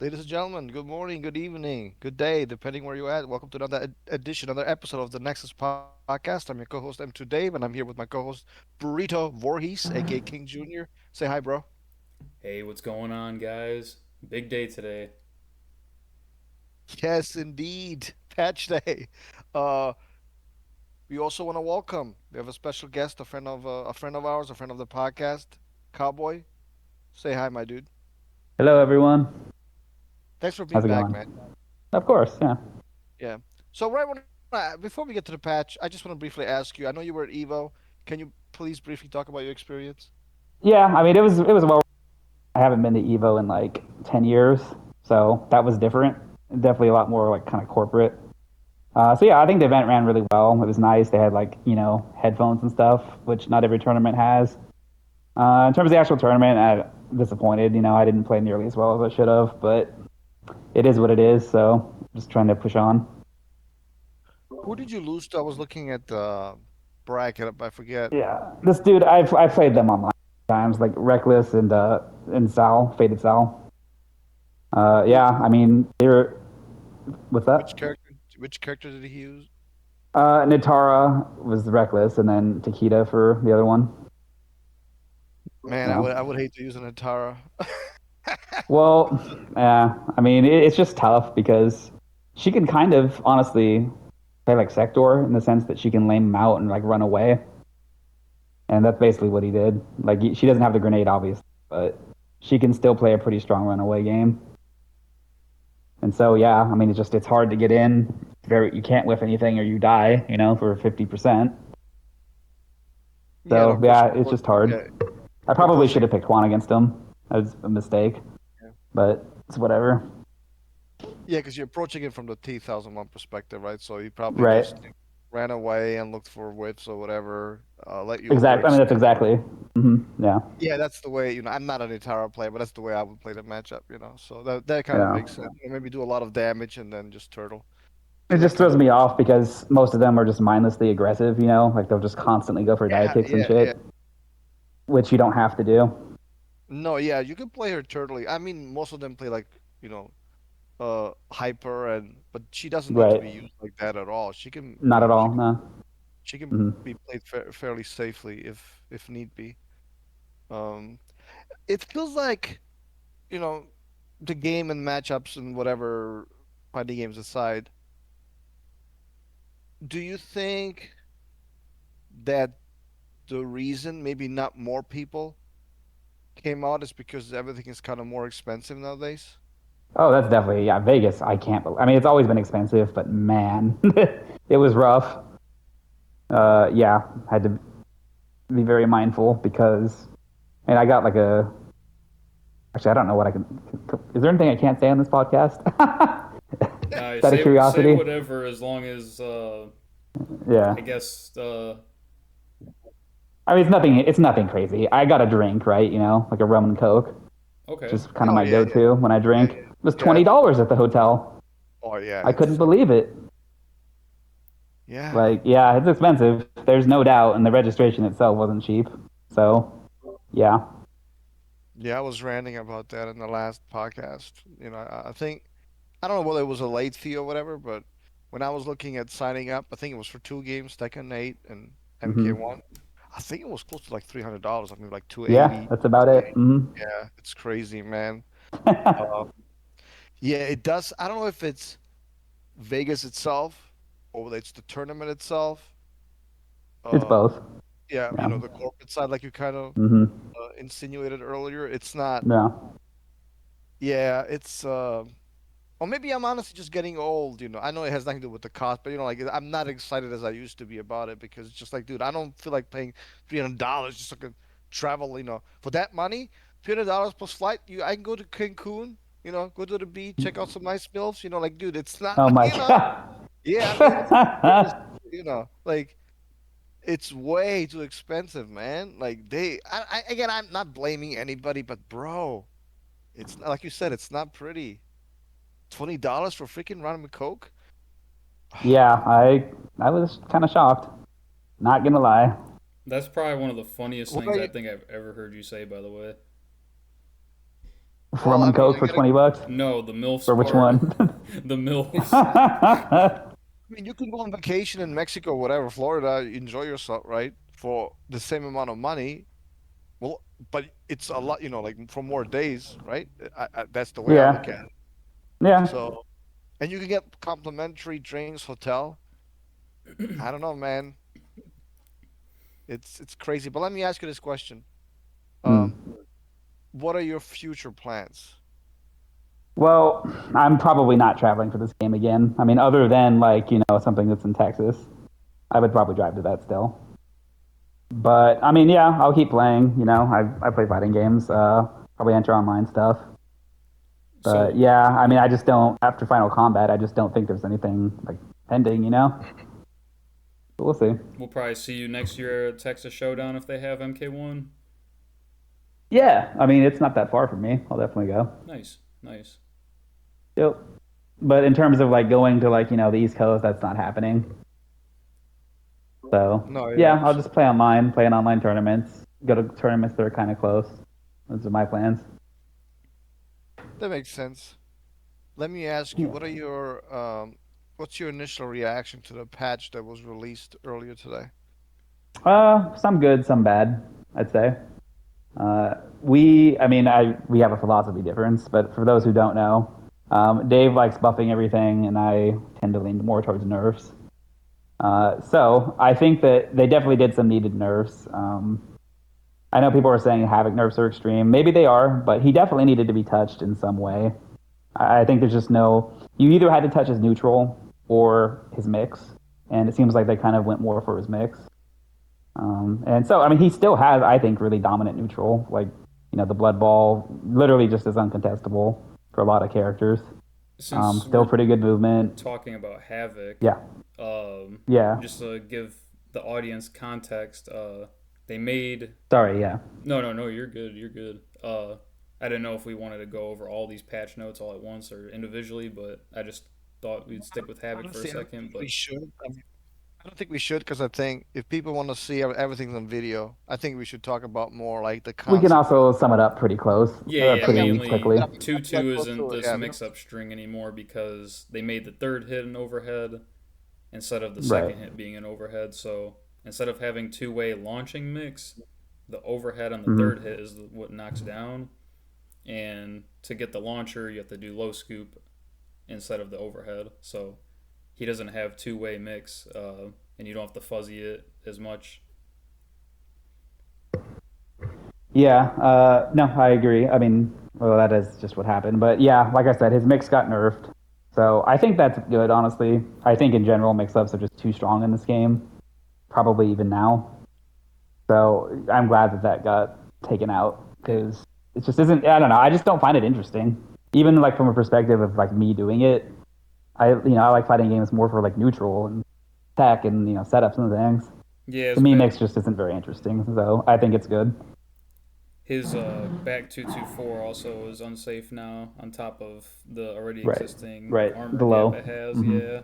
Ladies and gentlemen, good morning, good evening, good day, depending where you're at. Welcome to another edition, another episode of the Nexus podcast. I'm your co-host M2 Dave, and I'm here with my co-host Burrito Voorhees, aka King Jr. Say hi, bro. Hey, what's going on, guys? Big day today. Yes, indeed, Patch Day. Uh, we also want to welcome. We have a special guest, a friend of ours, a friend of the podcast, Cowboy. Say hi, my dude. Hello, everyone. Thanks for How's being it back, going? man. Of course, yeah. Yeah. So before we get to the patch, I just want to briefly ask you. I know you were at Evo. Can you please briefly talk about your experience? Yeah, I mean, it was well. I haven't been to Evo in like 10 years, so that was different. Definitely a lot more like kind of corporate. So yeah, I think the event ran really well. It was nice. They had like headphones and stuff, which not every tournament has. In terms of the actual tournament, I'm disappointed. I didn't play nearly as well as I should have, but it is what it is. So just trying to push on. Who did you lose to? I was looking at the bracket. I forget. Yeah, this dude, I've played them online times, like Reckless and Sal, Faded Sal. Who? Yeah, I mean, they're what's Which that? character? Which character did he use? Nitara was Reckless, and then Takeda for the other one. Man, Yeah. I would hate to use an Atara. Well, yeah. I mean, it's just tough because she can kind of honestly play like Sector in the sense that she can lame him out and like run away, and that's basically what he did. Like she doesn't have the grenade, obviously, but she can still play a pretty strong runaway game. And so, yeah, I mean, it's hard to get in. Very, you can't whiff anything or you die, for 50%. Yeah, So, they're yeah, pushing it's for just hard. yeah, I they're probably should pushing. have picked Juan against him. That was a mistake, Yeah, but it's whatever. yeah, because you're approaching it from the T-1001 perspective, right? So he probably Right. just ran away and looked for whips or whatever. Let you Exactly. I mean, that's overextend. exactly. Yeah. Yeah, that's the way, I'm not an Itara player, but that's the way I would play the matchup. So that kind of Yeah. makes sense. Maybe do a lot of damage and then just turtle. It So that just kind throws of me makes off because most of them are just mindlessly aggressive, like they'll just constantly go for die Yeah, kicks and yeah, yeah. shit, which you don't have to do. No, yeah, you can play her turtly. I mean, most of them play like, you know, hyper but she doesn't need to Right. be used like that at all. She can, Not at all. No. she can Hmm. be played fairly safely if need be. Um, it feels like, you know, the game and matchups and whatever fighting games aside, do you think that the reason maybe not more people came out is because everything is kind of more expensive nowadays? Oh, that's definitely, yeah. Vegas, I can't believe. I mean, it's always been expensive, but man, it was rough. Yeah, had to be very mindful because, and I got like a. Actually, I don't know what I can. Is there anything I can't say on this podcast? Nah, Out of say curiosity. whatever as long as Yeah. I guess I mean, it's nothing crazy. I got a drink, right? Like a rum and coke, okay. just kind of Oh my yeah, yeah, go-to when I yeah, drink. yeah. It was Yeah. $20 at the hotel. Oh yeah, I couldn't it's believe it. yeah. Like, yeah, it's expensive. There's no doubt, and the registration itself wasn't cheap. So, yeah. Yeah, I was ranting about that in the last podcast. I think I don't know whether it was a late fee or whatever, but when I was looking at signing up, I think it was for two games, Tekken 8 and Hmm. MK1. I think it was close to like $300. I mean, like Yeah, 280, that's about it. 280. Hmm. Yeah, it's crazy, man. Uh, yeah, it does. I don't know if it's Vegas itself or whether it's the tournament itself. It's Uh, both. yeah, Yeah. the corporate side, like you kind of Hmm. insinuated earlier. It's not. Yeah. Yeah, it's. Or maybe I'm honestly just getting old. I know it has nothing to do with the cost, but like I'm not excited as I used to be about it because it's just like, dude, I don't feel like paying $300 just so I can travel. For that money, $300 plus flight, I can go to Cancun, go to the beach, check out some nice milfs, like, dude, it's not, Oh my yeah, I mean, goodness, god. like it's way too expensive, man. Like again, I'm not blaming anybody, but bro, it's not, like you said, it's not pretty. $20 for freaking rum and coke? Oh Yeah, man. I was kind of shocked. Not gonna lie. That's probably one of the funniest What things about I you? think I've ever heard you say, by the way. For Well, rum I and mean, coke you for gotta. 20 bucks? No, the For MILFs which part. one? The MILFs. I mean, you can go on vacation in Mexico, whatever, Florida, enjoy yourself, right? For the same amount of money. Well, but it's a lot, like for more days, right? That's the way I look Yeah. at it. Yeah. So, and you can get complimentary drinks, hotel. I don't know, man. It's crazy. But let me ask you this question. Mm. Um, what are your future plans? Well, I'm probably not traveling for this game again. I mean, other than like, something that's in Texas, I would probably drive to that still. But I mean, yeah, I'll keep playing. I play fighting games. Probably enter online stuff. But So yeah, I mean, I just don't after Final Combat. I just don't think there's anything like pending. But we'll see. we'll probably see you next year at Texas Showdown if they have MK1. Yeah, I mean, it's not that far from me. I'll definitely go. Nice, nice. Yep. But in terms of like going to like the East Coast, that's not happening. So No, yeah, yeah, I'll just play online, play in online tournaments, go to tournaments that are kind of close. Those are my plans. that makes sense. Let me ask you, Yeah. what's your initial reaction to the patch that was released earlier today? Some good, some bad, I'd say. We have a philosophy difference, but for those who don't know, Dave likes buffing everything, and I tend to lean more towards nerfs. So I think that they definitely did some needed nerfs. I know people are saying Havoc nerfs are extreme. Maybe they are, but he definitely needed to be touched in some way. I think there's just no. You either had to touch his neutral or his mix, and it seems like they kind of went more for his mix. And so, I mean, he still has, I think, really dominant neutral. Like, the Blood Ball, literally just as uncontestable for a lot of characters. Since Still we're pretty good movement. talking about Havoc, Yeah, um, yeah. just to give the audience context, they made Sorry, yeah. no, no, no. You're good. You're good. I didn't know if we wanted to go over all these patch notes all at once or individually, but I just thought we'd stick with Havoc for a Honestly, I don't second. think we But should. I don't think we should because I think if people want to see everything's on video, I think we should talk about more like the We can concept of. also sum it up pretty close, yeah, yeah, Yeah, pretty mainly quickly. I mean, two let's two go isn't through it. this Yeah, mix up string anymore because they made the third hit an overhead instead of the Right. second hit being an overhead. So instead of having two-way launching mix, the overhead on the third Hmm. hit is what knocks down. And to get the launcher, you have to do low scoop instead of the overhead. So he doesn't have two-way mix, and you don't have to fuzzy it as much. Yeah, no, I agree. I mean, well, that is just what happened. But yeah, like I said, his mix got nerfed. So I think that's good, honestly. I think in general, mix ups are just too strong in this game, probably even now. So I'm glad that that got taken out Yeah, because it just isn't, I don't know, I just don't find it interesting. Even like from a perspective of like me doing it, I like fighting games more for like neutral and tech and, setups and things. yeah. To me, mix just isn't very interesting. So I think it's good. His back 224 also is unsafe now on top of the already Right. existing Right. armor The gap it low. has. Hmm. Yeah.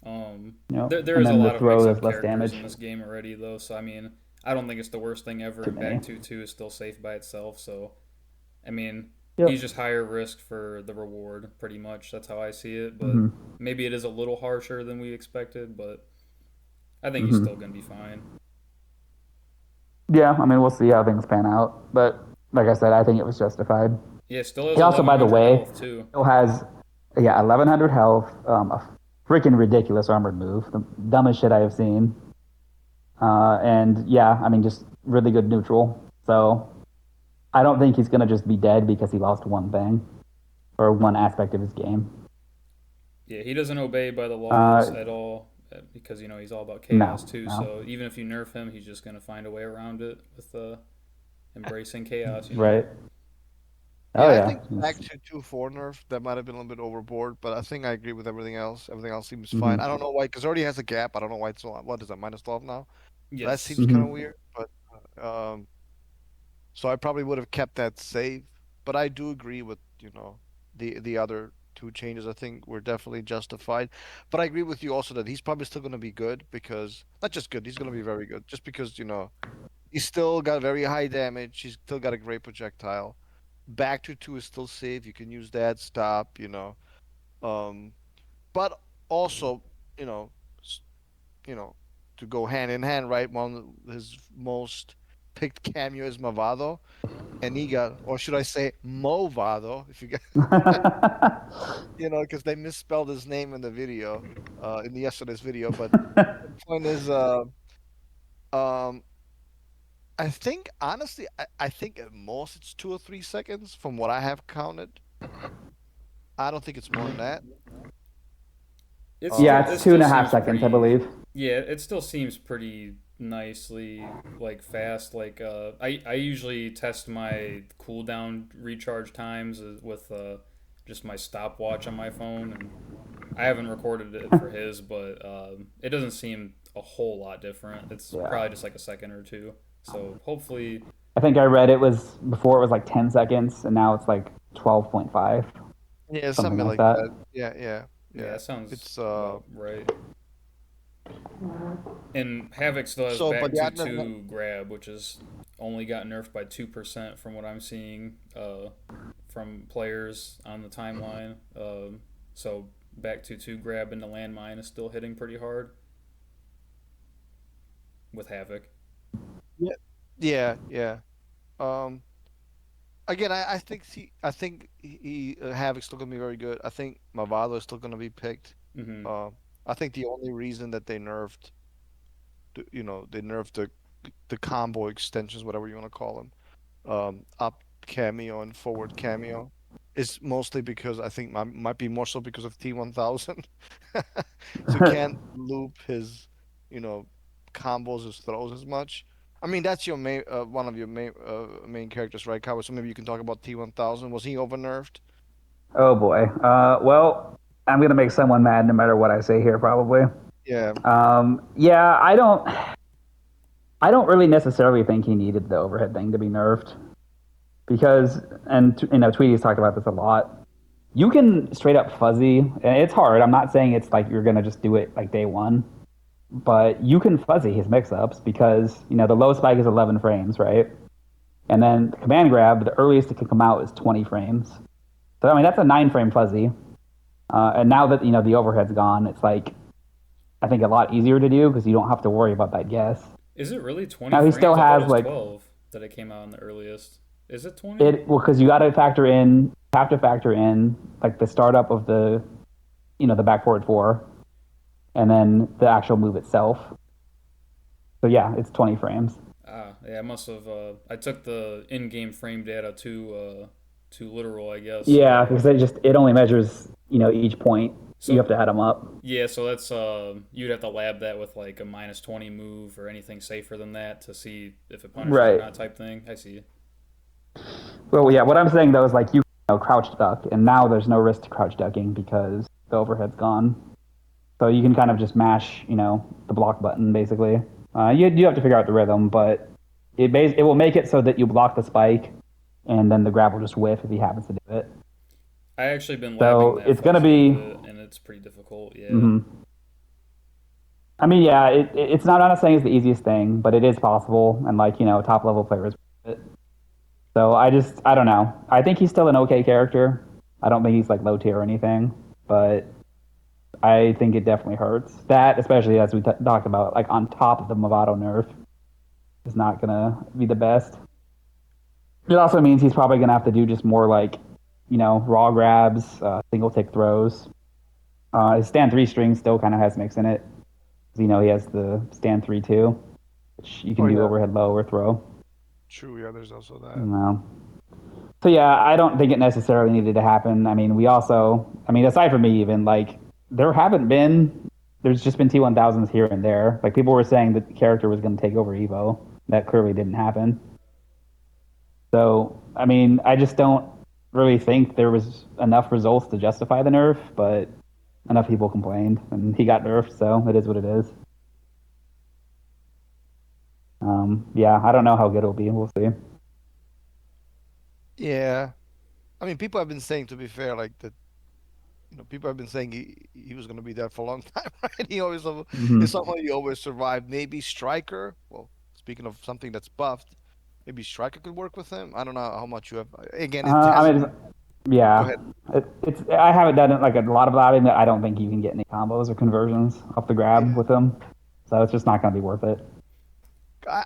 Um, there And is a then the lot of throw mix does up less characters damage. in this game already though, so I mean I don't think it's the worst thing ever. Too And many. back 2-2 is still safe by itself. So I mean he's Yep. just higher risk for the reward pretty much. That's how I see it. But Hmm. maybe it is a little harsher than we expected, but I think he's still Hmm. gonna be fine. Yeah. I mean, we'll see how things pan out. But like I said, I think it was justified. Yeah, still has He also, by the 1100 way, health too. still has, yeah, 1100 health, a freaking ridiculous armored move, the dumbest shit I have seen. And yeah, I mean, just really good neutral. So I don't think he's going to just be dead because he lost one thing or one aspect of his game. Yeah, he doesn't obey by the laws Uh, at all because he's all about chaos no, too. no. So even if you nerf him, he's just gonna find a way around it with embracing chaos. Right. Oh, Yeah, I yeah. think back to 2-4 nerf that might have been a little bit overboard, but I think I agree with everything else. Everything else seems fine. I Hmm. don't know why, because it already has a gap. I don't know why it's so, what is that, -12 now? So that Yes. seems kind of Hmm. weird, but so I probably would have kept that safe. But I do agree with, the other two changes. I think were definitely justified. But I agree with you also that he's probably still going to be good because not just good, he's going to be very good just because, he's still got very high damage. He's still got a great projectile. back to two is still safe. You can use that stop, Um, but also, you know, s- you know, to go hand in hand, right? One of his most picked cameo is Mavado, and he got, or should I say Movado, if you get, because they misspelled his name in the video, in the yesterday's video. But the point is, um, I think honestly, I think at most it's 2 or 3 seconds from what I have counted. I don't think it's more than that. Yeah, It it's two still and a half seems seconds, I pretty. believe. Yeah, it still seems pretty nicely like fast. Like I usually test my cooldown recharge times with just my stopwatch on my phone, and I haven't recorded it for his, but it doesn't seem a whole lot different. It's Yeah. probably just like a second or two. So hopefully, I think I read it was before it was like 10 seconds, and now it's like 12.5, Yeah, something something like like that. that. Yeah, yeah, yeah, yeah. that sounds It's about right. And Havoc still has so, but back yeah, to two grab, which is only got nerfed by 2% from what I'm seeing from players on the timeline. So back to two grab into landmine is still hitting pretty hard with Havoc. yeah, yeah, yeah. Um, Again, I think Havoc's still gonna be very good. I think Mavado is still gonna be picked. Mm-hmm. Uh, I think the only reason that they nerfed the combo extensions, whatever you want to call them, up cameo and forward cameo, is mostly because I think might be more so because of T1000. So he can't loop his, you know, combos, his throws as much. I mean, that's your main one of your main characters, right, Cowboy? So maybe you can talk about T1000. Was he over nerfed? Oh boy. Well, I'm gonna make someone mad no matter what I say here, probably. Yeah. Yeah, I don't really necessarily think he needed the overhead thing to be nerfed because, and Tweety's talked about this a lot. You can straight up fuzzy, and it's hard. I'm not saying it's like you're gonna just do it like day one, but you can fuzzy his mix-ups because the low spike is 11 frames, right? And then the command grab, the earliest it can come out is 20 frames. So I mean that's a 9 frame fuzzy. And now that the overhead's gone, it's like I think a lot easier to do because you don't have to worry about that guess. Is it really 20 Now he still frames? I thought it has was like 12 that it came out in the earliest. Is it 20? it well because you got to factor in have to factor in like the startup of the back forward four and then the actual move itself. So yeah, it's 20 frames. Ah, yeah, I must have. I took the in-game frame data too literal, I guess. Yeah, because it only measures each point. You So have to add them up. yeah, so that's you'd have to lab that with like a -20 move or anything safer than that to see if it punishes or Right. not type thing. I see. Well, yeah. What I'm saying though is like you crouch duck, and now there's no risk to crouch ducking because the overhead's gone. So you can kind of just mash, the block button basically. You do have to figure out the rhythm, but it will make it so that you block the spike, and then the grab will just whiff if he happens to do it. I actually been labbing So that it's gonna fuzzy a be. bit, and it's pretty difficult. Yeah. Mhm. I mean, yeah, it's not. I'm not saying it's the easiest thing, but it is possible, and like top level players. So I don't know. I think he's still an okay character. I don't think he's like low tier or anything, but I think it definitely hurts. That, especially as we talked about, like on top of the Movado nerf, is not gonna be the best. It also means he's probably gonna have to do just more like, raw grabs, single tick throws. His stand three string still kind of has mix in it. He has the stand three too, which you Oh can do yeah. overhead low or throw. True. Yeah. There's also that. No. So yeah, I don't think it necessarily needed to happen. I mean, aside from me, even like there haven't been, there's just been T1000s here and there. Like people were saying that the character was going to take over Evo. That clearly didn't happen. So I mean, I just don't really think there was enough results to justify the nerf, but enough people complained, and he got nerfed, so it is what it is. Yeah, I don't know how good it'll be. We'll see. Yeah. I mean, people have been saying, to be fair, like that. People have been saying he was going to be there for a long time, right? He's Hmm. someone he always survived. Maybe Striker. Well, speaking of something that's buffed, maybe Striker could work with him. I don't know how much you have. Again, it I hasn't. mean, Go yeah, ahead. it's I haven't done it like a lot of labbing that I don't think you can get any combos or conversions off the grab Yeah, with him, so it's just not going to be worth it.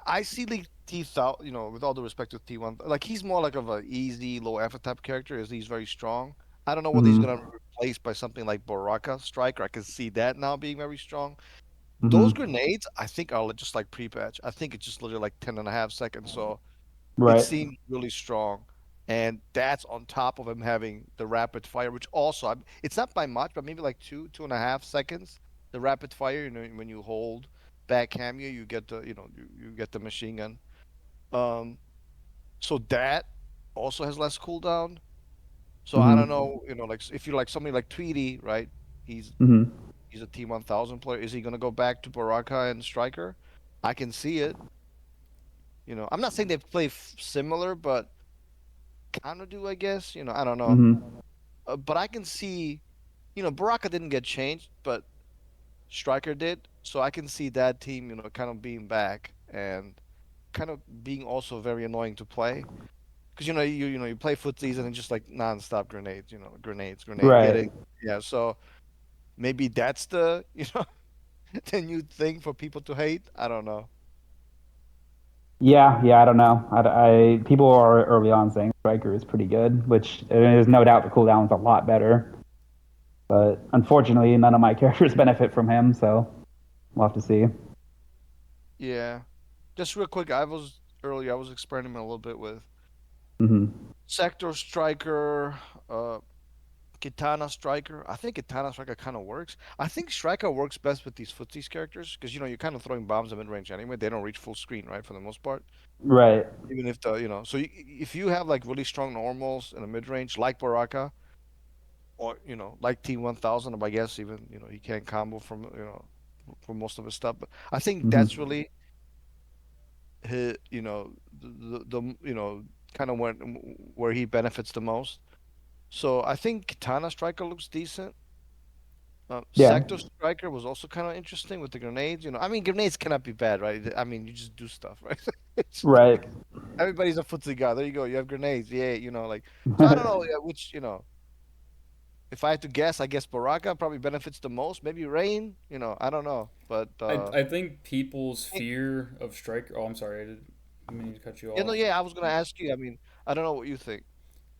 I see like T 1000. With all the respect to T1, like he's more like of a easy low effort type character. As he's very strong. I don't know whether he's Hmm. gonna be replaced by something like Baraka Striker. I can see that now being very strong. Those Hmm. grenades, I think, are just like pre-patch. I think it's just literally like 10.5 seconds. So it Right. seems really strong. And that's on top of him having the rapid fire, which also, it's not by much, but maybe like 2.5 seconds. The rapid fire, when you hold back cameo, you get you get the machine gun. Um, so that also has less cooldown. So I don't Hmm. know, like if you're like somebody like Tweety, right? He's Hmm. he's a T 1000 player. Is he gonna go back to Baraka and Striker? I can see it. I'm not saying they play similar, but kind of do, I guess. I don't know. Hmm. But I can see, Baraka didn't get changed, but Striker did. So I can see that team, kind of being back and kind of being also very annoying to play. Because you play footsies and it's just like nonstop grenades, grenade Right. getting. Yeah, so maybe that's the, the new thing for people to hate. I don't know. Yeah, yeah, I don't know. People are early on saying Striker is pretty good, which there's no doubt the cooldown's a lot better. But unfortunately, none of my characters benefit from him, so we'll have to see. Yeah. Just real quick, I was experimenting a little bit with Hmm. Sector Striker, uh, Kitana Striker. I think Kitana Striker kind of works. I think Striker works best with these footsies characters because you're kind of throwing bombs at mid range anyway. They don't reach full screen, right, for the most part. Right. Even if so if you have like really strong normals in the mid range, like Baraka, or like T 1000, I guess even he can't combo from most of his stuff. But I think that's Hmm. really his, the kind of where he benefits the most. So I think Kitana Striker looks decent. Yeah. Sector Striker was also kind of interesting with the grenades. I mean, grenades cannot be bad, right? I mean, you just do stuff, right? It's Right. like everybody's a footsie guy. There you go. You have grenades. Yeah, like. So I don't know, yeah, which if I had to guess, I guess Baraka probably benefits the most. Maybe Rain. I don't know, but I think people's fear of striker. Oh, I'm sorry, I didn't mean to cut you yeah, no, off. yeah. I was gonna ask you. I mean, I don't know what you think.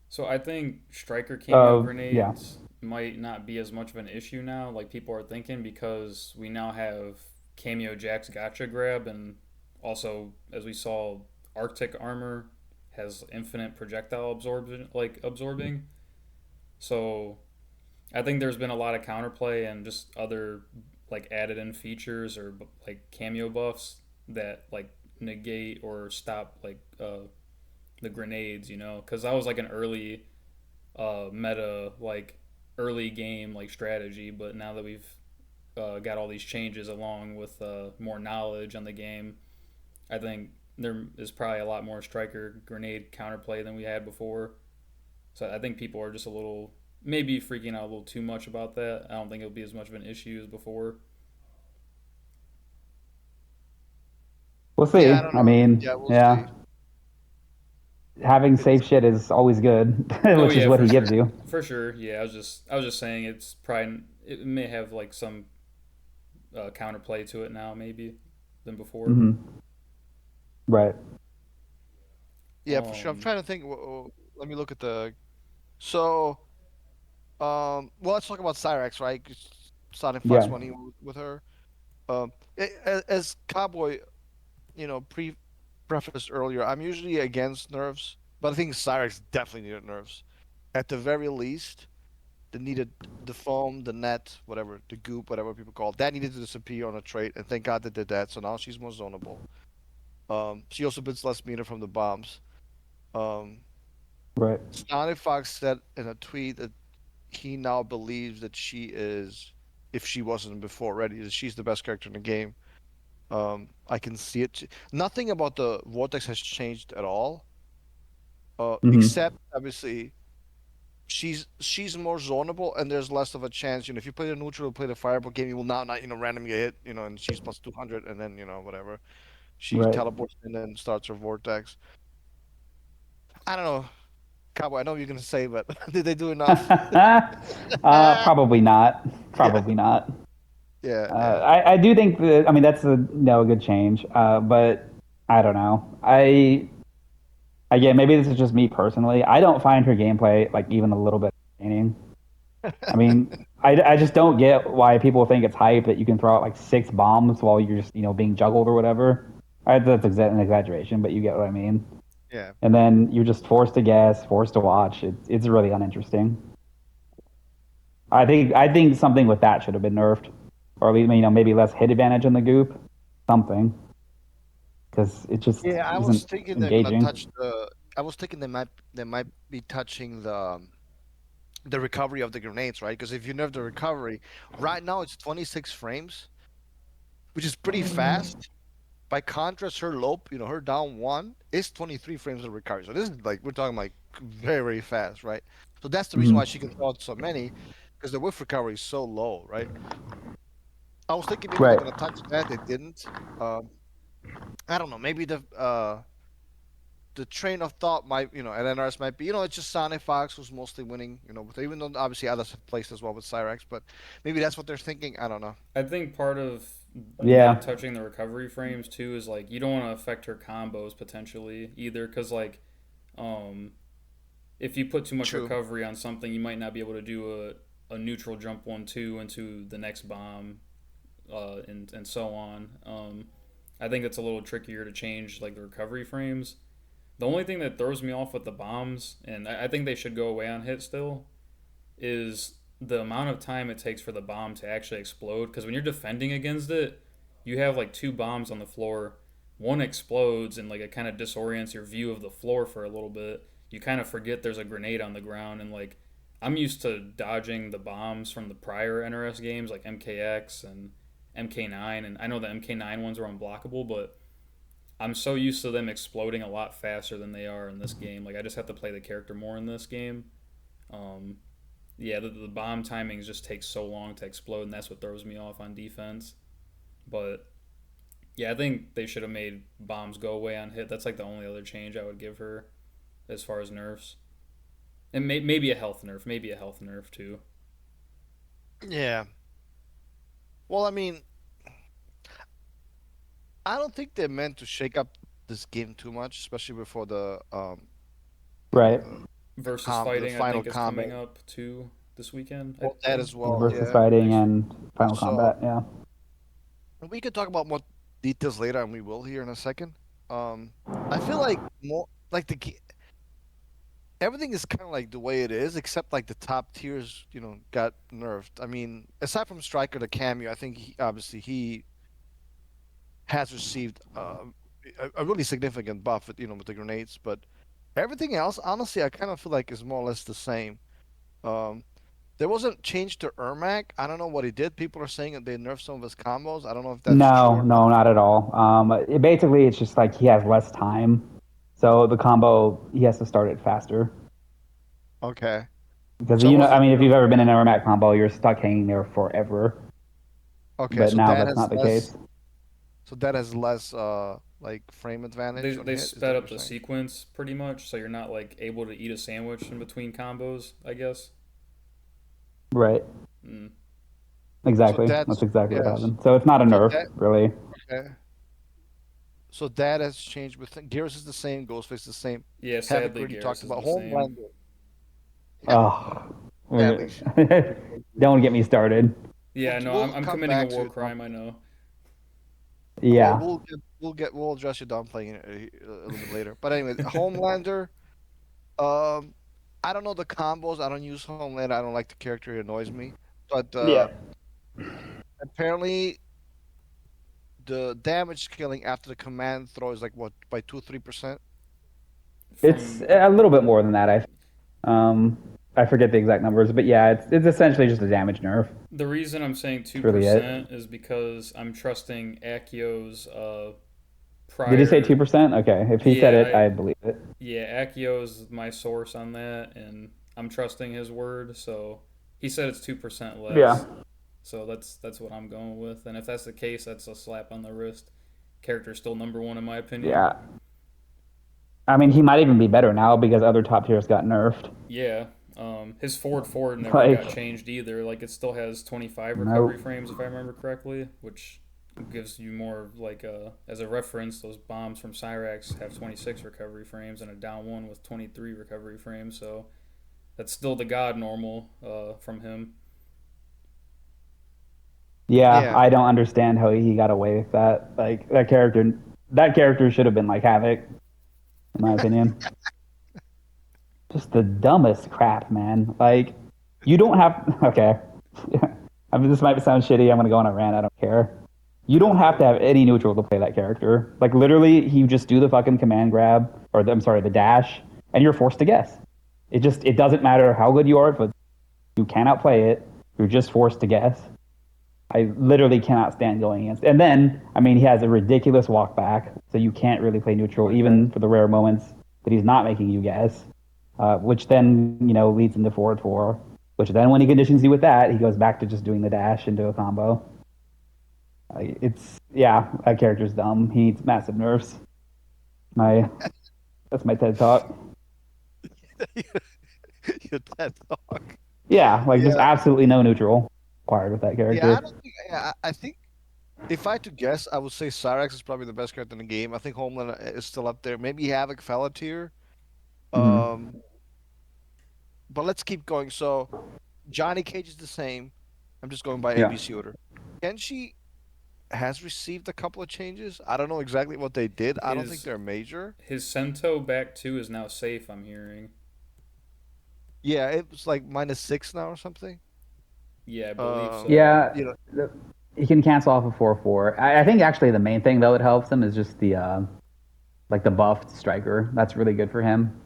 So I think striker cameo Yeah. grenades might not be as much of an issue now, like people are thinking, because we now have cameo Jack's gotcha grab, and also as we saw, Arctic armor has infinite projectile absorption, like absorbing. So I think there's been a lot of counterplay and just other like added in features or like cameo buffs that like negate or stop like the grenades, because that was like an early meta like early game like strategy, but now that we've got all these changes along with more knowledge on the game, I think there is probably a lot more striker grenade counterplay than we had before. So I think people are just a little maybe freaking out a little too much about that. I don't think it'll be as much of an issue as before. We'll Yeah, see. I don't I know. mean, Yeah, we'll yeah, see. having It's safe shit is always good, Oh which is yeah, what for he gives sure, you. for sure. Yeah, I was just saying it's probably it may have like some counterplay to it now maybe than before. Hmm. Right. Yeah, for sure. I'm Um, trying to think. Let me look at the. So, well, let's talk about Cyrex, right? 'Cause Sonic Fox Yeah. 1 with her. As Cowboy, prefaced earlier, I'm usually against nerfs, but I think Cyrex definitely needed nerfs. At the very least, they needed the foam, the net, whatever, the goop, whatever people call it. That needed to disappear on a trait, and thank God they did that. So now she's more zonable. She also bits less meter from the bombs. Um, Right. Sonic Fox said in a tweet that he now believes that she is, if she wasn't before already, that she's the best character in the game. I can see it. Nothing about the Vortex has changed at all, Hmm. except obviously she's more zonable, and there's less of a chance. If you play the neutral, play the fireball game, you will now not randomly get hit. And she's plus 200, and then whatever. She Right. teleports and then starts her Vortex. I don't know, Cowboy. I know what you're gonna say, but did they do enough? Probably not. Yeah, Probably not. yeah. I do think that, I mean, that's a no a good change. But I don't know. Again, maybe this is just me personally. I don't find her gameplay like even a little bit entertaining. I mean, I just don't get why people think it's hype that you can throw out like 6 bombs while you're just being juggled or whatever. That's an exaggeration, but you get what I mean. Yeah. And then you're just forced to guess, forced to watch. It's really uninteresting. I think something with that should have been nerfed, or at least maybe less hit advantage in the goop, something, because it just Yeah, I was isn't thinking they're gonna engaging. touch the. I was thinking they might be touching the recovery of the grenades, right? Because if you nerf the recovery, right now it's 26 frames, which is pretty fast. By contrast, her low, her down one is 23 frames of recovery. So this is like we're talking like very, very fast, right? So that's the reason why she Mhm. can throw out so many, because the whiff recovery is so low, right? I was thinking maybe they're Right. gonna touch that. They didn't. I don't know. Maybe the train of thought might, at NRS might be, it's just Sonic Fox who's mostly winning, even though obviously others have placed as well with Cyrex, but maybe that's what they're thinking. I don't know. I think part of not Yeah. touching the recovery frames too is like you don't want to affect her combos potentially either, because like um, if you put too much True. recovery on something, you might not be able to do a neutral jump 1-2 into the next bomb, and so on. I think it's a little trickier to change like the recovery frames. The only thing that throws me off with the bombs, and I think they should go away on hit still, is the amount of time it takes for the bomb to actually explode. Because when you're defending against it, you have like 2 bombs on the floor. One explodes and like it kind of disorients your view of the floor for a little bit. You kind of forget there's a grenade on the ground, and like I'm used to dodging the bombs from the prior NRS games like MKX and MK9, and I know the MK9 ones were unblockable, but I'm so used to them exploding a lot faster than they are in this game. Like I just have to play the character more in this game. Um, yeah, the bomb timings just take so long to explode, and that's what throws me off on defense. But yeah, I think they should have made bombs go away on hit. That's like the only other change I would give her as far as nerfs, and maybe a health nerf, maybe a health nerf too. Yeah. Well, I mean, I don't think they're meant to shake up this game too much, especially before Right. Versus the fighting, I final think is combat. coming up too this weekend. I Well, that think as well, Versus yeah. fighting next. and Final So Combat. Yeah. we could talk about more details later, and we will here in a second. Um, I feel like more like everything is kind of like the way it is, except like the top tiers, got nerfed. I mean, aside from Striker, the cameo, I think obviously he has received a really significant buff, with the grenades. But everything else, honestly, I kind of feel like is more or less the same. Um, there wasn't change to Ermac. I don't know what he did. People are saying that they nerfed some of his combos. I don't know if that's true No, or not. no, not at all. Basically, it's just like he has less time, so the combo he has to start it faster. Okay, Because so I I wasn't mean, if sure. you've ever been in an Ermac combo, you're stuck hanging there forever. Okay, But so now that that's has not the less. case. So that has less like frame They advantage on they hit. Is that sped what up you're the saying? sequence pretty much, so you're not like able to eat a sandwich in between combos. I guess. Right. Mm. So Exactly. That's that's exactly what yes. happened. So it's not a So nerf, that really. okay. So that has changed with Gears is the same, Ghostface is the same. Yeah, Havoc we sadly, already talked Garrus is about. the same. Homelander. Yeah, Oh, sadly. don't get me started. Yeah, no, I'm We'll I'm come committing a back to war your dumb. crime. I know. We'll Yeah. we'll get we'll address your dumb playing a little bit later. But anyway, Homelander. Um, I don't know the combos. I don't use Homelander. I don't like the character. It annoys me. But Yeah. apparently the damage scaling after the command throw is like what by 2-3%. It's From a little bit more than that. Um, I forget the exact numbers, but yeah, it's essentially just a damage nerf. the reason I'm saying two That's really it. percent is because I'm trusting Akio's Did he say prior. 2%? Okay. If he said Yeah, it, I believe it. Akio's my source on that, and I'm trusting his word. So he said it's 2% Yeah. less. So that's what I'm going with. And if that's the case, that's a slap on the wrist. Character's still number one in my opinion. Yeah. I mean, he might even be better now because other top tiers got nerfed. Yeah. His forward forward never got Like, changed either. Like it still has 25 recovery nope. frames if I remember correctly, which gives you more like as a reference. Those bombs from Cyrax have 26 recovery frames and a down one with 23 recovery frames. So that's still the god normal from him. Yeah, Yeah. I don't understand how he got away with that. Like that character should have been like Havoc, in my opinion. Just the dumbest crap, man. Like, you don't have. Okay. I mean, this might sound shitty. I'm gonna go on a rant. I don't care. You don't have to have any neutral to play that character. Like, literally, you just do the fucking command grab, or I'm sorry, the dash, and you're forced to guess. It doesn't matter how good you are, but you cannot play it. You're just forced to guess. I literally cannot stand going against. And then, I mean, he has a ridiculous walk back, so you can't really play neutral, even for the rare moments that he's not making you guess. Which then, leads into forward four. Which then, when he conditions you with that, he goes back to just doing the dash into a combo. Yeah, that character's dumb. He needs massive nerfs. My That's my TED talk. Your TED talk. Yeah, like just Yeah. absolutely no neutral required with that Yeah, I character. don't think. Yeah, I think if I had to guess, I would say Cyrax is probably the best character in the game. I think Homeland is still up there. Maybe Havoc fell a tier. Mm-hmm. Um, but let's keep going. So Johnny Cage is the same. I'm just going by Yeah. ABC order. Kenshi has received a couple of changes. I don't know exactly what they did. I don't think His they're major. his Sento back two is now safe. I'm hearing. Yeah, it was like -6 now or something. Yeah, I believe Um, so. Yeah, you know, he can cancel off a 4/4. I think actually the main thing though that helps him is just the like the buffed striker. That's really good for him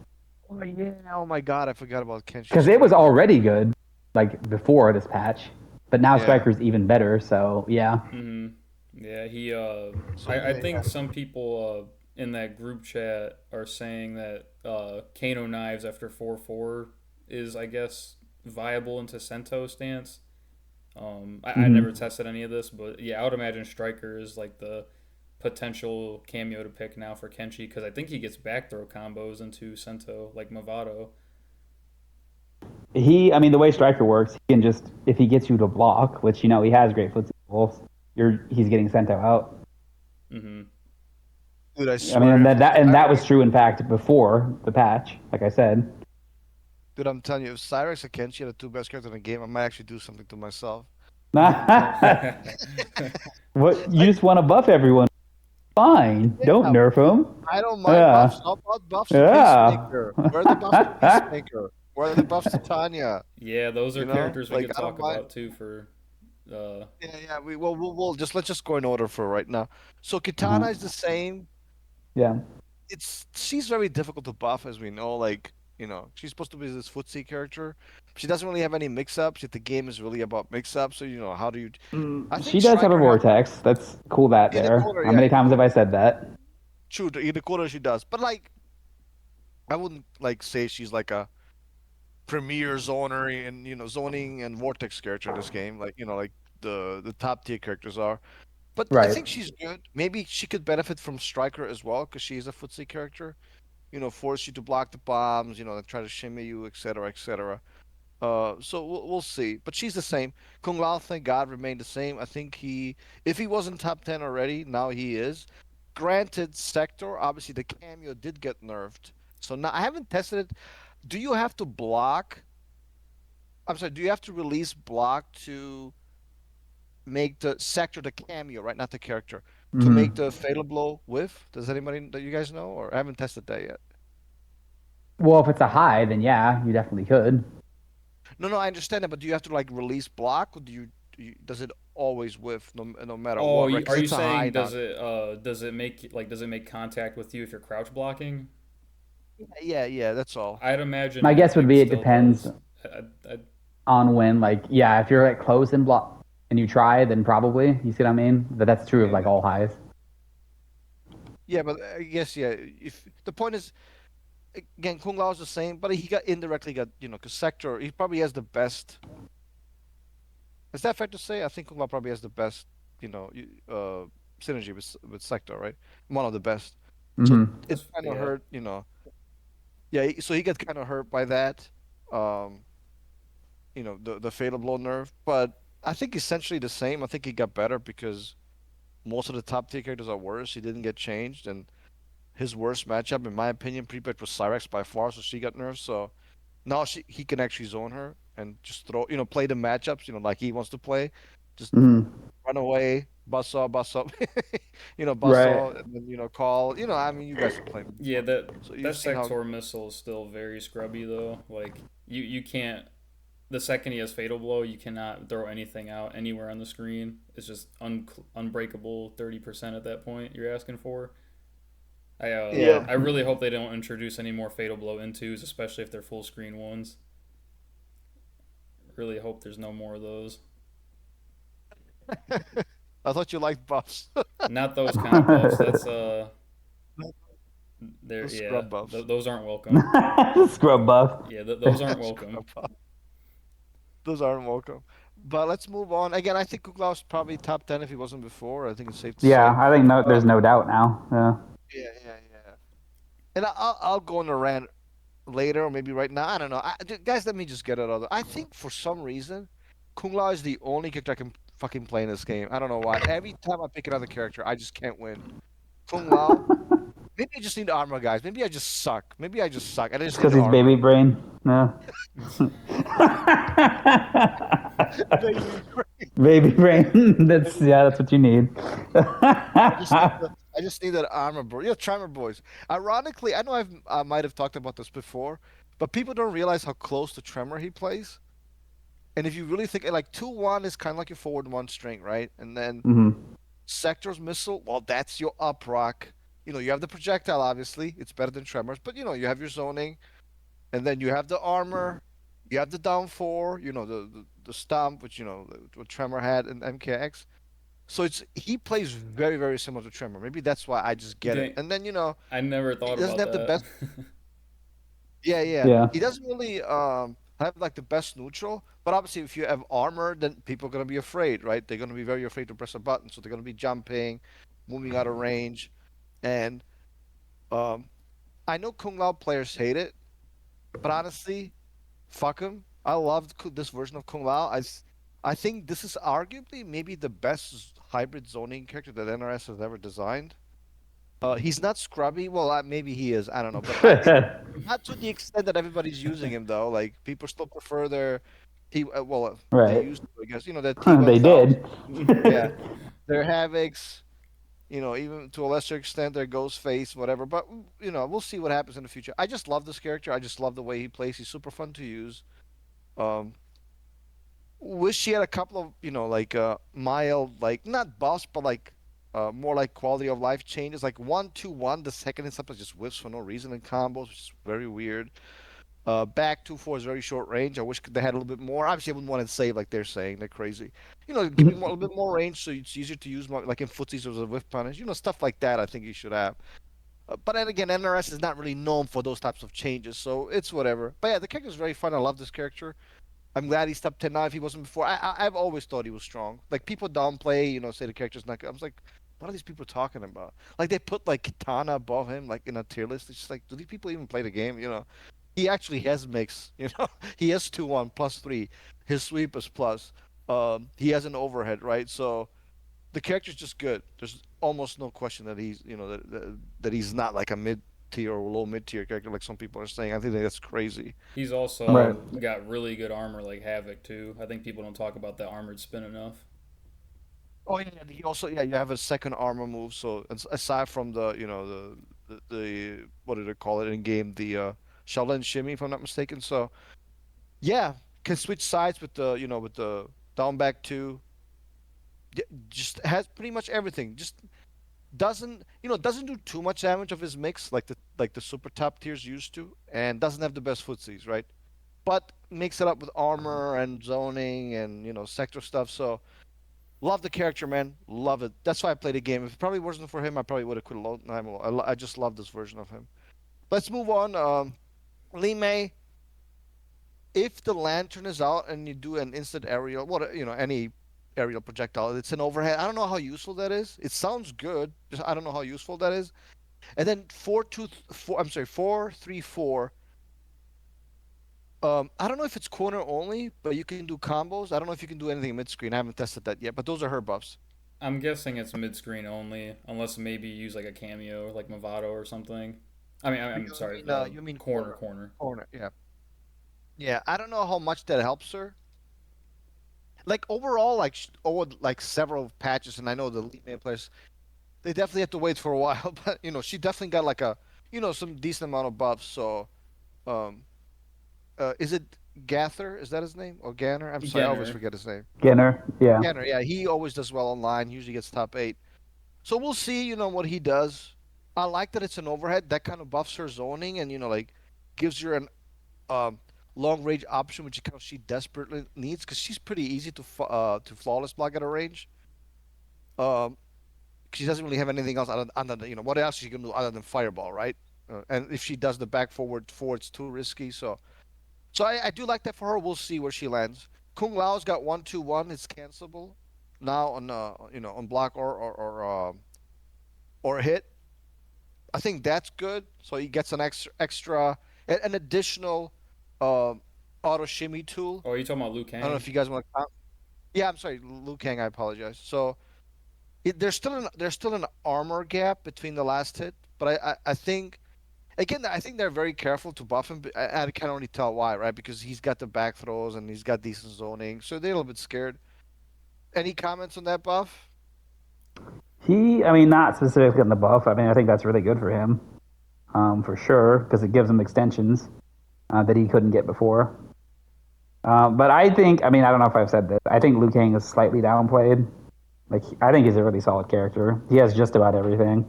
oh yeah, oh my God, I forgot about Kenshi because it was Striker. already good like before this patch, but now Yeah. striker's even better. So yeah. Hmm. Yeah, he. So I yeah, think yeah. some people in that group chat are saying that Kano knives after 4/4 is, I guess, viable into Sento stance. I never Hmm. tested any of this, but yeah, I would imagine Striker is like the potential cameo to pick now for Kenshi because I think he gets back throw combos into Sento like Movado. I mean, the way striker works, he can just if he gets you to block, which he has great foot skills, he's getting sent out. Hmm. Dude, I I mean, swear, if and that was Cyrax, true in fact before the patch, like I said. dude, I'm telling you, if Cyrax and Kenshi are the two best characters in the game, I might actually do something to myself. I'm telling you. What you Like, just want to buff everyone? Fine, don't yeah, nerf dude, them. I don't mind Yeah, buffs. How about buffs to yeah. Peacemaker? Where are the buffs to Peacemaker? Where are the buffs to Tanya? Yeah, those are characters we Like could I don't talk mind. about too for uh Yeah, yeah. We'll just let's just go in order for right now. So Uh-huh. Kitana is the same. Yeah. She's very difficult to buff, as we know. Like she's supposed to be this footsie character. She doesn't really have any mix-ups. Yet the game is really about mix-ups. So how do you? I think She does have a Striker has vortex. That's cool. That in the there. corner. How Yeah, many in the times have I corner. said that? True, in the corner she does. But like, I wouldn't like say she's like a premier zoner and zoning and vortex character in this game. Like like the top tier characters are. But I Right. think she's good. Maybe she could benefit from Striker as well because she is a footsie character. Force you to block the bombs. Try to shimmy you, etc., etc. So we'll see. But she's the same. Kung Lao, thank God, remained the same. I think if he wasn't top 10 already, now he is. Granted, Sector, obviously the cameo did get nerfed. So now I haven't tested it. Do you have to block? I'm sorry, do you have to release block to make the Sector the cameo, right? Not the character. To make Hmm. the Fatal Blow whiff? Does anybody that you guys know? Or I haven't tested that yet. Well, if it's a high, then yeah, you definitely could. No, no, I understand that, but do you have to like release block, or does it always whiff no matter oh, what, right? Because are you it's a high saying now. does it make contact with you if you're crouch blocking? Yeah, yeah, that's all. I'd imagine My guess would it be it still depends does. I on when, like, yeah, if you're like close and block and you try, then probably. You see what I mean? But that's true of like Yeah, all highs. yeah, but I guess yeah. If the point is again, Kung Lao is the same, but he got indirectly got because Sector he probably has the best. Is that fair to say? I think Kung Lao probably has the best synergy with Sector, right? One of the best. So Hmm. it That's kind of yeah. hurt, Yeah, so he got kind of hurt by that. Um, the fatal blow nerf, but I think essentially the same. I think he got better because most of the top tier characters are worse. He didn't get changed, and his worst matchup, in my opinion, pre-picked was Cyrex by far, so she got nerfed. So now he can actually zone her and just play the matchups, like he wants to play. Just Hmm. run away, bust up, bust Right. off, and then, call. I mean, you guys have played Yeah, before, that so you've that seen how it Sector goes. missile is still very scrubby though. Like you can't the second he has fatal blow, you cannot throw anything out anywhere on the screen. It's just unbreakable 30% at that point you're asking for. Yeah. I really hope they don't introduce any more fatal blow intos, especially if they're full screen ones. Really hope there's no more of those. I thought you liked buffs, Not those kind of buffs. That's the they're yeah, scrub buffs. those aren't welcome. Scrub buff. Yeah, those aren't welcome. Scrub buffs. Those aren't welcome. But let's move on. Again, I think Kuklaus probably top 10 if he wasn't before. I think it's safe to Yeah, say. I think no, Uh, there's no doubt now. Yeah. yeah. And I'll go on a rant later or maybe right now. I don't know. Guys, let me just get it out. I think for some reason, Kung Lao is the only character I can fucking play in this game. I don't know why. Every time I pick another character, I just can't win. Kung Lao. Maybe I just need armor, guys. Maybe I just suck. Maybe I just suck. I It's just need because the he's baby armor. brain. Yeah. Baby brain. Baby brain. That's yeah. That's what you need. I just need the I just need that armor, bro. Charmer boys. Ironically, I know I might have talked about this before, but people don't realize how close to Tremor he plays. And if you really think like 2-1 is kind of like your forward one string, right? And then Hmm. Sector's missile, well, that's your up rock. You have the projectile, obviously. It's better than Tremors, but you have your zoning, and then you have the armor, you have the down four, the stomp, which what Tremor had in MKX. So he plays very, very similar to Tremor. Maybe that's why I just get it. Dang, And then, I never he thought doesn't about have the that. best. Yeah, yeah. Yeah. He doesn't really have like the best neutral, but obviously if you have armor, then people are gonna be afraid, right? They're gonna be very afraid to press a button, so they're gonna be jumping, moving out of range. And um I know Kung Lao players hate it, but honestly, fuck him. I loved this version of Kung Lao. I think this is arguably maybe the best hybrid zoning character that NRS has ever designed. He's not scrubby. Well, maybe he is. I don't know, but not to the extent that everybody's using him though. Like people still prefer their T. Well, they Right. used to, I guess. Their They T1000. did. Yeah, their Havocs. Even to a lesser extent, their Ghost Face, whatever. But we'll see what happens in the future. I just love this character. I just love the way he plays. He's super fun to use. Um, wish he had a couple of like mild, like not buffs, but like more like quality of life changes. Like 1-2-1, the second hit sometimes just whiffs for no reason in combos, which is very weird. Back 2-4 is very short range. I wish they had a little bit more. Obviously, I wouldn't want to save like they're saying. They're crazy. Give me more, a little bit more range so it's easier to use. More, like in footsies, there was a whiff punish. Stuff like that. I think you should have. But then again, NRS is not really known for those types of changes, so it's whatever. But yeah, the character is very fun. I love this character. I'm glad he's top 10 now if he wasn't before. I've always thought he was strong. Like people downplay, say the character's not good. I was like, what are these people talking about? Like they put like Katana above him, like in a tier list. It's just like, do these people even play the game? He actually has mix. He has 2-1 +3. His sweep is plus. He has an overhead, right? So the character's just good. There's almost no question that he's, that he's not like a mid tier or low mid tier character like some people are saying. I think that's crazy. He's Right. also got really good armor like Havoc too. I think people don't talk about that armored spin enough. Oh yeah, he also you have a second armor move. So aside from the what did they call it in game, the Shaolin Shimmy, if I'm not mistaken. So yeah, can switch sides with the with the down back two. Just has pretty much everything. Just doesn't do too much damage of his mix like the super top tiers used to, and doesn't have the best footsies, right? But makes it up with armor and zoning and sector stuff. So love the character, man. Love it. That's why I played the game. If it probably wasn't for him, I probably would have quit a long time ago. I just love this version of him. Let's move on. Lee May, if the lantern is out and you do an instant aerial, what any aerial projectile, it's an overhead. I don't know how useful that is. It sounds good. Just I don't know how useful that is. And then 4-2-4. I'm sorry, 4-3-4. I don't know if it's corner only, but you can do combos. I don't know if you can do anything mid screen. I haven't tested that yet, but those are her buffs. I'm guessing it's mid screen only, unless maybe you use like a cameo like Movado or something. I'm You sorry, mean you mean corner corner? corner. Corner, yeah, yeah. I don't know how much that helps her. Like overall, like over like several patches, and I know the lead main players they definitely have to wait for a while, but she definitely got like a some decent amount of buffs. So um, is it Gather? Is that his name or Ganner? I'm sorry, I always Genner. forget his name. Skinner, yeah. Ganner, yeah, he always does well online. Usually gets top eight. So we'll see, what he does. I like that it's an overhead. That kind of buffs her zoning and like gives her an um, long range option, which she desperately needs because she's pretty easy to flawless block at a range. Um, she doesn't really have anything else other than what else she can do other than fireball, right? And if she does the back forward, it's too risky. So I do like that for her. We'll see where she lands. Kung Lao's got 1-2-1. It's cancelable now on on block or hit. I think that's good. So he gets an additional um, auto shimmy tool. Oh, are you talking about Liu I don't know Kang? if you guys want to. Yeah, I'm sorry, Liu Kang. I apologize. So there's still an armor gap between the last hit, but I think again I think they're very careful to buff him. I can only tell why, right? Because he's got the back throws and he's got decent zoning, so they're a little bit scared. Any comments on that buff? I mean, not specifically on the buff. I mean, I think that's really good for him, for sure, because it gives him extensions that he couldn't get before. But I think, I mean, I don't know if I've said this. I think Liu Kang is slightly downplayed. Like, I think he's a really solid character. He has just about everything.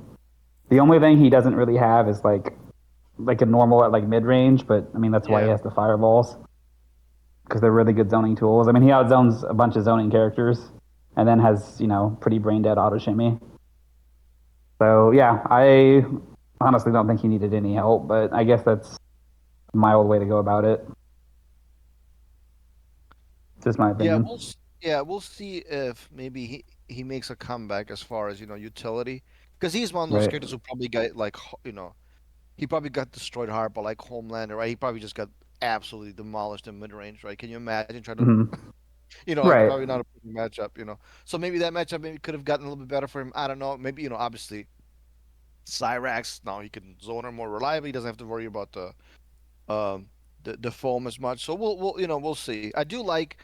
The only thing he doesn't really have is like a normal at like mid range, but I mean that's why he Yeah. has the fireballs because they're really good zoning tools. I mean he outzones a bunch of zoning characters, and then has pretty brain dead auto shimmy. So yeah, I honestly don't think he needed any help, but I guess that's my old way to go about it. It's just my Yeah, opinion. we'll see if maybe he makes a comeback as far as utility, because he's one of those Right. characters who probably got like he probably got destroyed hard by like Homelander, right? He probably just got absolutely demolished in mid range, right? Can you imagine trying to Hmm. like Right. probably not a pretty matchup. So maybe that matchup maybe could have gotten a little bit better for him. I don't know. Maybe obviously Cyrax now he can zone her more reliably. He doesn't have to worry about um the foam as much. So we'll see. I do like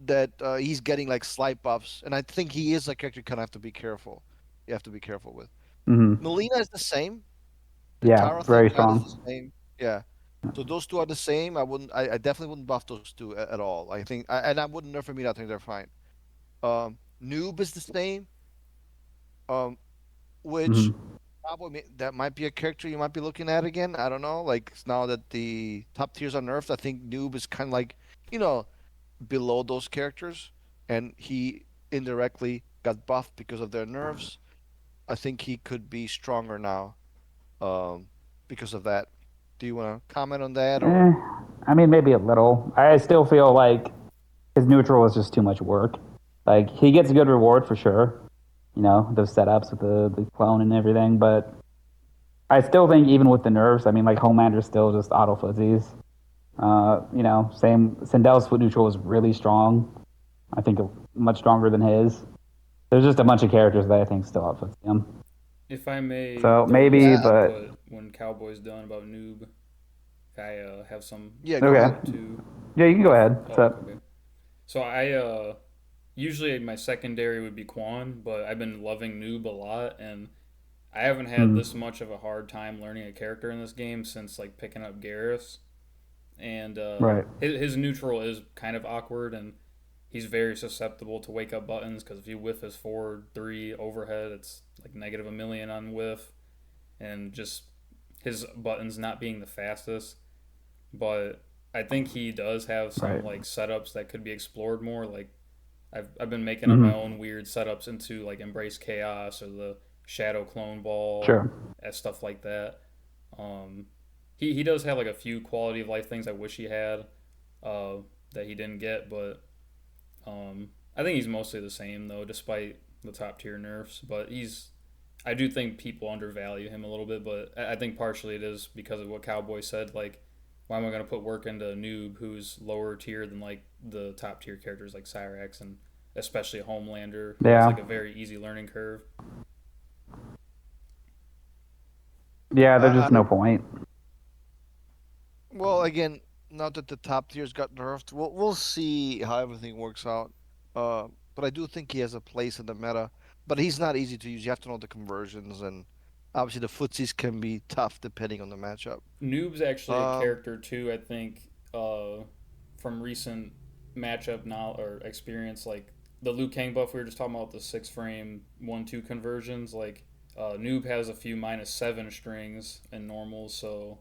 that he's getting like slight buffs, and I think he is a character you kind of have to be careful. You have to be careful with. Hmm. Melina is the same. The Yeah. Tara Very Thinkat is strong. the same. Yeah. So those two are the same. I definitely wouldn't buff those two at all. I think, and I wouldn't nerf them either. I think they're fine. Noob is the same. Um, which Hmm. probably that might be a character you might be looking at again. I don't know. Like now that the top tiers are nerfed, I think Noob is kind of like you know below those characters, and he indirectly got buffed because of their nerfs. I think he could be stronger now, um, because of that. Do you want to comment on that or? Eh, I mean, maybe a little. I still feel like his neutral is just too much work. Like he gets a good reward for sure. Those setups with the clone and everything. But I still think even with the nerfs, I mean, like Homelander's still just auto fuzzies. Same. Sindel's foot neutral is really strong. I think much stronger than his. There's just a bunch of characters that I think still out fuzzy him. If I may So throw in maybe, some Yeah, but input when Cowboy's done about Noob, I have some yeah. Go okay. ahead. input too. Yeah, you can go If ahead. What's oh okay, up? okay. So I usually my secondary would be Quan, but I've been loving Noob a lot, and I haven't had this Hmm. much of a hard time learning a character in this game since like picking up Garrus. And Right. his neutral is kind of awkward, and he's very susceptible to wake up buttons because if you whiff his forward three overhead, it's like negative a million on whiff, and just his buttons not being the fastest. But I think he does have some Right. like setups that could be explored more. Like I've been making up my Hmm. own weird setups into like Embrace Chaos or the Shadow Clone Ball, Sure. and stuff like that. Um, he does have like a few quality of life things I wish he had, uh, that he didn't get, but I think he's mostly the same though, despite the top tier nerfs. But I do think people undervalue him a little bit, but I think partially it is because of what Cowboy said. Like, why am I going to put work into a noob who's lower tier than like the top tier characters like Cyrax and especially Homelander, who has like Yeah, a very easy learning curve. yeah. There's I just no point. well again, not that the top tiers got nerfed. We'll see how everything works out. Uh, but I do think he has a place in the meta. But he's not easy to use. You have to know the conversions, and obviously the footsies can be tough depending on the matchup. Noob's actually a Um, character too. I think from recent matchup now or experience, like the Liu Kang buff we were just talking about, the 6 frame 1-2 conversions. Like Noob has a few -7 strings in normals, so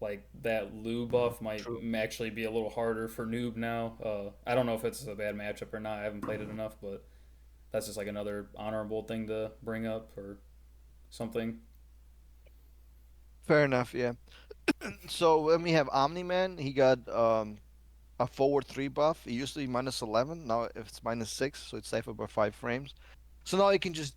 like that Lu buff might true. actually be a little harder for Noob now. I don't know if it's a bad matchup or not. I haven't played it enough, but that's just like another honorable thing to bring up or something. Fair enough. Yeah. So when we have Omni Man, he got a forward three buff. It used to be -11. Now it's -6, so it's safer by 5 frames. So now you can just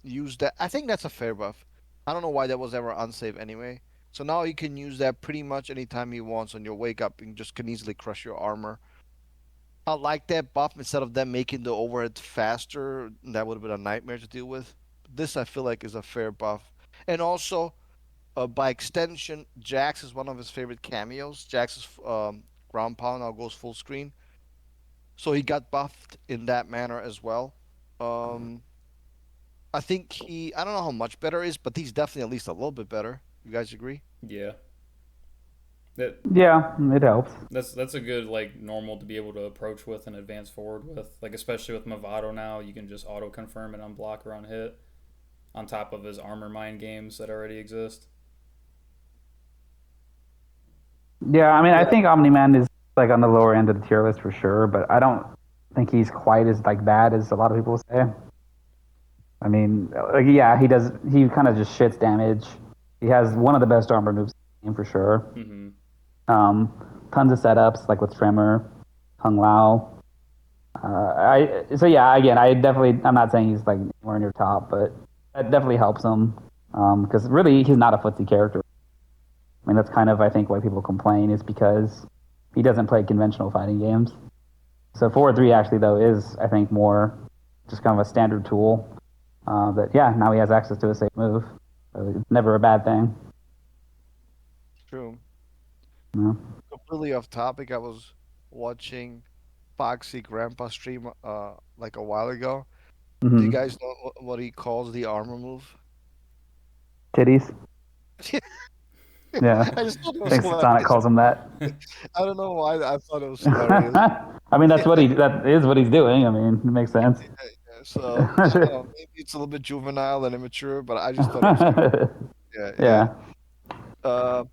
use that. I think that's a fair buff. I don't know why that was ever unsafe anyway. So now you can use that pretty much anytime you want on your wake up and just can easily crush your armor. I like that buff instead of them making the overhead faster. That would have been a nightmare to deal with. This I feel like is a fair buff. And also, by extension, Jax is one of his favorite cameos. Jax's ground pound now goes full screen. So he got buffed in that manner as well. Um, I think I don't know how much better is, but he's definitely at least a little bit better. You guys agree? Yeah, that Yeah, it helps. that's a good like normal to be able to approach with and advance forward with. Like especially with Movado now, you can just auto confirm and unblock around hit on top of his armor mine games that already exist. Yeah, I mean, I Yeah. think Omni Man is like on the lower end of the tier list for sure, but I don't think he's quite as like bad as a lot of people say. I mean, like yeah, he does. He kind of just shits damage. He has one of the best armor moves in the game for sure. Mm-hmm. Um, Tons of setups like with Tremor, Kung Lao. I so yeah, again, I definitely I'm not saying he's like anywhere near top, but that definitely helps him because really he's not a footsie character. I mean, that's kind of I think why people complain is because he doesn't play conventional fighting games. So 4-3 actually though is I think more just kind of a standard tool. That yeah, now he has access to a safe move. So it's never a bad thing. True. You know? Completely off topic. I was watching Foxy Grandpa stream like a while ago. Do you Mm-hmm. guys know what he calls the armor move? Titties. Yeah, I just thought it I was think Sonic hilarious. calls him that. I don't know why I thought it was hilarious. I mean, that is what he's doing. I mean, it makes sense. So I don't know. Maybe it's a little bit juvenile and immature, but I just thought it was kind of yeah, yeah. Yeah. Uh,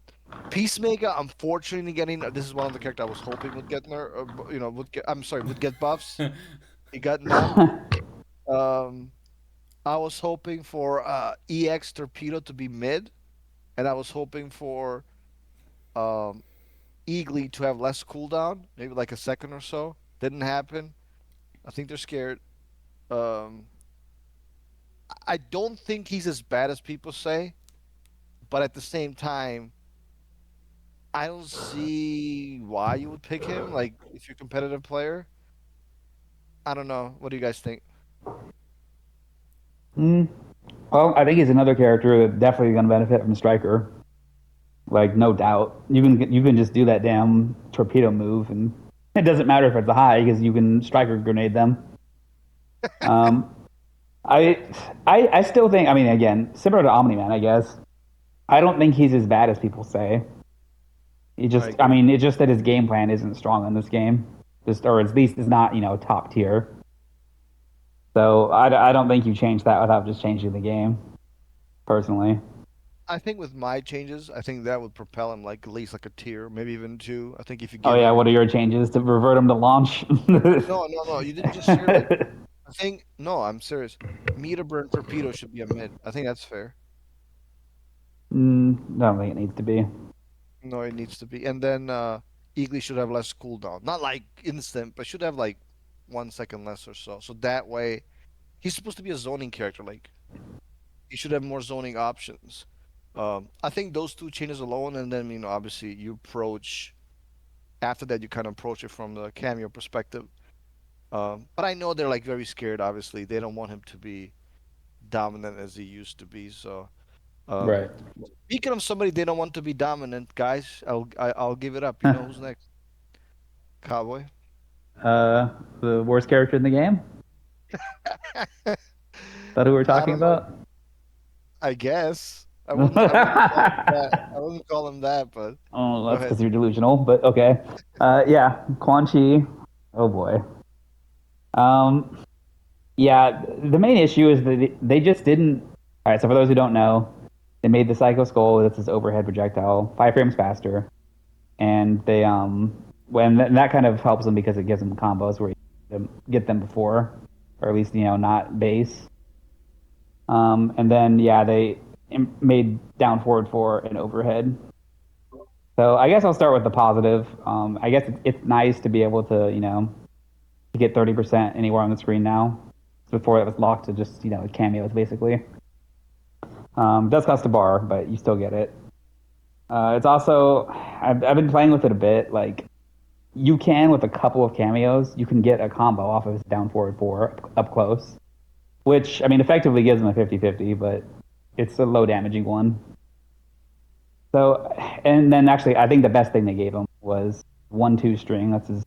Peacemaker, unfortunately, getting this is one of the characters I was hoping would get would get. I'm sorry, would get buffs. He got none. Um, I was hoping for EX Torpedo to be mid, and I was hoping for um Eagly to have less cooldown, maybe like a second or so. Didn't happen. I think they're scared. Um, I don't think he's as bad as people say, but at the same time, I don't see why you would pick him. Like, if you're a competitive player, I don't know. What do you guys think? Mm. Well, I think he's another character that definitely going to benefit from Striker. Like no doubt, you can just do that damn torpedo move, and it doesn't matter if it's a high because you can Striker grenade them. Um, I, I still think. I mean, again, similar to Omni Man, I guess. I don't think he's as bad as people say. I I agree. mean, it's just that his game plan isn't strong in this game. Just, or at least is not, top tier. So I don't think you change that without just changing the game, personally. I think with my changes, I think that would propel him like at least like a tier, maybe even two. I think if you Oh give yeah, what are everything. your changes to revert him to launch? No, no, no. You didn't just hear like. I think no. I'm serious. Meter burn torpedo should be a mid. I think that's fair. I don't think it needs to be. No, it needs to be. And then Eagly should have less cooldown. Not like instant, but should have like 1 second less or so. So that way, he's supposed to be a zoning character. Like You should have more zoning options. I think those two changes alone, and then obviously you approach after that, you kind of approach it from the cameo perspective. But I know they're like very scared. Obviously, they don't want him to be dominant as he used to be. So, um, Right. speaking of somebody they don't want to be dominant, guys, I'll give it up. You know who's next? Cowboy. The worst character in the game. That who we're I talking don't know. about? I guess I wouldn't call him that. I wouldn't call him that, but Oh, go that's ahead. because you're delusional. But okay. Yeah, Quan Chi. Oh boy. Um, yeah, the main issue is that they just didn't. All right, so for those who don't know, they made the Psycho Skull that's this overhead projectile 5 frames faster, and they when that kind of helps them because it gives them combos where you get them before, or at least not base. And then yeah, they made down forward for an overhead. So I guess I'll start with the positive. I guess it's nice to be able to to get 30% anywhere on the screen now. Before it was locked to just cameos basically. It does cost a bar, but you still get it. It's also I've been playing with it a bit. Like you can with a couple of cameos, you can get a combo off of his down forward four up close, which I mean effectively gives him a 50-50, but it's a low damaging one. So and then actually I think the best thing they gave him was 1-2 string. That's his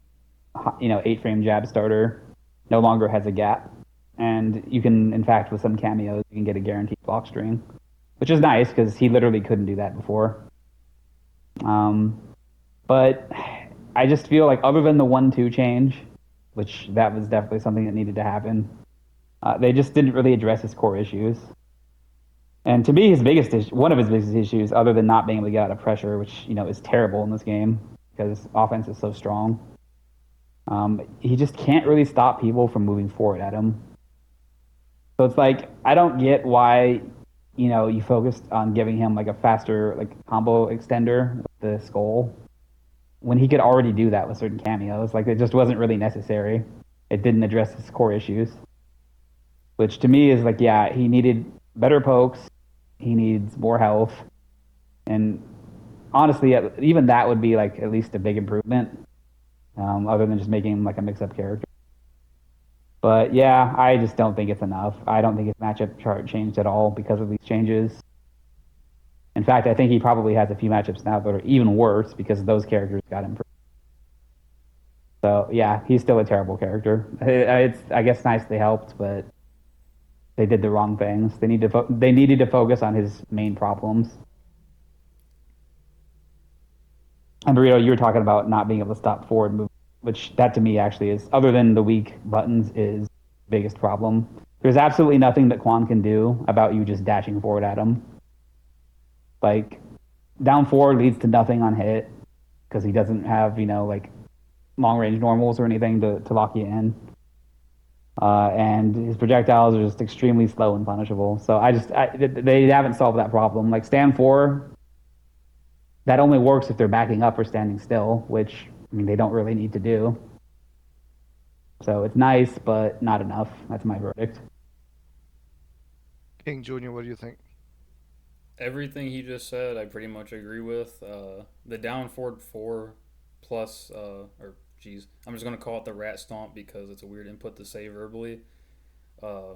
8 frame jab starter. No longer has a gap, and you can in fact with some cameos you can get a guaranteed block string, which is nice because he literally couldn't do that before. Um, but I just feel like other than the 1-2 change, which that was definitely something that needed to happen, they just didn't really address his core issues. And to me, one of his biggest issues, other than not being able to get out of pressure, which is terrible in this game because offense is so strong, he just can't really stop people from moving forward at him. So it's like I don't get why you focused on giving him like a faster like combo extender with the skull when he could already do that with certain cameos. Like it just wasn't really necessary. It didn't address his core issues, which to me is like, yeah, he needed better pokes, he needs more health, and honestly, even that would be like at least a big improvement, other than just making him like a mix-up character. But yeah, I just don't think it's enough. I don't think his matchup chart changed at all because of these changes. In fact, I think he probably has a few matchups now that are even worse because those characters got improved. So yeah, he's still a terrible character. It's I guess nice they helped, but they did the wrong things. They needed to focus on his main problems. And Burrito, you were talking about not being able to stop forward move, which that to me actually is, other than the weak buttons, is the biggest problem. There's absolutely nothing that Quan can do about you just dashing forward at him. Like down forward leads to nothing on hit because he doesn't have like long range normals or anything to lock you in. And his projectiles are just extremely slow and punishable. So they haven't solved that problem. Like stand four, that only works if they're backing up or standing still, which I mean they don't really need to do. So it's nice, but not enough. That's my verdict. King Junior, what do you think? Everything he just said, I pretty much agree with. The down forward four plus, or geez, I'm just gonna call it the rat stomp because it's a weird input to say verbally. Uh,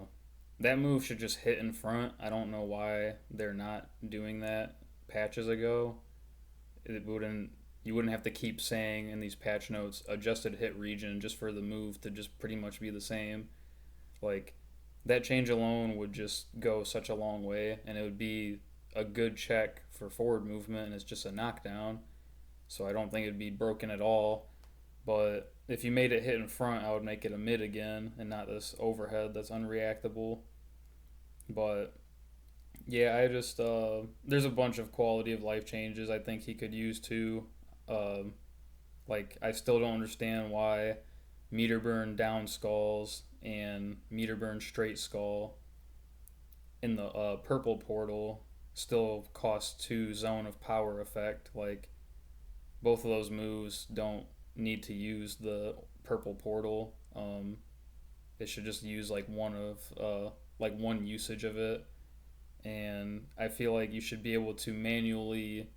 that move should just hit in front. I don't know why they're not doing that patches ago. It wouldn't you wouldn't have to keep saying in these patch notes adjusted hit region just for the move to just pretty much be the same. Like that change alone would just go such a long way, and it would be a good check for forward movement, and it's just a knockdown. So I don't think it'd be broken at all. But if you made it hit in front, I would make it a mid again and not this overhead that's unreactable. But yeah, I just there's a bunch of quality of life changes I think he could use too. Um, like I still don't understand why meter burn down skulls and meter burn straight skull in the purple portal still cost 2 zone of power effect. Like both of those moves don't need to use the purple portal. It should just use like one usage of it, and I feel like you should be able to manually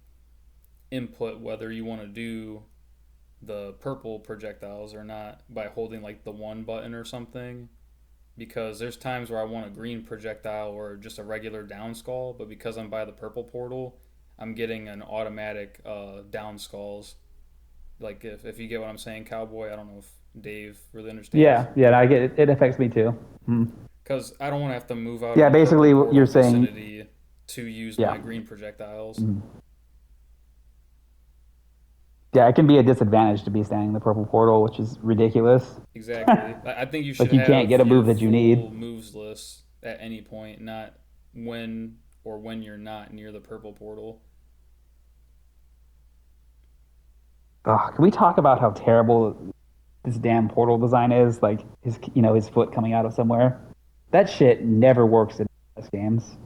input whether you want to do the purple projectiles or not by holding like the one button or something, because there's times where I want a green projectile or just a regular down skull, but because I'm by the purple portal, I'm getting an automatic down skulls. Like if you get what I'm saying, Cowboy. I don't know if Dave really understands. Yeah, I get it. It affects me too. Mm. Because I don't want to have to move out of Yeah, the purple basically what you're portal saying. vicinity to use Yeah. my green projectiles. Mm. Yeah, it can be a disadvantage to be standing in the purple portal, which is ridiculous. Exactly. I think you should Like you can't have get a your move that you full need. moves list at any point, not when or when you're not near the purple portal. Ugh, can we talk about how terrible this damn portal design is? Like his foot coming out of somewhere. That shit never works in those games.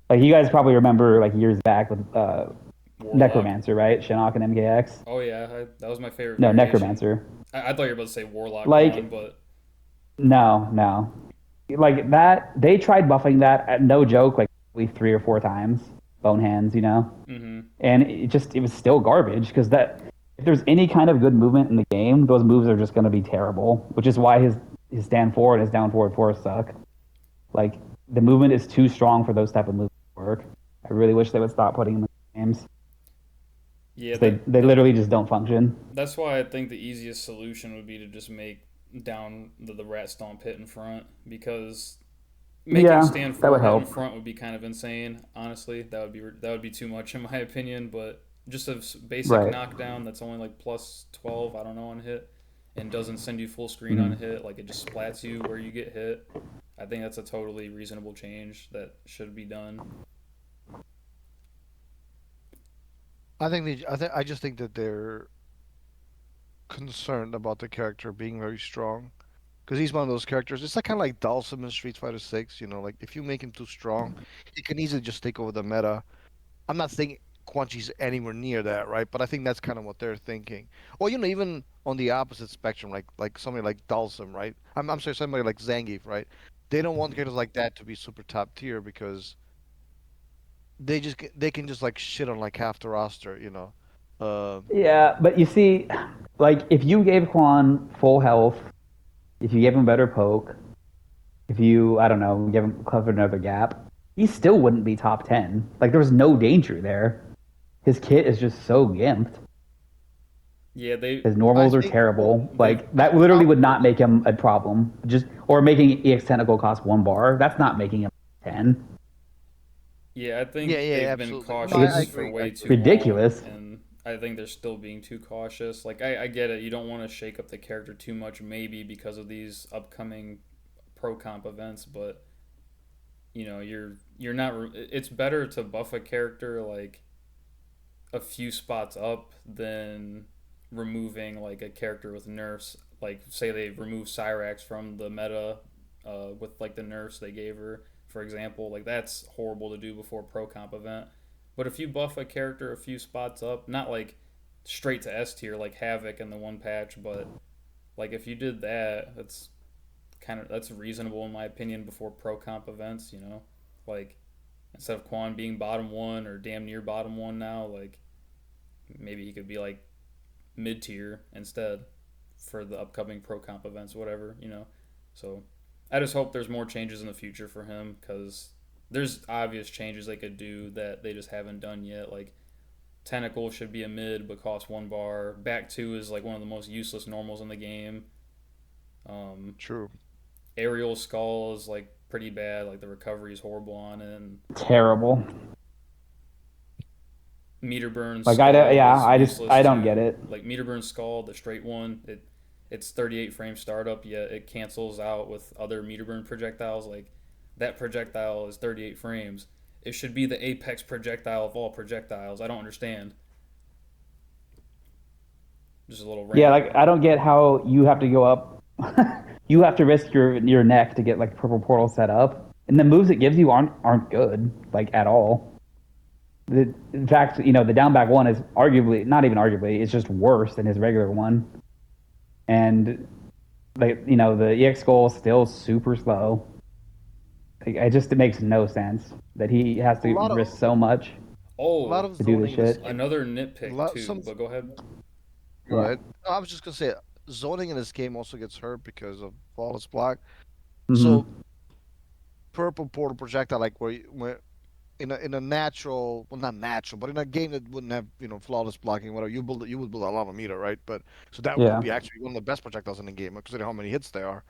Like you guys probably remember like years back with Warlock. Necromancer, right? Shinnok and MKX. Oh yeah, that was my favorite No, variation. Necromancer. I thought you were about to say Warlock one, Like but no. Like that they tried buffing that at no joke like probably 3 or 4 times. Bone hands, hmm and it was still garbage because that if there's any kind of good movement in the game, those moves are just going to be terrible. Which is why his stand forward and his down forward four suck. Like the movement is too strong for those type of moves to work. I really wish they would stop putting them in games. yeah, They literally just don't function. that's why I think the easiest solution would be to just make down the rat stomp hit in front, because making Yeah, stand that would forward hit in help. front would be kind of insane. Honestly, that would be too much in my opinion. But just a basic Right. knockdown that's only like plus 12, I don't know, on hit, and doesn't send you full screen on Mhm. hit. Like it just splats you where you get hit. I think that's a totally reasonable change that should be done. I just think that they're concerned about the character being very strong. Because he's one of those characters. It's like kind of like Dalsum in Street Fighter 6. Like if you make him too strong, he can easily just take over the meta. I'm not saying Quan Chi's anywhere near that, right? But I think that's kind of what they're thinking. Or even on the opposite spectrum, like somebody like Dalsum, right? I'm sorry, somebody like Zangief, right? They don't want characters like that to be super top tier because they can just like shit on like half the roster. Uh, Yeah, but you see, like if you gave Quan full health, if you gave him better poke, if you I don't know, give him covered another gap, he still wouldn't be top 10. Like there was no danger there. His kit is just so gimped. Yeah, His I normals are think well, terrible. they've Like that literally would not make him a problem. Just or making EX technical cost 1 bar. That's not making him 10. Yeah, I yeah, think yeah, they've been absolutely. No, Like I cautious for it's agree. I way agree. too long, ridiculous. and I think they're still being too cautious. Like, I get it. You don't want to shake up the character too much, maybe because of these upcoming pro comp events, but you're not. It's better to buff a character like a few spots up than removing like a character with nerfs. Like, say they remove Cyrax from the meta with like the nerfs they gave her, for example. Like that's horrible to do before a pro comp event. But if you buff a character a few spots up, not like straight to S tier like Havoc in the one patch, but like if you did that, that's reasonable in my opinion before pro comp events. Like instead of Quan being bottom one or damn near bottom one now, like maybe he could be like mid tier instead for the upcoming pro comp events, whatever. So I just hope there's more changes in the future for him, because there's obvious changes they could do that they just haven't done yet. Like Tentacle should be a mid but cost 1 bar. Back two is like one of the most useless normals in the game. Um, True. Aerial Skull is like pretty bad. Like the recovery is horrible on it. And Terrible. Meter Burn Like I don't, Skull yeah, is useless I don't get too. it. Like Meter Burn Skull, the straight one, it's 38 frame startup, yet it cancels out with other Meter Burn projectiles. Like that projectile is 38 frames. It should be the apex projectile of all projectiles. I don't understand. Just a little Yeah, rant. like I don't get how you have to go up. You have to risk your neck to get like purple portal set up, and the moves it gives you aren't good like at all. In fact, the down back one is arguably not even arguably, it's just worse than his regular one. And like the EX goal is still super slow. It makes no sense that he has A to lot risk of so much a lot Oh, of to do this zoning in this shit. game, another a nitpick lot too, some but go ahead. Yeah. right. I was just gonna say zoning in this game also gets hurt because of flawless block. So Hmm. purple portal projectile, like where in a natural, well, not natural, but in a game that wouldn't have flawless blocking, whatever, you would build a lot of meter, right? But so that would Yeah. be actually one of the best projectiles in the game, considering how many hits there are.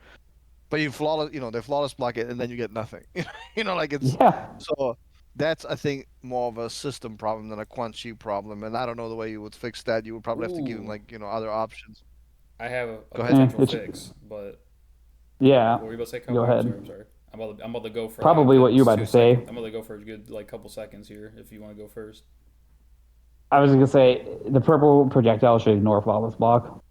But you flawless, they flawless block it, and then you get nothing. Like it's Yeah. so that's I think more of a system problem than a Quan Chi problem, and I don't know the way you would fix that. You would probably have to give him Ooh, like other options. I have a Go ahead. potential It's fix, but yeah. what were you about to say, Go Cowboy? I'm sorry, ahead. I'm sorry. I'm about to go for like a Probably what good you're about to 2 second. say. I'm about to go for a good like couple seconds here. If you want to go first. I was gonna say the purple projectile should ignore flawless block,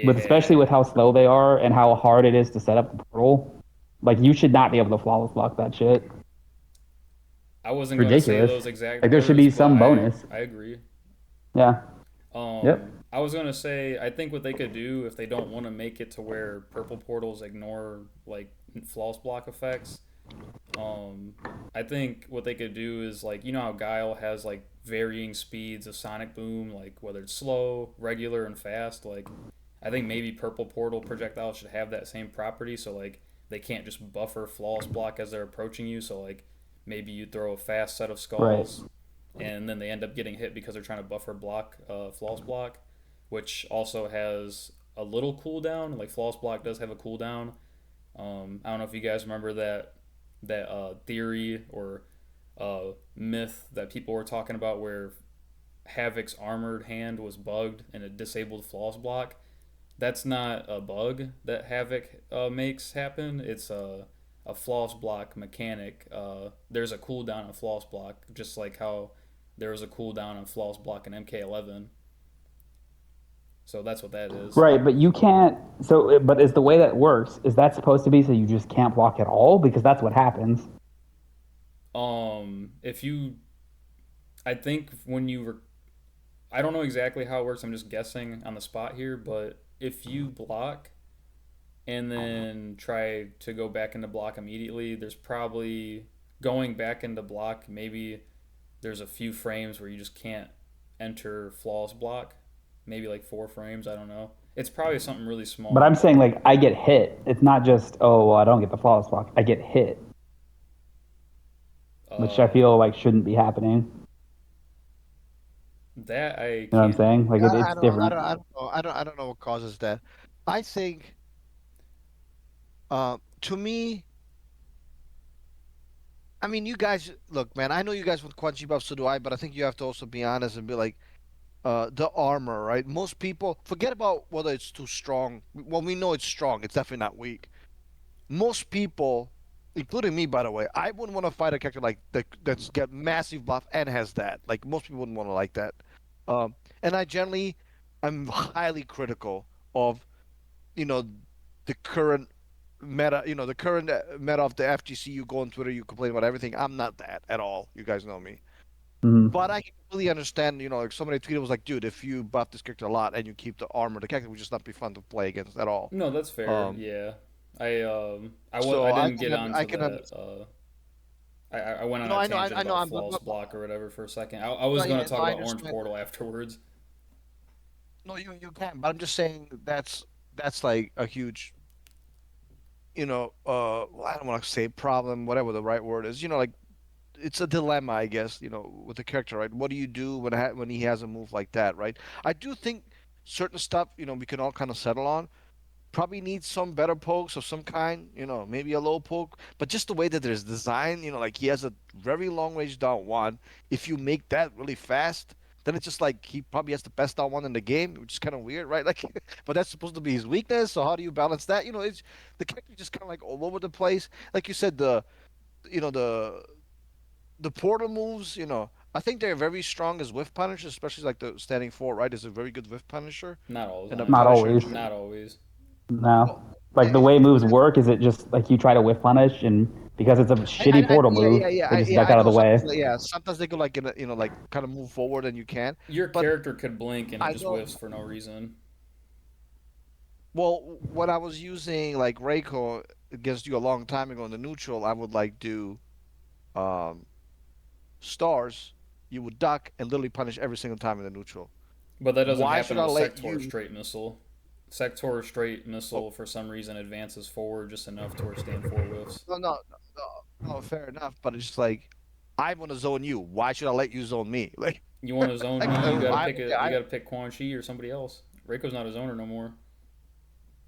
with especially with Yeah, how slow they are and how hard it is to set up the portal. Like you should not be able to flawless block that shit. I wasn't going to say Ridiculous. those exact Like there should words, be but some bonus. I agree. Yeah. Yep. I was gonna say I think what they could do if they don't want to make it to where purple portals ignore like flawless block effects. Um, I think what they could do is like how Guile has like varying speeds of sonic boom, like whether it's slow, regular, and fast. Like I think maybe purple portal projectiles should have that same property, so like they can't just buffer flawless block as they're approaching you. So like maybe you throw a fast set of Right. skulls and then they end up getting hit because they're trying to buffer block flawless block, which also has a little cooldown. Like flawless block does have a cooldown. I don't know if you guys remember that theory or myth that people were talking about where Havoc's armored hand was bugged and it disabled flawless block. That's not a bug that Havoc makes happen. It's a flawless block mechanic. There's a cooldown on flawless block, just like how there was a cooldown on flawless block in MK11. So that's what that is. Right, but you can't. So, but is the way that works? Is that supposed to be so you just can't block at all? Because that's what happens. If you, I think when you were, I don't know exactly how it works. I'm just guessing on the spot here, but if you block and then try to go back into block immediately, there's probably going back into block. Maybe there's a few frames where you just can't enter flawless block. Maybe like 4 frames. I don't know. It's probably something really But small, I'm saying but like I get hit. It's not just oh well, I don't get the flawless block. I get hit, which I uh, feel like shouldn't be happening. that I You know what I'm can't. saying? Like I it's don't, I different. don't, I don't know. I don't know what causes that. I think, to me, I mean, you guys, look, man. I know you guys with Quan Chi buffs, so do I. But I think you have to also be honest and be like, the armor, right? Most people forget about whether it's too strong. Well, we know it's strong. It's definitely not weak. Most people, including me, by the way, I wouldn't want to fight a character like that's got massive buff and has that. Like most people wouldn't want to like that. And I generally, I'm highly critical of you know the current meta. The current meta of the FGC. You go on Twitter, you complain about everything. I'm not that at all. You guys know me. But Hmm. I can completely understand, like somebody tweeted was like, dude, if you buff this character a lot and you keep the armor, the character would just not be fun to play against at all. No, that's fair. Um, Yeah, I so didn't get I onto can that. understand. I went on No, a I know, tangent I know. about I'm, flawless block or whatever for a second. I no, was going yeah, to no, talk I about Orange understand. Portal afterwards. No, you can, but I'm just saying that's like a huge, well, I don't want to say problem, whatever the right word is. Like it's a dilemma, I guess, with the character, right? What do you do when he has a move like that, right? I do think certain stuff, we can all kind of settle on. Probably needs some better pokes of some kind, maybe a low poke, but just the way that there's design, like he has a very long range down one. If you make that really fast, then it's just like he probably has the best down one in the game, which is kind of weird, right? Like, but that's supposed to be his weakness. So how do you balance that? It's the character just kind of like all over the place. Like you said, you know, the the portal moves, I think they're very strong as whiff punishers, especially like the standing four, right? Is a very good whiff punisher Not all the and a time. Not punisher in always. general. Not always. No. Well, Like the it way moves depends. work is it just like you try to whiff punish and because it's a shitty portal Yeah, move, yeah, yeah, they just yeah. duck I out of know the way. sometimes, yeah, sometimes they go like in a, like kind of move forward and you can, Your but character could blink and it I just know. whiffs for no reason. Well, when I was using like Reiko, against you a long time ago in the neutral, I would like do um stars. You would duck and literally punish every single time in the neutral. But that doesn't Why happen should I with let Sector you? Straight Missile. Sector Straight Oh, Missile, for some reason, advances forward just enough to where stand four whiffs. no, fair enough. But it's just like I want to zone you. Why should I let you zone me? Like, You want to zone like me? You got to I pick okay, a. You got to pick Quan Chi or somebody else. Reiko's not a zoner no more.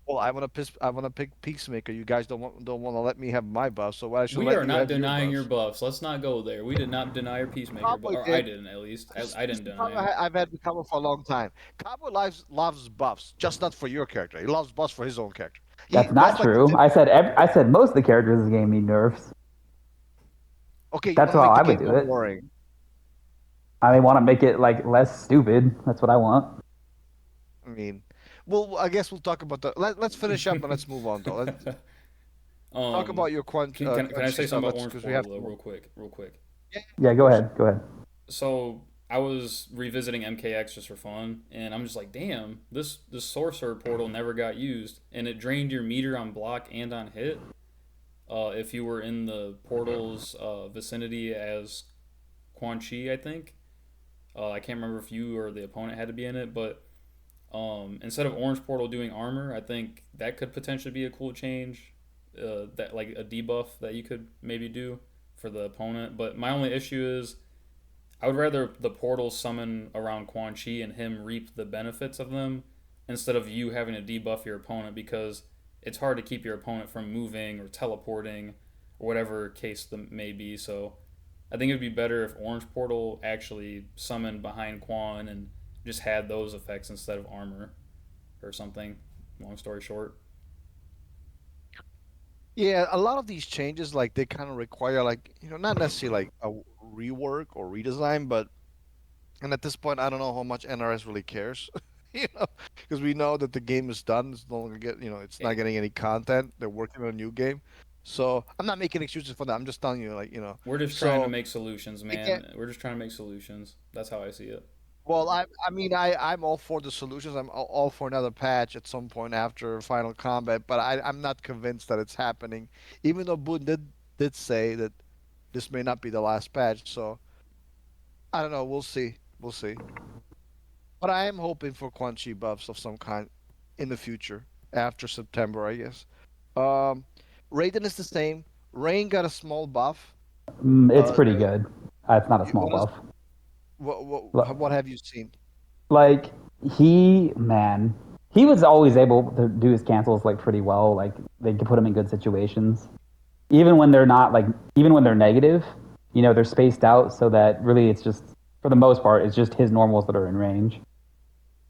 well, I want to pick Peacemaker. You guys don't want to let me have my buff, so why should I We let are you not have your denying your buffs? buffs. Let's not go there. We did not deny your Peacemaker, but Cowboy or I did. didn't at least. This, I this is didn't the deny problem him. I've had with Cowboy for a long time. Cowboy loves buffs, just not for your character. He loves buffs for his own character. That's not That's like the true. difference. I said most of the characters in this game need nerfs. Okay, you That's want to how make the I would game do more it. boring. I want to make it like less stupid. That's what I want. I mean, well, I guess we'll talk about let's finish up and let's move on though. Let's talk um, about your can I crunchy say stuff. something about Let's Orange because we have Portal to though, move. real quick, real quick. Yeah, Yeah, of go course. ahead. Go ahead. So I was revisiting MKX just for fun, and I'm just like, damn, this sorcerer portal never got used, and it drained your meter on block and on hit. If you were in the portal's vicinity as Quan Chi, I think. I can't remember if you or the opponent had to be in it, but instead of Orange Portal doing armor, I think that could potentially be a cool change. That like a debuff that you could maybe do for the opponent. But my only issue is I would rather the portal summon around Quan Chi and him reap the benefits of them instead of you having to debuff your opponent because it's hard to keep your opponent from moving or teleporting or whatever case the may be. So I think it would be better if Orange Portal actually summoned behind Quan and just had those effects instead of armor or something. Long story short. Yeah, a lot of these changes like they kind of require like not necessarily like a rework or redesign, but and at this point I don't know how much NRS really cares. Because we know that the game is done. It's no longer it's not It, getting any content. They're working on a new game. So I'm not making excuses for that. I'm just telling you, like, we're just trying to so make solutions, again, man. We're just trying to make solutions. That's how I see it. well, I mean, I'm all for the solutions. I'm all for another patch at some point after Final Combat, but I'm not convinced that it's happening. Even though Boone did say that this may not be the last patch, so I don't know. We'll see. We'll see. But I am hoping for Quan Chi buffs of some kind in the future after September, I guess. Um, Raiden is the same. Rain got a small buff. It's Uh, pretty good. It's not a small what is buff. what have you seen? Like man, he was always able to do his cancels like pretty well. Like they could put him in good situations, even when they're not like even when they're negative. They're spaced out so that really it's just for the most part it's just his normals that are in range.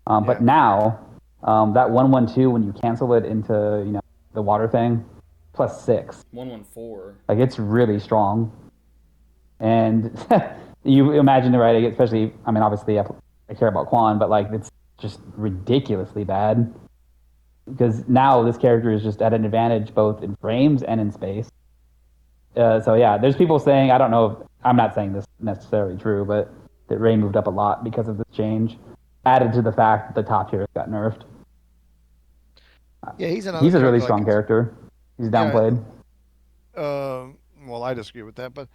But Yeah. now that 112 when you cancel it into the water thing, +6, 114. like it's really strong. And you imagine it, right? Especially, I mean, obviously, I care about Quan, but like, it's just ridiculously bad because now this character is just at an advantage both in frames and in space. So yeah, there's people saying I don't know if I'm not saying this necessarily true, but that Ray moved up a lot because of this change, added to the fact that the top tiers got nerfed. Yeah, he's another He's a really character like strong it's character. He's yeah. downplayed. Well, I disagree with that, but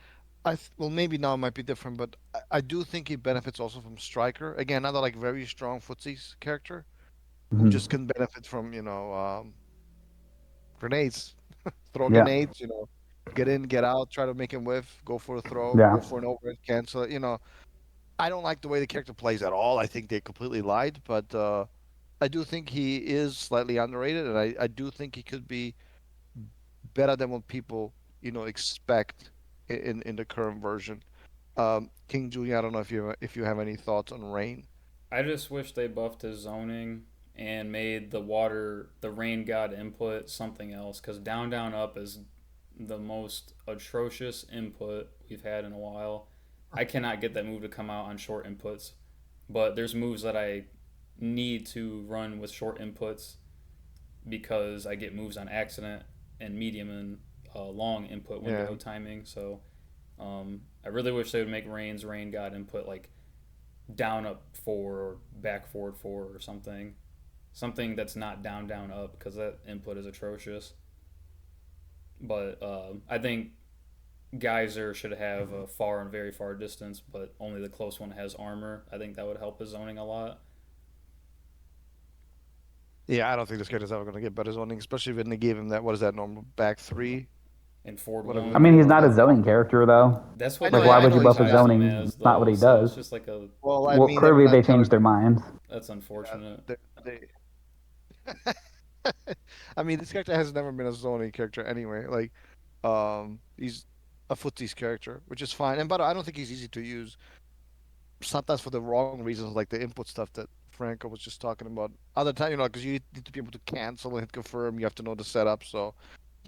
well maybe now it might be different, but I do think he benefits also from Striker. Again, another like very strong footsies character who Mm-hmm. just can benefit from grenades, throw Yeah, grenades, get in, get out, try to make him whiff, go for a throw, yeah. go for an overhead cancel. I don't like the way the character plays at all. I think they completely lied, but I do think he is slightly underrated, and I do think he could be better than what people expect in the current version. King Julian, I don't know if you have any thoughts on Rain. I just wish they buffed his zoning and made the rain god input something else because down, down, up is the most atrocious input we've had in a while. I cannot get that move to come out on short inputs, but there's moves that I need to run with short inputs because I get moves on accident and medium and long input Yeah. window timing. So I really wish they would make Rain's rain god input like down up four or back forward four or something. Something that's not down down up because that input is atrocious. But I think Geyser should have a far and very far distance, but only the close one has armor. I think that would help his zoning a lot. Yeah, I don't think this character's ever gonna get better zoning, especially when they gave him that. What is that normal back three? In Ford Whatever I the one, mean, he's deal is. not a That zoning character though. that's I what know, Like, they why I would know you he's buff his advertised not. him zoning? as, It's not what though. he So it's does. just like a Well, I Well, mean, they're clearly not they telling. changed their minds. that's Yeah, unfortunate. I mean, this character has never been a zoning character anyway. Like, he's a footsies character, which is fine. And but I don't think he's easy to use. Sometimes for the wrong reasons, like the input stuff that Franco was just talking about. Other time, because you need to be able to cancel and hit confirm. You have to know the setup. So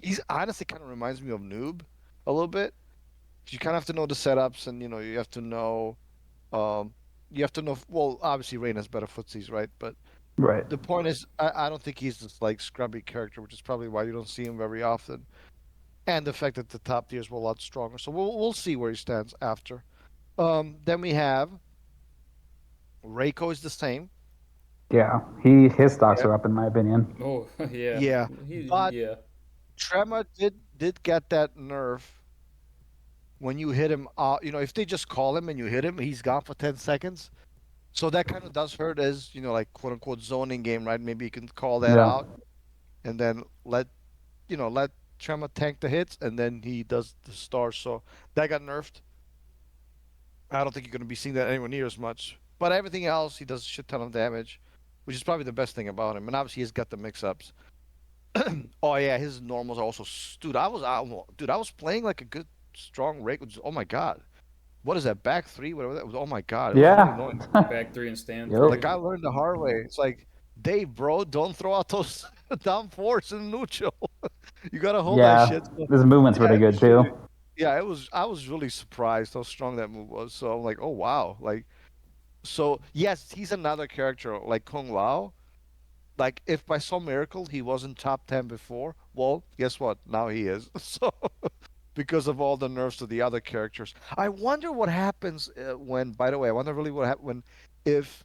he's honestly kind of reminds me of Noob a little bit. You kind of have to know the setups, and you have to know. Um, you have to know. Well, obviously, Rain has better footsies, right? But Right. the point is, I don't think he's this like scrubby character, which is probably why you don't see him very often. And the fact that the top tiers were a lot stronger. So we'll see where he stands after. Then we have Reiko is the same. Yeah. His stocks Yeah. are up in my opinion. Oh yeah, Yeah. But yeah. Trema did get that nerf when you hit him. If they just call him and you hit him, he's gone for 10 seconds. So that kind of does hurt as, like quote unquote zoning game, right? Maybe you can call that Yeah. out and then let Trema tank the hits, and then he does the stars. So that got nerfed. I don't think you're going to be seeing that anywhere near as much. But everything else, he does a shit ton of damage, which is probably the best thing about him. And obviously, he's got the mix-ups. Oh yeah, his normals are also. Dude, I was playing like a good strong rake. Oh my god, what is that back three? Whatever that was. Oh my god, it was really Yeah. annoying. Back three and stand Yep. Like three. I learned the hard way. It's like, Dave, bro, don't throw out those down fours in neutral. You gotta hold that Yeah. shit. So, His movement's yeah, really it good was too. really, yeah, it was. I was really surprised how strong that move was. So I'm like, oh wow, like so. Yes, he's another character like Kung Lao. Like if by some miracle he wasn't top 10 before, well, guess what? Now he is. So because of all the nerfs to the other characters. I wonder what happens when. By the way, I wonder really what happens when if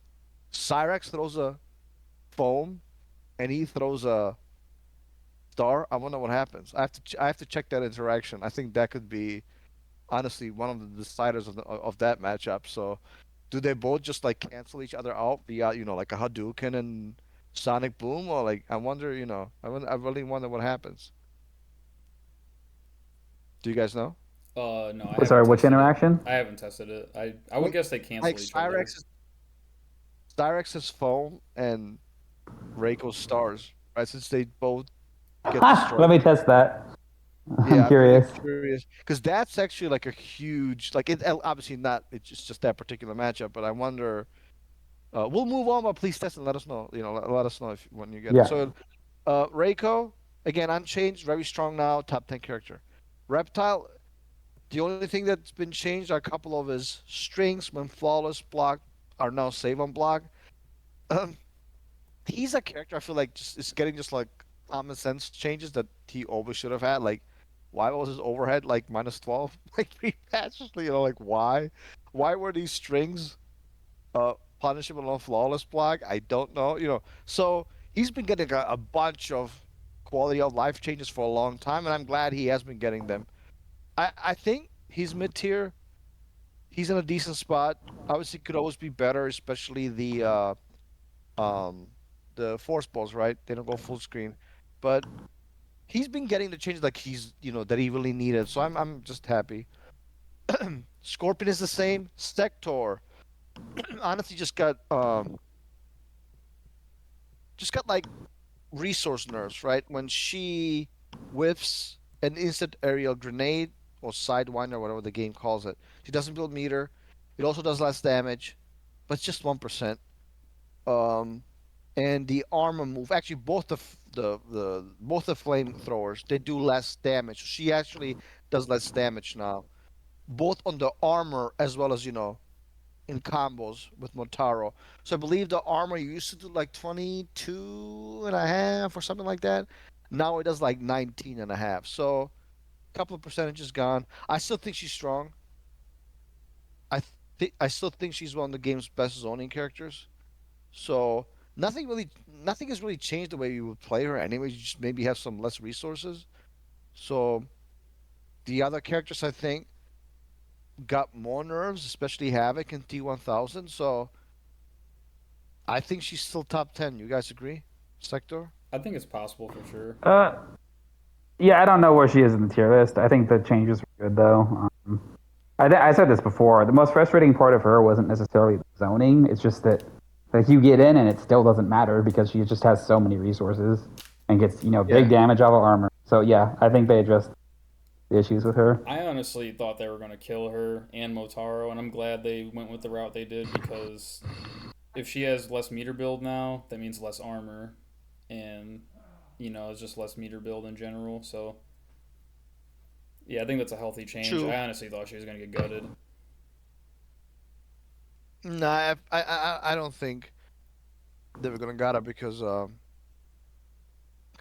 Cyrex throws a foam and he throws a star. I wonder what happens. I have to check that interaction. I think that could be honestly one of the deciders of that matchup. So, do they both just like cancel each other out via like a Hadouken and Sonic Boom, or like I wonder, I really wonder what happens. Do you guys know? No, I haven't Sorry, which tested it. interaction? I haven't tested it. I would Like guess they like cancel each other. Cyrex's foam and Reiko's stars, right? Since they both get Ha! Let destroyed. me test that. I'm Yeah, I'm really curious. curious because that's actually like a huge, like it obviously not. It's just that particular matchup, but I wonder. We'll move on, but please test and let us know. Let us know if when you get it. Yeah. So, Reiko again unchanged, very strong now, top 10 character. Reptile, the only thing that's been changed are a couple of his strings when flawless block are now save on block. Um, he's a character I feel like just is getting just like common sense changes that he always should have had. Like, why was his overhead like minus 12? Like three patches, like why? Why were these strings punishable on flawless block? I don't know. So he's been getting a bunch of quality of life changes for a long time, and I'm glad he has been getting them. I think he's mid tier. He's in a decent spot. Obviously, could always be better, especially um the force balls, right? They don't go full screen, but he's been getting the changes like he's that he really needed. So I'm just happy. Scorpion is the same. Sector honestly just got like resource nerfs, right? When she whiffs an instant aerial grenade or sidewinder, whatever the game calls it, she doesn't build meter. It also does less damage, but it's just 1%. Um, and the armor move, actually, both the flamethrowers, they do less damage. She actually does less damage now, both on the armor as well as in combos with Motaro. So I believe the armor used to do like 22 and a half or something like that. Now it does like 19 and a half. So a couple of percentages gone. I still think she's strong. I still think she's one of the game's best zoning characters. So nothing has really changed the way you would play her anyway. You just maybe have some less resources. So the other characters I think got more nerves, especially Havoc and T1000. So I think she's still top 10. You guys agree? Sector? I think it's possible for sure. Uh, yeah, I don't know where she is in the tier list. I think the changes were good though. I said this before. The most frustrating part of her wasn't necessarily the zoning. It's just that like you get in and it still doesn't matter because she just has so many resources and gets big Yeah. damage off of armor. So yeah, I think they addressed the issues with her. I honestly thought they were going to kill her and Motaro, and I'm glad they went with the route they did because if she has less meter build now, that means less armor, and it's just less meter build in general. So yeah, I think that's a healthy change. True. I honestly thought she was going to get gutted. Nah, I don't think they were gonna got her because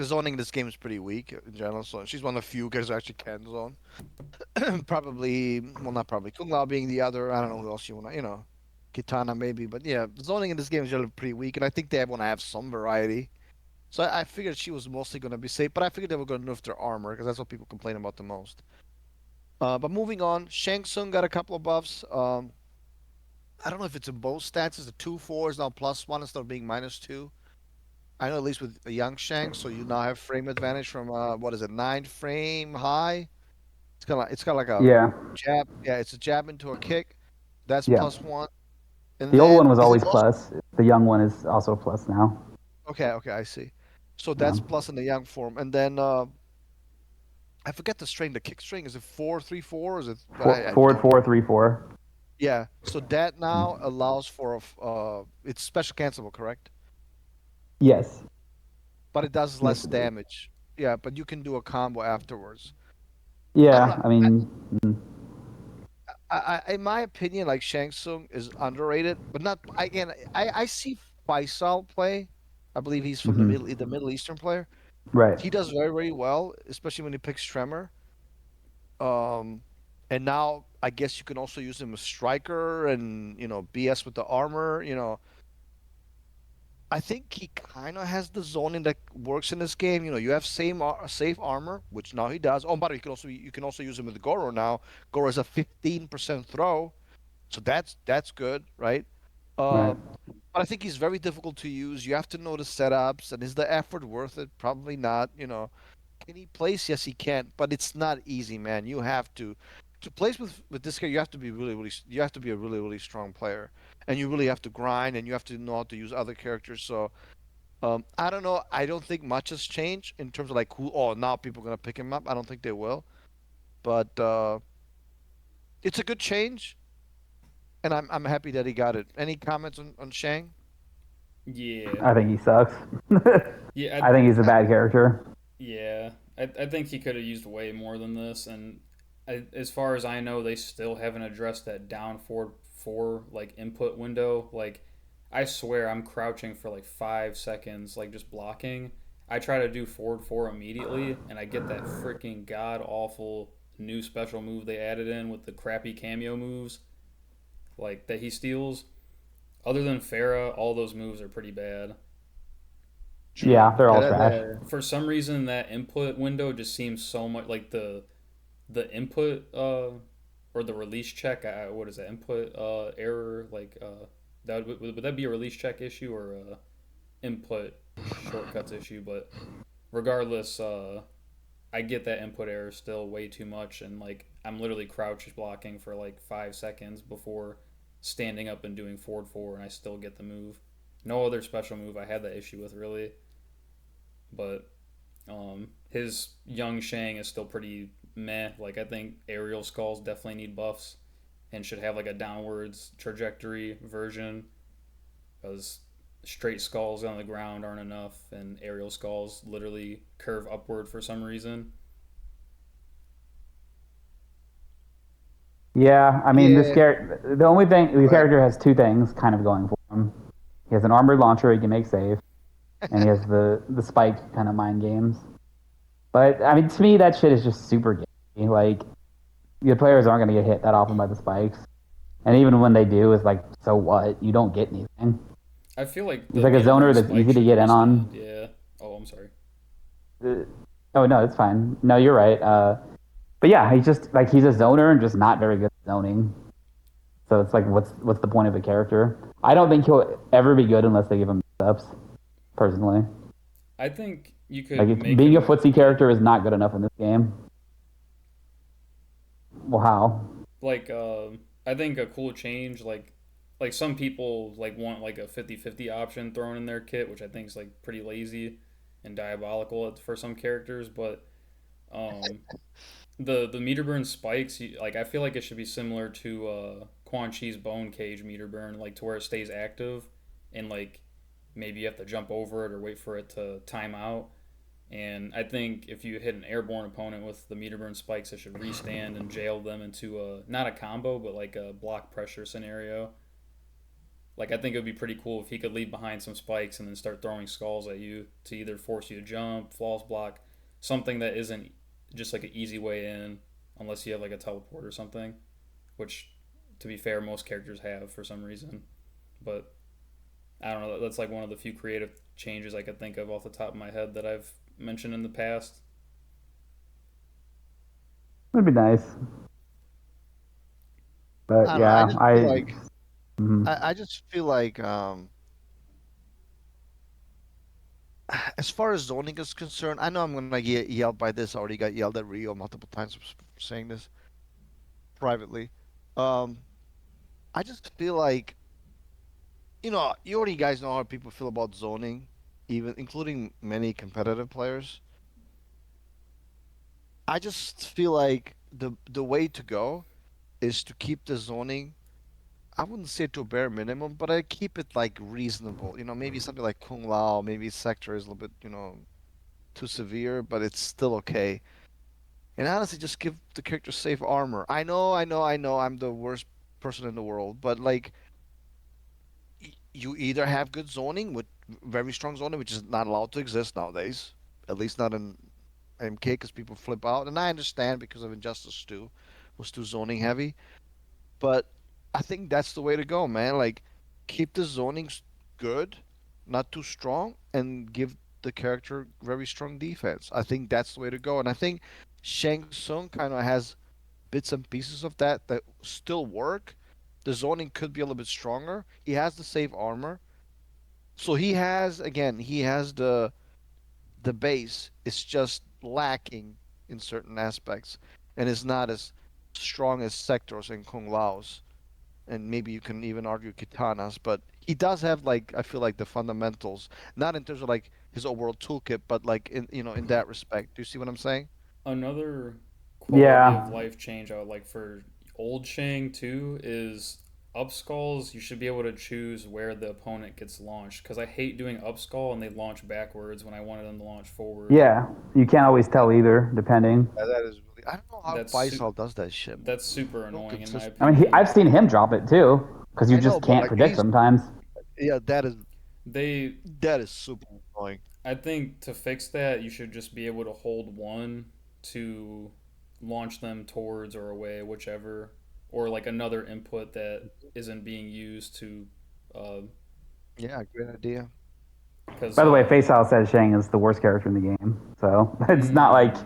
zoning in this game is pretty weak in general. So she's one of the few guys who actually can zone. Probably, well, not probably. Kung Lao being the other. I don't know who else you wanna, Kitana maybe. But yeah, zoning in this game is generally pretty weak, and I think they want to have some variety. So I figured she was mostly gonna be safe, but I figured they were gonna nerf their armor because that's what people complain about the most. But moving on, Shang Tsung got a couple of buffs. I don't know if it's in both stats. It's a 2/4 is now +1 instead of being -2. I know at least with a young Shang, so you now have frame advantage from what is it, 9 frame high? It's got like a Yeah, jab. Yeah, it's a jab into a kick. That's yeah. +1. And The old one then was is it always also plus. The young one is also plus now. okay? Okay, I see. So that's Um, plus in the young form, and then I forget the string. The kick string is it 4-3-4? Or is it? I forward don't know. 4-3-4. Yeah. So that now allows for it's special cancelable, correct? Yes. But it does Yes, less it is. damage. Yeah, but you can do a combo afterwards. I don't know. Yeah, I mean, In my opinion, like Shang Tsung is underrated, but not. Again, I see Faisal play. I believe he's from the Middle Eastern player. right, He does very very well, especially when he picks Tremor. Um, and now I guess you can also use him as striker and BS with the armor. I think he kind of has the zoning that works in this game. You have safe armor, which now he does. Oh, but you can also use him with Goro now. Goro is a 15% throw. So that's good, right? right. But I think he's very difficult to use. You have to know the setups, and is the effort worth it? Probably not. Can he place? Yes, he can, but it's not easy, man. You have to place with this guy. You have to be really, really. You have to be a really, really strong player, and you really have to grind, and you have to know how to use other characters. So I don't know. I don't think much has changed in terms of like who. Oh, now people are gonna pick him up. I don't think they will, but it's a good change, and I'm happy that he got it. Any comments on Shang? Yeah, I think he sucks. yeah, I think he's a bad character. yeah. I think he could have used way more than this, and as far as I know, they still haven't addressed that down forward four like input window. Like, I swear I'm crouching for like 5 seconds, like just blocking. I try to do forward four immediately, and I get that freaking god awful new special move they added in with the crappy cameo moves, like that he steals. Other than Farah, all those moves are pretty bad. True. Yeah, they're Yeah, all trash. For some reason, that input window just seems so much like the input or the release check. What is that input error? Like that would that be a release check issue or a input shortcuts issue? But regardless, I get that input error still way too much, and like I'm literally crouch blocking for like 5 seconds before standing up and doing forward four, and I still get the move. No other special move I had that issue with really, but his young Shang is still pretty meh. Like I think aerial skulls definitely need buffs and should have like a downwards trajectory version because straight skulls on the ground aren't enough and aerial skulls literally curve upward for some reason. Yeah, I mean, this yeah. character. The only thing the Go ahead. character has two things kind of going for him. He has an armored launcher he can make safe, and he has the spike kind of mind games. But I mean, to me, that shit is just super gimmicky. Like your players aren't going to get hit that often by the spikes, and even when they do, it's like, so what? You don't get anything. I feel like He's the like a meter build zoner that's spike easy to should get in restat. on. Yeah. Oh, I'm sorry. Uh, Oh no, it's fine. No, you're right. But yeah, he's just like he's a zoner and just not very good at zoning. So it's like, what's the point of a character? I don't think he'll ever be good unless they give him ups. Personally, I think you like could make being a him footsie character is not good enough in this game. Well, how? like I think a cool change like some people like want like a 50-50 option thrown in their kit, which I think is like pretty lazy and diabolical for some characters, but um the meter burn spikes, like I feel like it should be similar to Quan Chi's bone cage meter burn, like to where it stays active and like maybe you have to jump over it or wait for it to time out. And I think if you hit an airborne opponent with the meter burn spikes, it should restand and jail them into a not a combo, but like a block pressure scenario. Like I think it would be pretty cool if he could leave behind some spikes and then start throwing skulls at you to either force you to jump, flawless block, something that isn't just like an easy way in, unless you have like a teleport or something, which to be fair most characters have for some reason. But I don't know. That's like one of the few creative changes I could think of off the top of my head that I've mentioned in the past. It'd be nice. I But don't know. I yeah, just feel I. like Mhm. I just feel like as far as zoning is concerned, I know I'm gonna get yelled by this. I already got yelled at Rio multiple times for saying this privately. Um, I just feel like, you already guys know how people feel about zoning, even including many competitive players. I just feel like the way to go is to keep the zoning. I wouldn't say to a bare minimum, but I keep it like reasonable. Maybe something like Kung Lao, maybe Sector is a little bit, too severe, but it's still okay. And honestly, just give the character safe armor. I know, I'm the worst person in the world, but like you either have good zoning with very strong zoning, which is not allowed to exist nowadays, at least not in MK, because people flip out, and I understand because of Injustice 2 was too zoning heavy, but I think that's the way to go, man. Like keep the zoning good, not too strong, and give the character very strong defense. I think that's the way to go, and I think Shang Tsung kind of has bits and pieces of that still work. The zoning could be a little bit stronger. He has the safe armor. So he has the base. It's just lacking in certain aspects and is not as strong as Sectors and Kung Laos. And maybe you can even argue Katanas, but he does have like I feel like the fundamentals, not in terms of like his overall toolkit, but like in that respect. Do you see what I'm saying? Another quality of Yeah, life change I would like for old Shang too is upskulls. You should be able to choose where the opponent gets launched because I hate doing upskull and they launch backwards when I wanted them to launch forward. yeah. You can't always tell either, depending. Yeah, that is really. I don't know how That's su- Faisal does that shit, man. that's super So annoying in my consistent. I mean, opinion. I've seen him drop it too, because you I know, just but can't like predict he's sometimes. yeah, They that is super annoying. I think to fix that, you should just be able to hold one to launch them towards or away, whichever, or like another input that isn't being used to, Yeah, great idea. because By the way, Faisal says Shang is the worst character in the game, so it's not like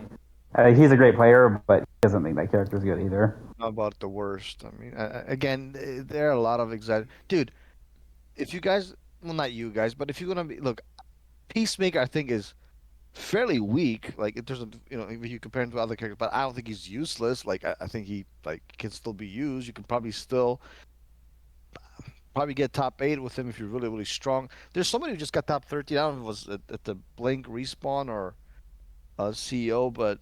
he's a great player, but he doesn't think that character's good either. Not about the worst. I mean, again, there are a lot of dude. If you guys, well, not you guys, but if you're gonna look, Peacemaker, I think is fairly weak. Like in terms of if you compare him to other characters, but I don't think he's useless. Like I think he like can still be used. You can probably get top 8 with him if you're really really strong. There's somebody who just got top 13. I don't know if it was at the Blink respawn or CEO, but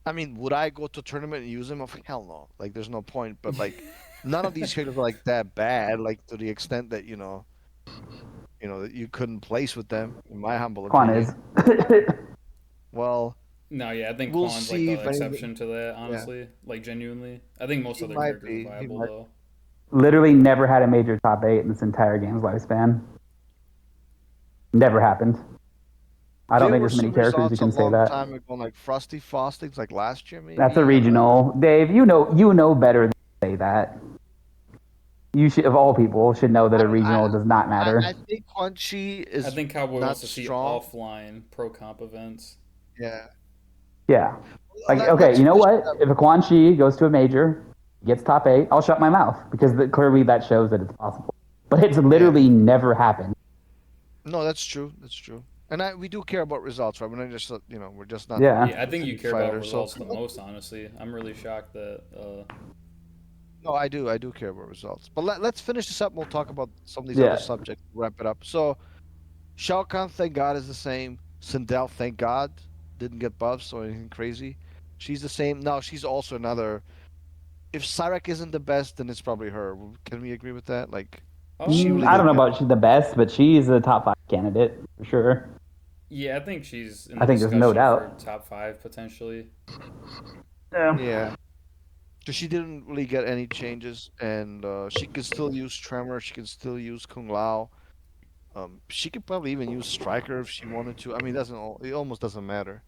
I mean, would I go to a tournament and use him? Of hell no. Like, there's no point. But like, none of these characters are like that bad. Like to the extent that that you couldn't place with them, in my humble Quan is. opinion. Well, no, yeah, I think we'll Quan's like see the if anything. exception to that. Yeah, Honestly, like genuinely, I think most he other might characters are be. He viable might. though. Literally never had a major top 8 in this entire game's lifespan. Never happened. I don't There think were there's many some characters who results a can say long that. time ago, like Frosty Fostings, like last year That's a maybe, and like regional. Dave, you know better than to say that. You should, of all people, should know that I a don't. regional does not I matter. think Quan Chi I is think Cowboy wants not to see strong. offline pro comp events. Yeah. Yeah. Like, okay, Let's you know finish what? up. If a Quan Chi goes to a major, gets top eight, I'll shut my mouth because clearly that shows that it's possible. But it's Yeah. literally never happened. No, that's true. That's true. And we do care about results, right? We're not just we're just not Yeah. Yeah, I think you Street care about Fighter. So results the most, honestly. I'm really shocked that. no, I do. I do care about results. But let's finish this up. We'll talk about some of these other Yeah. subjects. Wrap it up. So Shao Kahn, thank God, is the same. Sindel, thank God, didn't get buffs or anything crazy. She's the same. Now she's also another. If Cyrek isn't the best, then it's probably her. Can we agree with that? Like, she really I don't didn't know get. about she's the best, but she's a top five candidate for sure. Yeah, I think she's in I the think there's no discussion for doubt. top five potentially. Yeah. Yeah. So she didn't really get any changes, and she can still use Tremor. She can still use Kung Lao. She could probably even use Striker if she wanted to. I mean, it almost doesn't matter.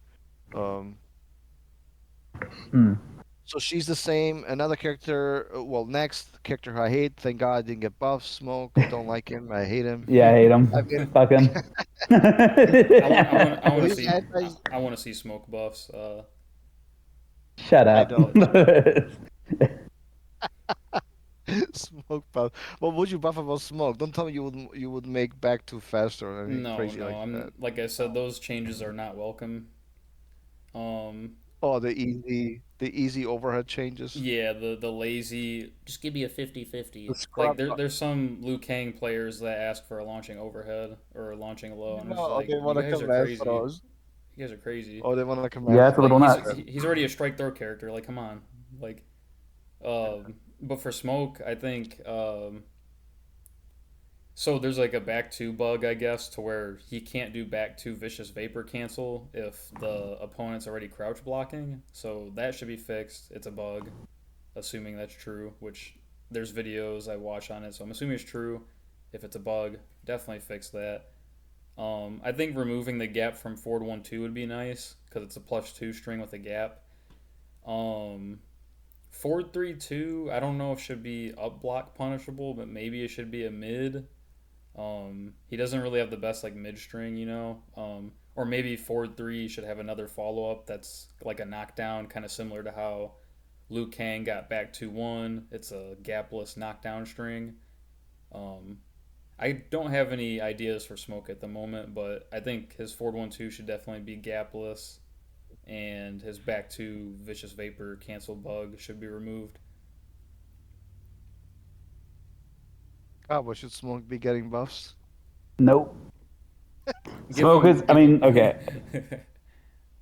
Um, Hmm. so she's the same. Another character, well, next character I hate. Thank God I didn't get buffed. Smoke, don't like him. I hate him. Yeah, I hate I him. mean, Fuck him. I want well, to he's see anti. I want to see smoke buffs. Shut I up. don't. Smoke buff. What would you buff about Smoke? Don't tell me you would make back too faster or anything No, crazy no. like that. I'm like I said, those changes are not welcome. Um, Oh, the easy overhead changes. yeah, the lazy just give me a 50-50. The Like scrub. there's some Liu Kang players that ask for a launching overhead or a launching low, and it's just No, like they you want to guys are command crazy. throws. You guys are crazy. Oh, they want to command Yeah, it's a Like little throws. he's nuts. Okay. he's already a strike throw character. Like come on, like but for smoke, I think so there's like a back two bug, I guess, to where he can't do back two vicious vapor cancel if the opponent's already crouch blocking. So that should be fixed. It's a bug, assuming that's true, which there's videos I watch on it, so I'm assuming it's true. If it's a bug, definitely fix that. I think removing the gap from 4-1-2 would be nice because it's a +2 string with a gap. Um, 4-3-2, I don't know if it should be up block punishable, but maybe it should be a mid. He doesn't really have the best like mid string, you know. Or maybe 4-3 should have another follow up that's like a knockdown, kind of similar to how Liu Kang got back 2-1. It's a gapless knockdown string. Um, I don't have any ideas for Smoke at the moment, but I think his 4-1-2 should definitely be gapless, and his back 2 Vicious Vapor cancel bug should be removed. Cowboy should Smoke be getting buffs? Nope. Give Smoke him, is, I give mean, him. okay,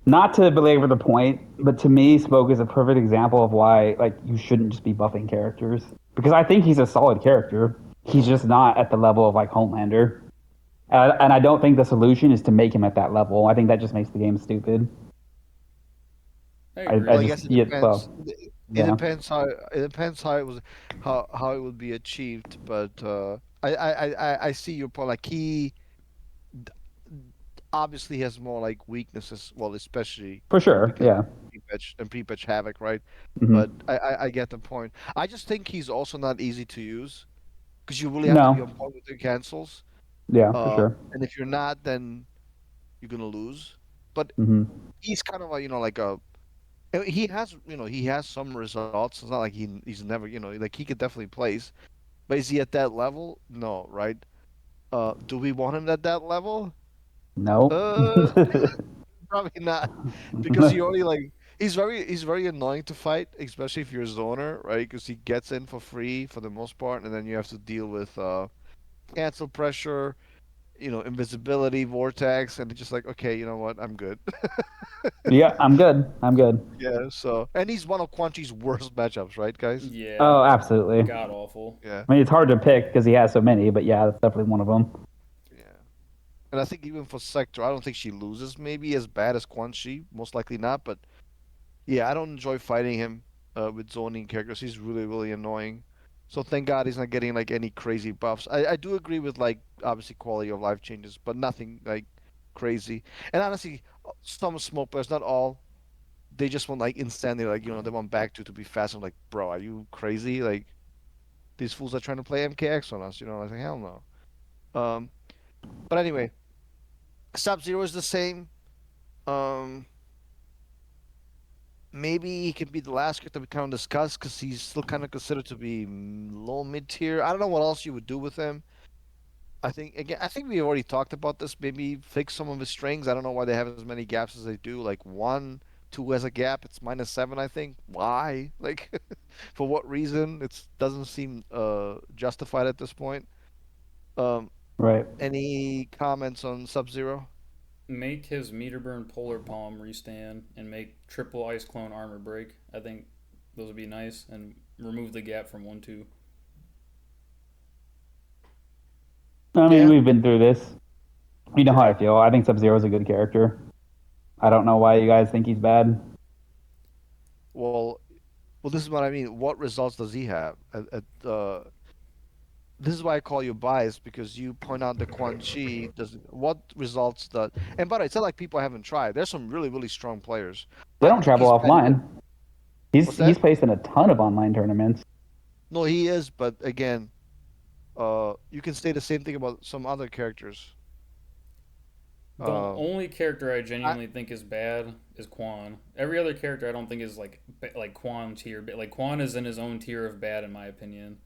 not to belabor the point, but to me, Smoke is a perfect example of why like you shouldn't just be buffing characters because I think he's a solid character. He's just not at the level of like Homelander, and I don't think the solution is to make him at that level. I think that just makes the game stupid. I I Well, agree. I just guess it yeah, depends. well It yeah depends how it was how it would be achieved. But I see your point. Like he d- obviously has more like weaknesses. Well, especially for sure because yeah. pre-patch Havoc, right? But Hmm. I get the point. I just think he's also not easy to use because you really have to be No on point with the cancels. yeah for sure. And if you're not, then you're gonna lose. But Hmm. he's kind of like like a he has some results. It's not like he's never like he could definitely place. But is he at that level? No, right? Do we want him at that level? No. Uh, Probably not, because he only like he's very annoying to fight, especially if you're a zoner, right? Because he gets in for free for the most part, and then you have to deal with cancel pressure, invisibility, vortex, and it's just like, okay, you know what? I'm good. Yeah, I'm good. I'm good. Yeah. So, and he's one of Quan Chi's worst matchups, right, guys? Yeah, Oh, absolutely. god awful. Yeah. I mean, it's hard to pick because he has so many, but yeah, that's definitely one of them. Yeah. And I think even for Sector, I don't think she loses maybe as bad as Quan Chi. Most likely not. But yeah, I don't enjoy fighting him with zoning characters. He's really, really annoying. So thank God he's not getting like any crazy buffs. I do agree with like obviously quality of life changes, but nothing like crazy. And honestly, some smoke players, not all, they just want like insanity, like they want back to be fast. I'm like, bro, are you crazy? Like these fools are trying to play MKX on us. I was like, hell no. Um, but anyway, Sub Zero is the same. Um, maybe he can be the last character we kind of discussed because he's still kind of considered to be low mid tier. I don't know what else you would do with him. I think again, I think we already talked about this. Maybe fix some of his strings. I don't know why they have as many gaps as they do. Like one, two has a gap. It's -7, I think. Why? Like, for what reason? It doesn't seem justified at this point. Um, Right. any comments on Sub-Zero? Make his meter burn polar palm restand and make triple ice clone armor break. I think those would be nice and remove the gap from 1-2. I mean, Yeah, we've been through this. You know how I right. feel. I think Sub Zero is a good character. I don't know why you guys think he's bad. Well, well, this is what I mean. What results does he have? This is why I call you biased because you point out the Quan Chi does what results that. And by the way, it's not like people haven't tried. There's some really, really strong players. They I don't don't think travel he's bad either. offline. He's What's that? he's placed in a ton of online tournaments. No, he is, but again, you can say the same thing about some other characters. The Um, only character I I genuinely think is bad is Quan. Every other character I don't think is like Quan tier. Like Quan is in his own tier of bad in my opinion.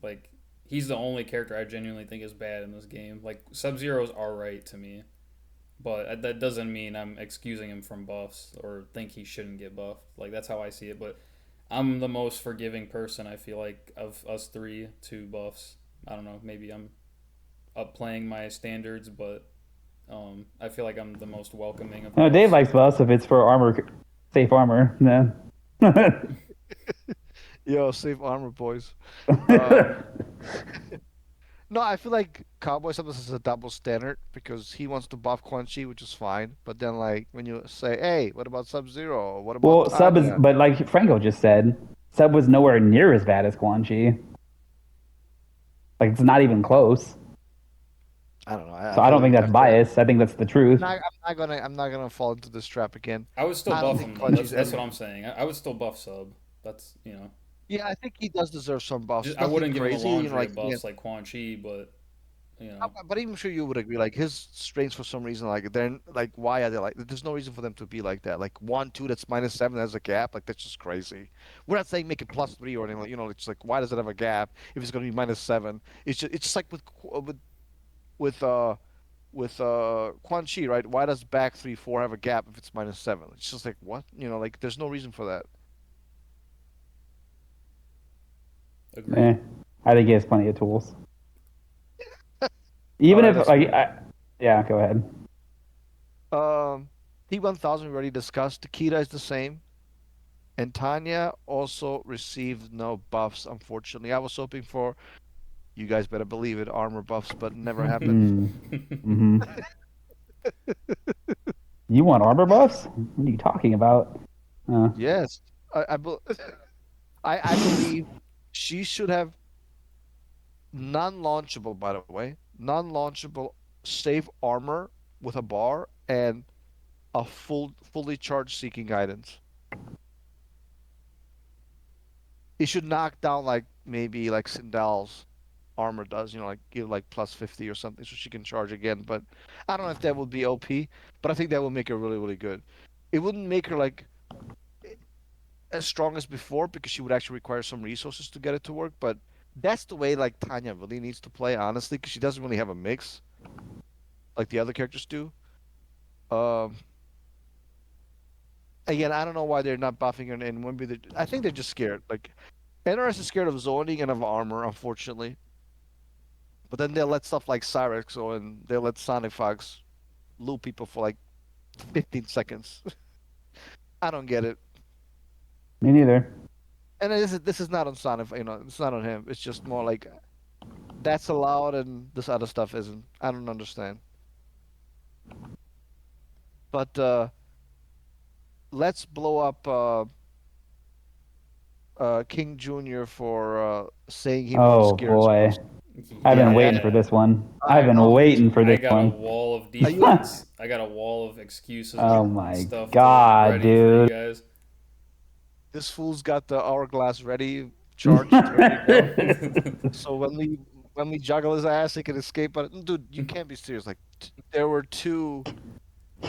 Like he's the only character I genuinely think is bad in this game. Like Sub Zero's alright to me, but that doesn't mean I'm excusing him from buffs or think he shouldn't get buffed. Like that's how I see it. But I'm the most forgiving person I feel like of us three to buffs. I don't know. Maybe I'm upplaying my standards, but I feel like I'm the most welcoming of You know, Dave buffs. likes buffs if it's for armor, safe armor. Then. yo, save armor, boys. Um, no, I feel like Cowboy sometimes has a double standard because he wants to buff Quan Chi, which is fine. But then, like, when you say, "Hey, what about Sub-Zero? What about Well, Sub is, Tanya?" but like Franco just said, Sub was nowhere near as bad as Quan Chi. Like it's not even close. I don't know. I So I feel don't think like that's bias. I think that's the truth. I'm not gonna fall into this trap again. I would still I don't buff think him though. Quan Chi's That's what any. I'm saying. I would still buff sub. That's Yeah, I think he does deserve some buffs. just I Nothing wouldn't give him a crazy, laundry like of yeah. buffs like Quan Chi, but you know But I'm sure you would agree. Like his strengths, for some reason, like they're like, why are they like? There's no reason for them to be like that. Like 1, 2, that's -7 has a gap. Like that's just crazy. We're not saying make it +3 or anything. Like, it's like why does it have a gap if it's gonna be -7? It's just like with Quan Chi, right? Why does back 3, 4 have a gap if it's -7? It's just like what? Like there's no reason for that. agreed. Eh, I think he has plenty of tools. All Even right, if that's like, fair. yeah, go ahead. T1000 we already discussed. Takeda is the same. And Tanya also received no buffs, unfortunately. I was hoping for, you guys better believe it, armor buffs, but never happened. Mm, hmm You want armor buffs? What are you talking about? Uh, Yes, I believe she should have non-launchable, by the way, non-launchable safe armor with a bar and a fully charged seeking guidance. It should knock down like maybe like Sindal's armor does, like give like +50 or something so she can charge again. But I don't know if that would be OP, but I think that would make her really, really good. It wouldn't make her like as strong as before because she would actually require some resources to get it to work. But that's the way like Tanya really needs to play, honestly, because she doesn't really have a mix like the other characters do. Um, Again, I don't know why they're not buffing her in Wimby. I think they're just scared. Like NRS is scared of zoning and of armor, unfortunately. But then they'll let stuff like Cyrex or and they'll let Sonic Fox loop people for like 15 seconds. I don't get it. Me neither. And this is not on Sonic, it's not on him. It's just more like that's allowed and this other stuff isn't. I don't understand. But let's blow up King Jr. for saying he won't Oh scare his boy, host. I've been waiting for Yeah. this one. All I've right, been waiting for I this got a one. wall of are you defense. I got a wall of excuses Oh and my stuff to god, ready for you dude. guys. this fool's got the hourglass ready, charged, ready to go. So when we juggle his ass, he can escape. But dude, you can't be serious. Like there were two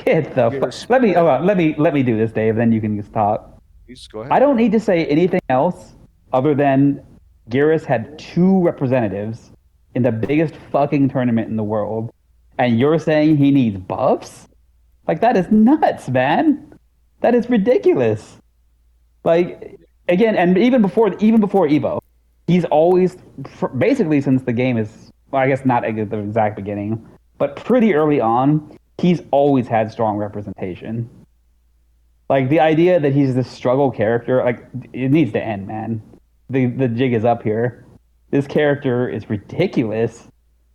Get the very fuck. Let me. small. Let me do this, Dave. Then you can just talk. Please go I ahead. don't need to say anything else other than Garrus had two representatives in the biggest fucking tournament in the world, and you're saying he needs buffs? Like that is nuts, man. That is ridiculous. Like again, and even before Evo, he's always basically since the game is well, I guess not at the exact beginning, but pretty early on, he's always had strong representation. Like the idea that he's this struggle character, like it needs to end, man. The jig is up here. This character is ridiculous,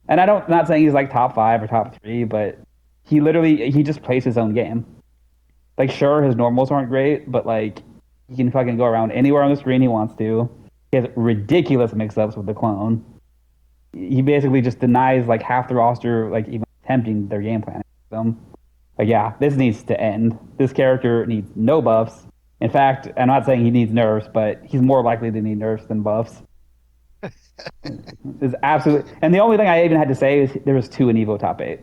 and I don't not saying he's like top five or top three, but he just plays his own game. Like sure, his normals aren't great, but like he can fucking go around anywhere on the screen he wants to. He has ridiculous mix-ups with the clone. He basically just denies like half the roster, like even attempting their game plan. Like, yeah, this needs to end. This character needs no buffs. In fact, I'm not saying he needs nerfs, but he's more likely to need nerfs than buffs. Is absolutely. And the only thing I even had to say is there was two in Evo top eight.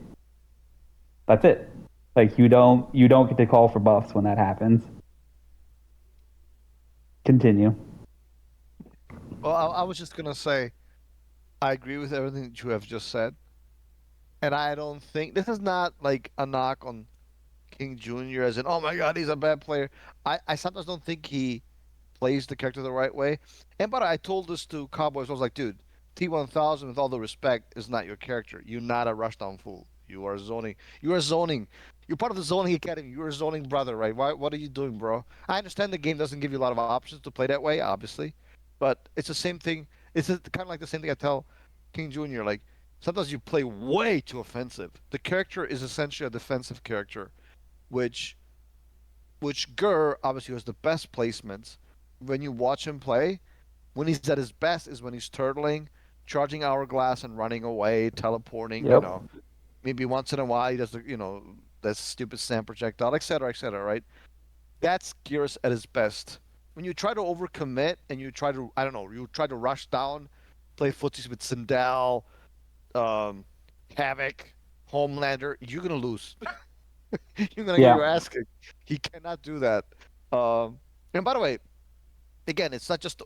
That's it. Like you don't get to call for buffs when that happens. Continue. Well, I was just gonna say I agree with everything that you have just said, and I don't think this is not like a knock on King Jr. as in, oh my God, he's a bad player. I sometimes don't think he plays the character the right way. And but I told this to Cowboys. I was like, dude, T1000, with all the respect, is not your character. You're not a rushdown fool. You are zoning. You are zoning. You're part of the zoning academy. You are zoning brother, right? Why? What are you doing, bro? I understand the game doesn't give you a lot of options to play that way, obviously, but it's the same thing. It's kind of like the same thing I tell King Jr. Like sometimes you play way too offensive. The character is essentially a defensive character, which Gurr obviously has the best placements. When you watch him play, when he's at his best is when he's turtling, charging hourglass and running away, teleporting, Yep. maybe once in a while he does that stupid sand projectile, etc., right? That's Gears at his best. When you try to overcommit and you try to, I don't know, you try to rush down, play footsies with Sindel, um, Havoc, Homelander, you're gonna lose. You're gonna get Yeah. your ass kicked. He cannot do that. And by the way, again, it's not just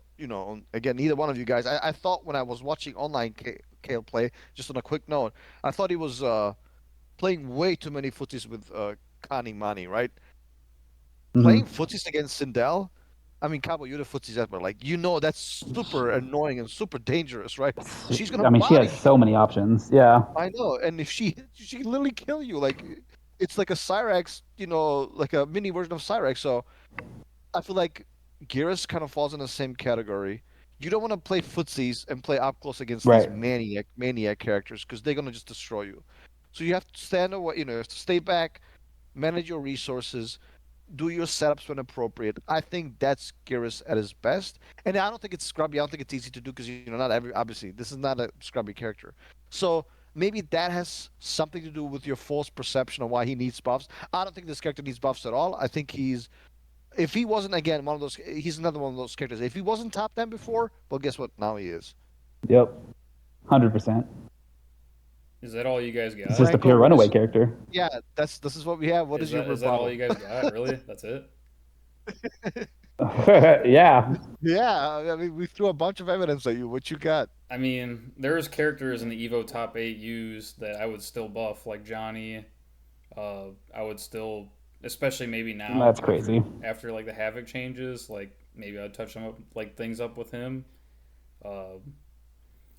again, neither one of you guys. I thought when I was watching online Kale play, just on a quick note, I thought he was playing way too many footies with Kani Mani, right? Playing Hmm. footies against Sindel. I mean, Cabo, you're the footies expert. Like, that's super annoying and super dangerous, right? She's gonna I mean, she has body so you. many options. Yeah. I know, and if she hits you, she can literally kill you. Like, it's like a Cyrax, like a mini version of Cyrax. So I feel like Geras kind of falls in the same category. You don't want to play footsies and play up close against these Right. maniac characters because they're gonna just destroy you. So you have to stand away. You have to stay back, manage your resources, do your setups when appropriate. I think that's Geras at his best, and I don't think it's scrubby. I don't think it's easy to do because not every obviously this is not a scrubby character. So maybe that has something to do with your false perception of why he needs buffs. I don't think this character needs buffs at all. I think if he wasn't again one of those, he's another one of those characters. If he wasn't top 10 before, well, guess what? Now he is. Yep. 100%. Is that all you guys It's got? just a Franco, pure what runaway is? character. Yeah, this is what we have. What Is is your that all rebuttal? you guys got? Really? That's it? Yeah. Yeah, I mean, we threw a bunch of evidence at you. What you got? I mean, there's characters in the Evo top 8 used that I would still buff, like Johnny. I would still, especially maybe now That's crazy. after like the Havoc changes, like maybe I'd touch them up, like things up with him. Uh,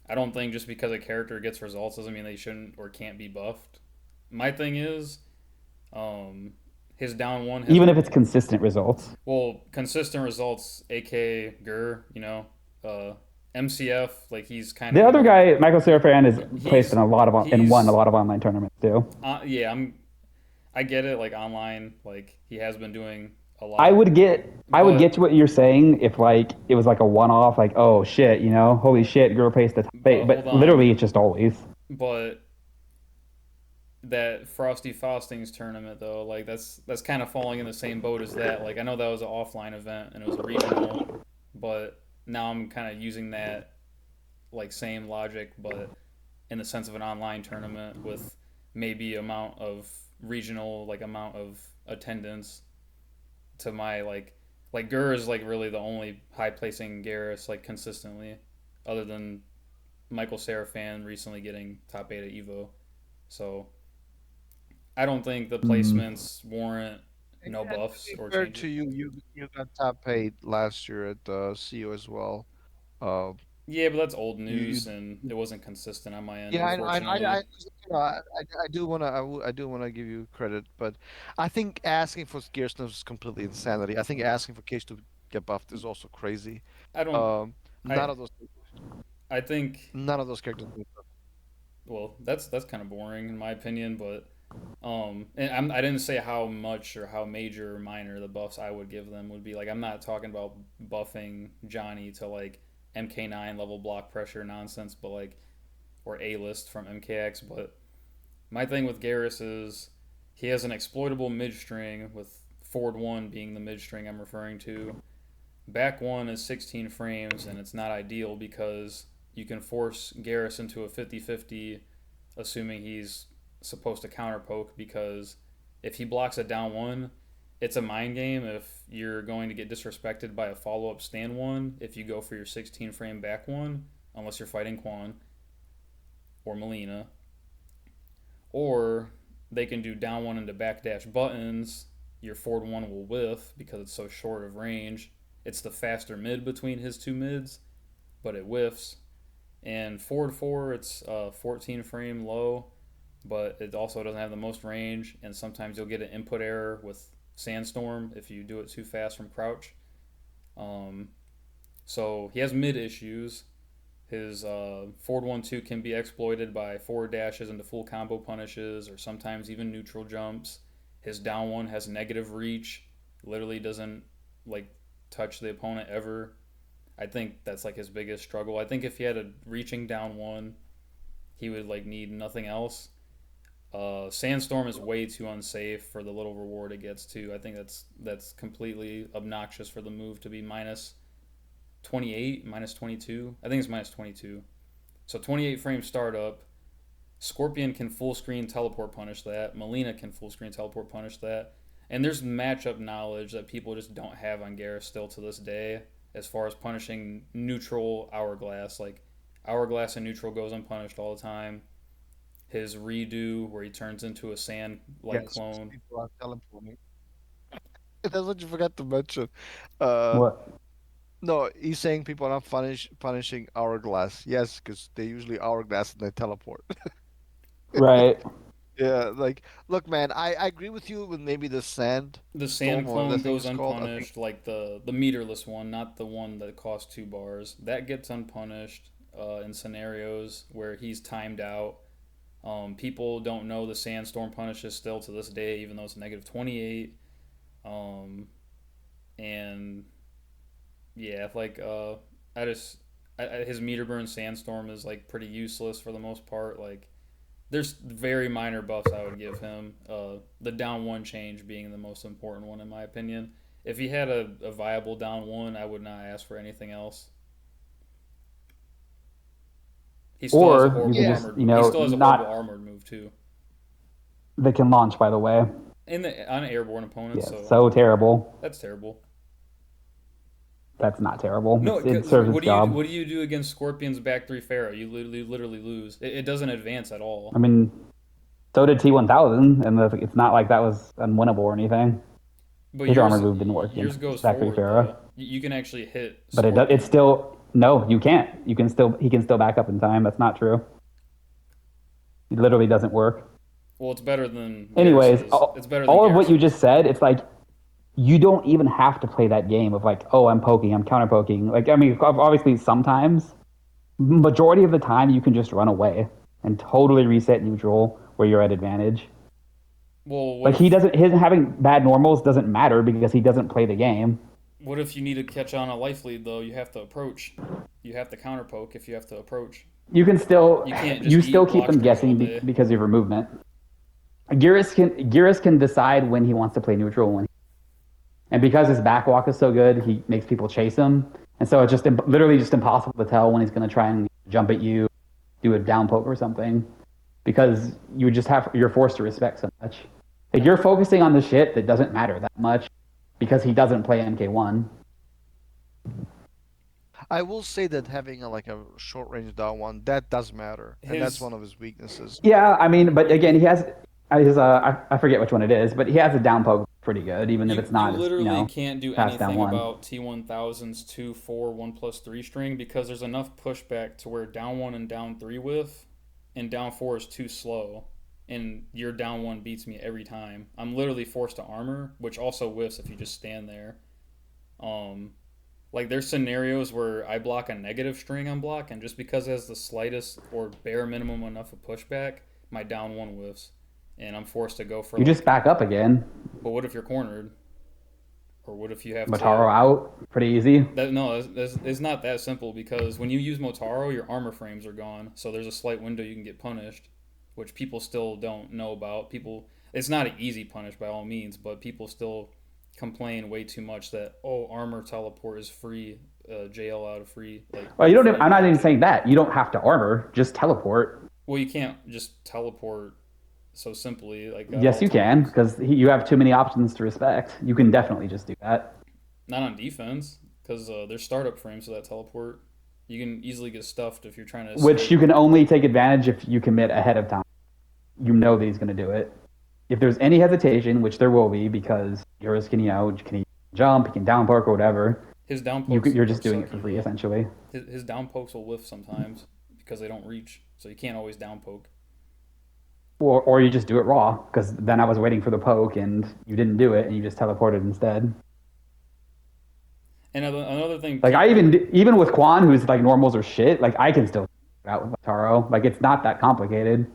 I don't think just because a character gets results doesn't mean they shouldn't or can't be buffed. My thing is, um, his down one has Even if it's consistent results. consistent results, aka Gur, uh, MCF, like he's kind The of other going. guy, Michael Serafan, is placed in He's a lot of and won a he's lot of online tournaments too. yeah, I get it. Like online, like he has been doing a I lot, would get I would get but to what you're saying if like it was like a one off, like oh shit, holy shit, girl placed the top eight. hold But on, literally, it's just always but that Frosty Faustings tournament though, like that's kind of falling in the same boat as that. Like I know that was an offline event and it was a regional, but now I'm kind of using that like same logic, but in the sense of an online tournament with maybe amount of regional like amount of attendance to my like Like Gur is like really the only high placing Garrus like consistently, other than Michael Seraphan recently getting top 8 at Evo. So I don't think the Mm, placements warrant no And to buffs be or fair to changes. you, you got top paid last year at CU as well. Uh, Yeah, but that's old you news and it wasn't consistent on my end, yeah, unfortunately. I do wanna, I do wanna give you credit, but I think asking for Gearsness is completely insanity. I think asking for Case to get buffed is also crazy. I don't. Um, I none of those, I think. none of those characters. Well, that's kind of boring in my opinion, but and I didn't say how much or how major or minor the buffs I would give them would be. Like, I'm not talking about buffing Johnny to like MK9 level block pressure nonsense, but like, or A list from MKX. But my thing with Garrus is he has an exploitable mid string, with forward 1 being the mid string I'm referring to. Back 1 is 16 frames, and it's not ideal because you can force Garrus into a 50-50, assuming he's supposed to counter poke, because if he blocks a down 1, it's a mind game if you're going to get disrespected by a follow up stand 1 if you go for your 16 frame back 1, unless you're fighting Quan or Melina. Or they can do down 1 into backdash buttons. Your forward 1 will whiff because it's so short of range. It's the faster mid between his two mids, but it whiffs. And forward 4, it's 14 frame low, but it also doesn't have the most range. And sometimes you'll get an input error with Sandstorm if you do it too fast from crouch. Um, so he has mid issues. His forward 1-2 can be exploited by forward dashes into full combo punishes, or sometimes even neutral jumps. His down 1 has negative reach, literally doesn't like touch the opponent ever. I think that's like his biggest struggle. I think if he had a reaching down 1, he would like need nothing else. Sandstorm is way too unsafe for the little reward it gets too. I think that's completely obnoxious for the move to be minus 28, minus 22. I think it's minus 22. So 28 frame startup. Scorpion can full screen teleport punish that. Melina can full screen teleport punish that. And there's matchup knowledge that people just don't have on Garrus still to this day, as far as punishing neutral Hourglass. Like, Hourglass and neutral goes unpunished all the time. His redo, where he turns into a sand like Yes, clone. people are teleporting. That's what you forgot to mention. Uh, what? no, he's saying people are not punishing Hourglass. Yes, because they usually Hourglass and they teleport. Right. Yeah, like, look, man, I agree with you with maybe the sand The storm sand or whatever clone that thing goes is called. I think, unpunished, like the meterless one, not the one that costs 2 bars. That gets unpunished in scenarios where he's timed out. People don't know the sandstorm punishes still to this day, even though it's negative 28. Um, and yeah, like I just his meter burn sandstorm is like pretty useless for the most part. Like, there's very minor buffs I would give him. The down 1 change being the most important one in my opinion. If he had a viable down 1, I would not ask for anything else. He still has a Or you horrible could yeah, just, armored. He still has a horrible not. armored move too, They can launch, by the way. in the on airborne opponents. Yeah, So so terrible. that's terrible. That's not terrible. No, It serves its what job. do you do against Scorpion's back 3 Pharaoh? You literally lose. It doesn't advance at I all. mean, so did T1000, and it's not like that was unwinnable or anything. But His armor move didn't work yours against goes Factory forward Pharaoh. though. You can actually hit But it's Scorpion. still no, you can't. You can still he can still back up in time. That's not true. It literally doesn't work. Well, it's better than Anyways, Garrus's. It's better than all of what you Garrus's. just said, it's like you don't even have to play that game of like, oh, I'm poking, I'm counter poking. Like, I mean, obviously sometimes, majority of the time, you can just run away and totally reset neutral where you're at advantage. Well, Like his having bad normals doesn't matter because he doesn't play the game. what if you need to catch on a life lead though? You have to approach. You have to counter poke if you have to approach. You can still You can't just you still eat keep block them strings all guessing day. because of your movement. Gearus can decide when he wants to play neutral and because his backwalk is so good, he makes people chase him, and so it's just literally just impossible to tell when he's going to try and jump at you, do a down poke or something, because you're forced to respect so much. Like you're focusing on the shit that doesn't matter that much, because he doesn't play MK1. I will say that having like a short range down one that does matter, and that's His one of his weaknesses. Yeah, I mean, but again, he has his I forget which one it is, but he has a down poke pretty good, even if you it's you not as literally can't do fast down anything one. about T1000's 2 4 1+3 string because there's enough pushback to where down 1 and down 3 whiff, and down 4 is too slow, and your down 1 beats me every time. I'm literally forced to armor, which also whiffs if you just stand there. Um, like there's scenarios where I block a negative string on block, and just because it has the slightest or bare minimum enough of pushback, my down 1 whiffs, and I'm forced to go for You just like. back up again. But what if you're cornered? Or what if you have Motaro to? out, pretty easy. That no, it's not that simple because when you use Motaro, your armor frames are gone, so there's a slight window you can get punished, which people still don't know about. People, it's not an easy punish by all means, but people still complain way too much that armor teleport is free, JL out of free like Well, you don't. free I'm not even capture. saying that. You don't have to armor. Just teleport. Well, you can't just teleport so simply like at Yes, all you can, times. because you have too many options to respect. You can definitely just do that. Not on defense, because there's startup frames for that teleport. You can easily get stuffed if you're trying to Which escape. you can only take advantage if you commit ahead of time. You know that he's going to do it. If there's any hesitation, which there will be, because Eurus can, can he jump, he can down park or whatever, His down pokes you're are just doing it for sucky free though. essentially. His down pokes will whiff sometimes because they don't reach, so you can't always down poke. Or you just do it raw, because then I was waiting for the poke and you didn't do it and you just teleported instead. And another thing, Like I people. even with Quan, who's like normals or shit, like I can still out with Taro. Like it's not that complicated.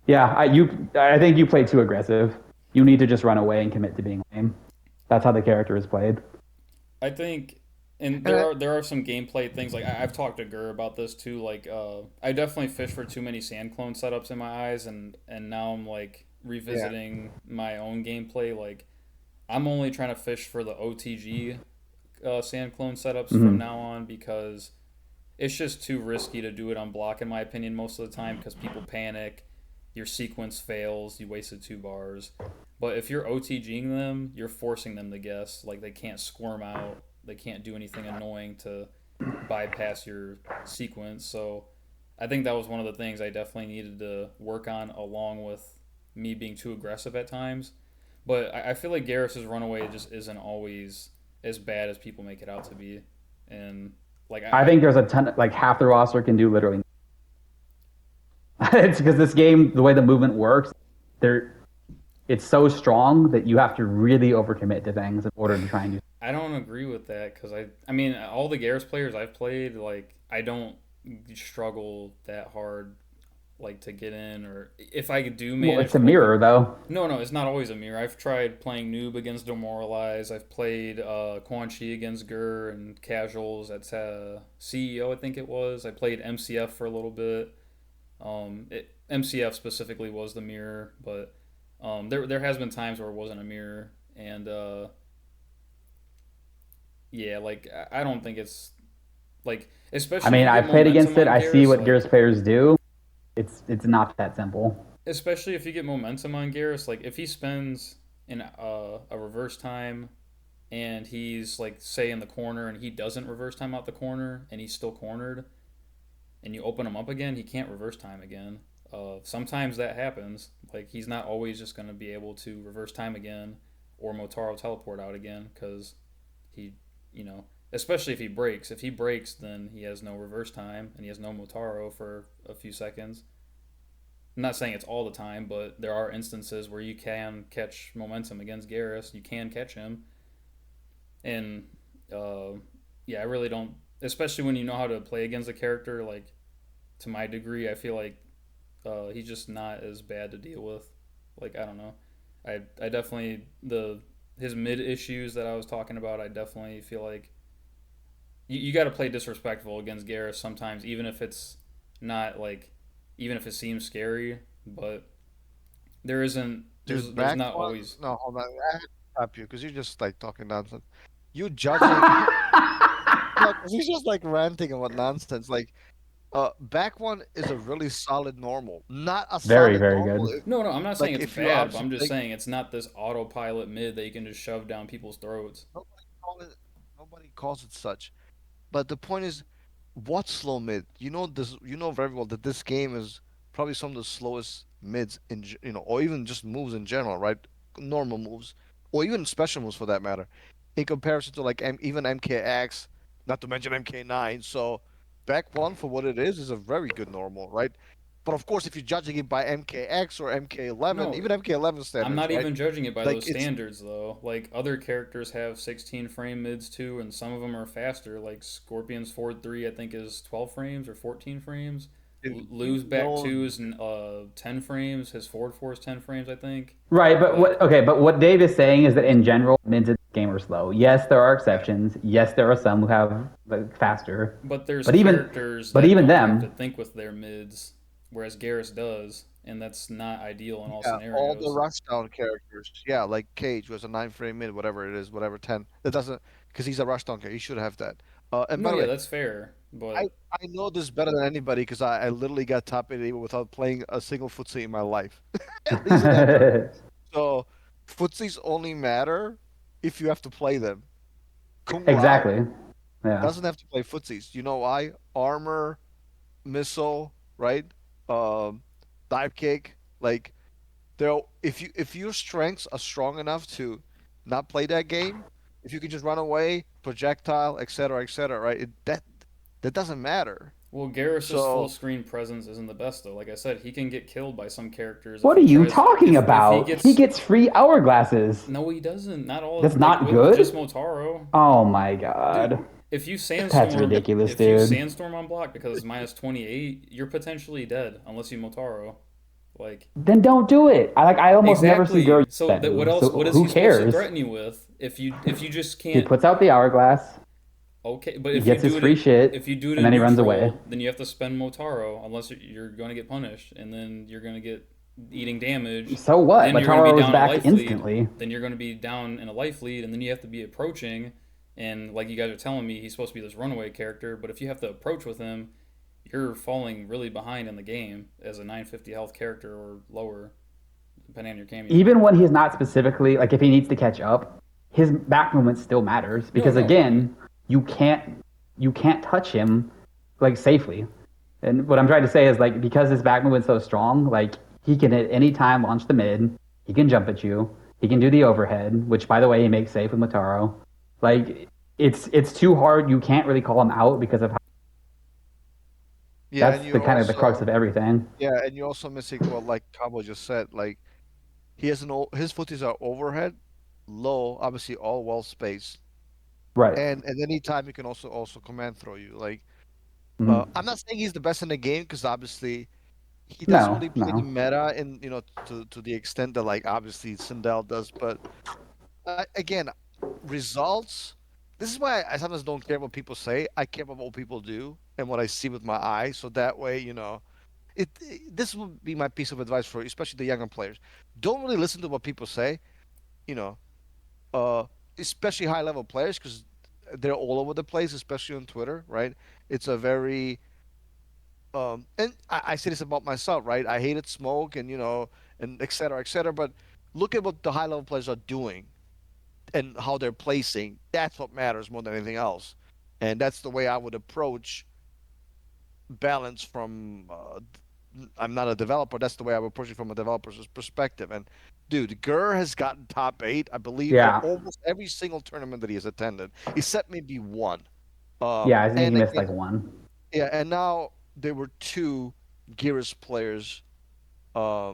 Yeah, I think you play too aggressive. You need to just run away and commit to being lame. That's how the character is played. I think, and And there are some gameplay things like I've talked to Gur about this too. Like, I definitely fish for too many sand clone setups in my eyes, and now I'm like yeah, revisiting my own gameplay. Like, I'm only trying to fish for the OTG sand clone setups from Mm-hmm. now on because it's just too risky to do it on block in my opinion most of the time because people panic, your sequence fails, you wasted 2 bars. But if you're OTGing them, you're forcing them to guess. Like they can't squirm out, they can't do anything annoying to bypass your sequence. So I think that was one of the things I definitely needed to work on along with me being too aggressive at times. But I feel like Garrus's runaway just isn't always as bad as people make it out to be. And like I think there's a ton, like half the roster can do literally. It's because this game, the way the movement works, there, it's so strong that you have to really overcommit to things in order to try and do. I don't agree with that because I mean all the Garrus players I've played like I don't struggle that hard like to get in or if I do Well, manage it's a to like mirror though. no it's not always a mirror. I've tried playing noob against demoralize. I've played Quan Chi against Gur and casuals at CEO I think it was. I played MCF for a little bit. MCF specifically was the mirror, but there has been times where it wasn't a mirror and yeah, like I don't think it's like I especially if mean, you I get played momentum against it. on I see Garrus, what like Gears players do. It's not that simple. especially if you get momentum on Garrus, like if he spends a reverse time and he's like say in the corner and he doesn't reverse time out the corner and he's still cornered and you open him up again, he can't reverse time again. Sometimes that happens. Like he's not always just gonna be able to reverse time again or Motaro teleport out again because he, you know, especially if he breaks. If he breaks, then he has no reverse time and he has no Motaro for a few seconds. I'm not saying it's all the time, but there are instances where you can catch momentum against Garrus. You can catch him, and uh, yeah, I really don't. Especially when you know how to play against a character, like to my degree, I feel like he's just not as bad to deal with. Like I don't know, I definitely the his mid issues that I was talking about. I definitely feel like you got to play disrespectful against Garrus sometimes, even if it's not like, even if it seems scary. But there isn't. dude, There's back not one. always. No, hold on. I have to stop you because you're just like talking nonsense. You judging? No, because he's just like ranting about nonsense. Like, Back one is a really solid normal. Not a Very, solid very normal good. if, No, no, I'm not saying like it's if you're bad, but obviously I'm just playing. saying it's not this autopilot mid that you can just shove down people's throats. Nobody call it. Nobody calls it such. But the point is, what's slow mid? You know this. You know very well that this game is probably some of the slowest mids or even just moves in general, right? Normal moves, or even special moves for that matter, in comparison to like even MKX, not to mention MK9. So back one for what it is a very good normal, right? But of course, if you're judging it by MKX or MK11, No, even MK11 I'm standards, not right? even judging it by Like those it's standards though. Like other characters have 16 frame mids too, and some of them are faster. Like Scorpion's Ford 3, I think is 12 frames or 14 frames. dude, you Lou's back know 2 is 10 frames. His Ford 4 is 10 frames, I think. Right, but Like, what Dave is saying is that in general, mids in the game are slow. Yes, there are yeah. exceptions. Yes, there are some who have like faster, but there's but even characters but that even don't have to them, think with their mids, whereas Garrus does, and that's not ideal in all Yeah, all the scenarios. rushdown characters. Yeah, like Cage was a 9 frame mid, whatever it is, whatever 10. That doesn't because he's a rushdown character. He should have that. And No, by the yeah, way, that's fair, I but I know this better than anybody because I literally got top 8 without playing a single footsie in my life, at least in that tournament. So footsies only matter if you have to play them. Kung Lao exactly. Yeah. doesn't have to play footsies. You know why? Armor, missile, right? Um, dive kick, like. There, if your strengths are strong enough to not play that game, if you can just run away, projectile, etc., right? That doesn't matter. well, Garrus's full So screen presence isn't the best though. Like I said, he can get killed by some characters if What are he you tries. talking If he about? He gets gets free hourglasses. no, he doesn't. Not all That's like not with just good? Motaro, Oh my dude. god. If you That's sandstorm, ridiculous, if you dude. sandstorm on block because it's minus 28, you're potentially dead unless you Motaro. Like Then don't do it. I almost never see Guru exactly. use So that that what move. else? So What is who he supposed to cares? threaten you with if you just He can't? puts out the hourglass, Okay, but he gets his free shit, if you do it and in then he runs away. neutral, then you have to spend Motaro unless you're going to get punished, and then you're going to get eating damage. So what? Then you're going to be Lataro is down a back life lead. instantly. Then you're going to be down in a life lead, and then you have to be approaching. And like you guys are telling me, he's supposed to be this runaway character, but if you have to approach with him, you're falling really behind in the game as a 950 health character or lower, depending on your camo. Even when he's not specifically like if he needs to catch up, his back movement still matters No, because no, again, you can't you can't touch him like safely. And what I'm trying to say is like because his back movement's so strong, like he can at any time launch the mid, he can jump at you, he can do the overhead, which by the way he makes safe with Motaro. Like it's too hard. You can't really call him out because of how yeah, and that's the you're kind of the crux also of everything. yeah, and you're also missing what like Cowboy just said. Like he has his footies are overhead, low, obviously all well spaced, Right. and anytime he can also command throw you. Like Mhm. I'm not saying he's the best in the game because obviously he doesn't No, really play the no. meta in to the extent that like obviously Sindel does, but again, results. This is why I sometimes don't care what people say. I care about what people do and what I see with my eyes. So that way, this would be my piece of advice for especially the younger players. Don't really listen to what people say. You know, uh, especially high level players because they're all over the place, especially on Twitter. Right? It's a very and I say this about myself, right? I hated smoke and and et cetera, et cetera. But look at what the high level players are doing and how they're placing. That's what matters more than anything else. And that's the way I would approach balance from. I'm not a developer. That's the way I would approach it from a developer's perspective. And dude, Gurr has gotten top 8, I believe, at Yeah. almost every single tournament that he has attended, except maybe one. Yeah, I think he And missed again, like one. yeah, and now there were two Gears players uh,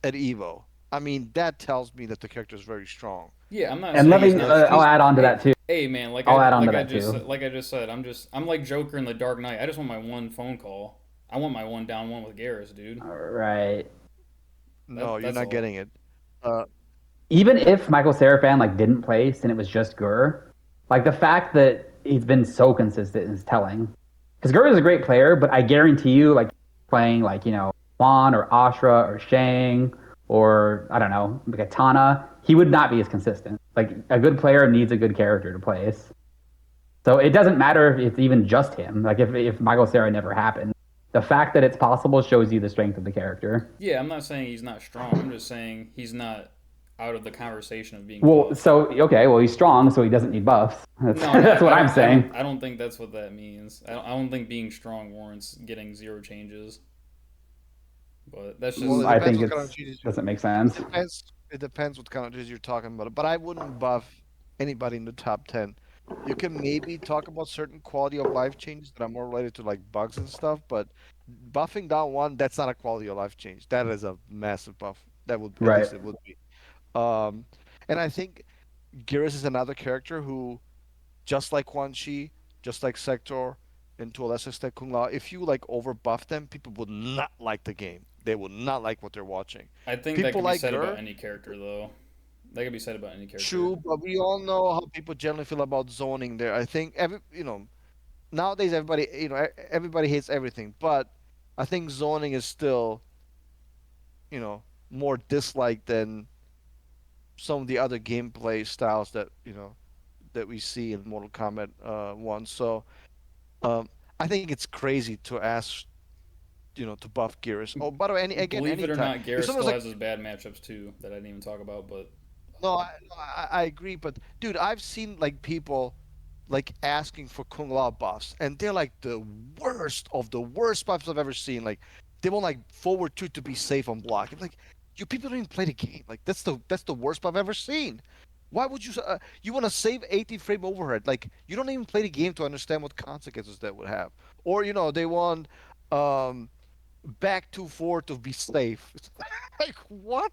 at Evo. I mean, that tells me that the character is very strong. Yeah, I'm not And saying let he's me, not. I'll He's add on to Hey, that too. hey, man, I'll add on to that too. like I just said, I'm like Joker in the Dark Knight. I just want my one phone call. I want my one down one with Garrus, dude. All right. no, you're That's not all. getting it. Uh, Even if Michael Seraphan like didn't place and it was just Gurr, like the fact that he's been so consistent is telling. Because Gurr is a great player, but I guarantee you, like playing like Juan or Ashra or Shang or I don't know, like a Tana, he would not be as consistent. Like a good player needs a good character to place. So it doesn't matter if it's even just him. Like if Michael Sarah never happened, The fact that it's possible shows you the strength of the character. Yeah, I'm not saying he's not strong. I'm just saying he's not out of the conversation of being Well, buffed. so okay, well he's strong, so he doesn't need buffs. That's No, that's what I'm saying. I don't think that's what that means. I don't think being strong warrants getting zero changes. But that's Well, just it I depends think what kind of it's changes you. doesn't make It sense. depends. It depends what kind of changes you're talking about. But I wouldn't buff anybody in the top 10. You can maybe talk about certain quality of life changes that are more related to like bugs and stuff, but buffing down one, that's not a quality of life change. That is a massive buff. That would, at Right. least it would be. Um, and I think Geras is another character who, just like Quan Chi, just like Sector, and to a lesser extent Kung Lao, if you like overbuff them, people would not like the game. They would not like what they're watching. I think that People could be like said about Gur, any character though. That could be said about any character. true, but we all know how people generally feel about zoning there. I think nowadays everybody, everybody hates everything, but I think zoning is still, more disliked than some of the other gameplay styles that we see in Mortal Kombat 1. So, um, I think it's crazy to ask, to buff Gears. Oh, by the way, Believe it or anytime. not, If Garrus someone's still like, has his bad matchups too that I didn't even talk about. But no, I agree, but dude, I've seen like people like asking for Kung Lao buffs, and they're like the worst of the worst buffs I've ever seen. Like they want like forward two to be safe on block. I'm like, you people don't even play the game. Like that's the worst buff I've ever seen. Why would you want to save 80 frame overhead? Like you don't even play the game to understand what consequences that would have. Or they want um back 2-4 to be safe. It's like what?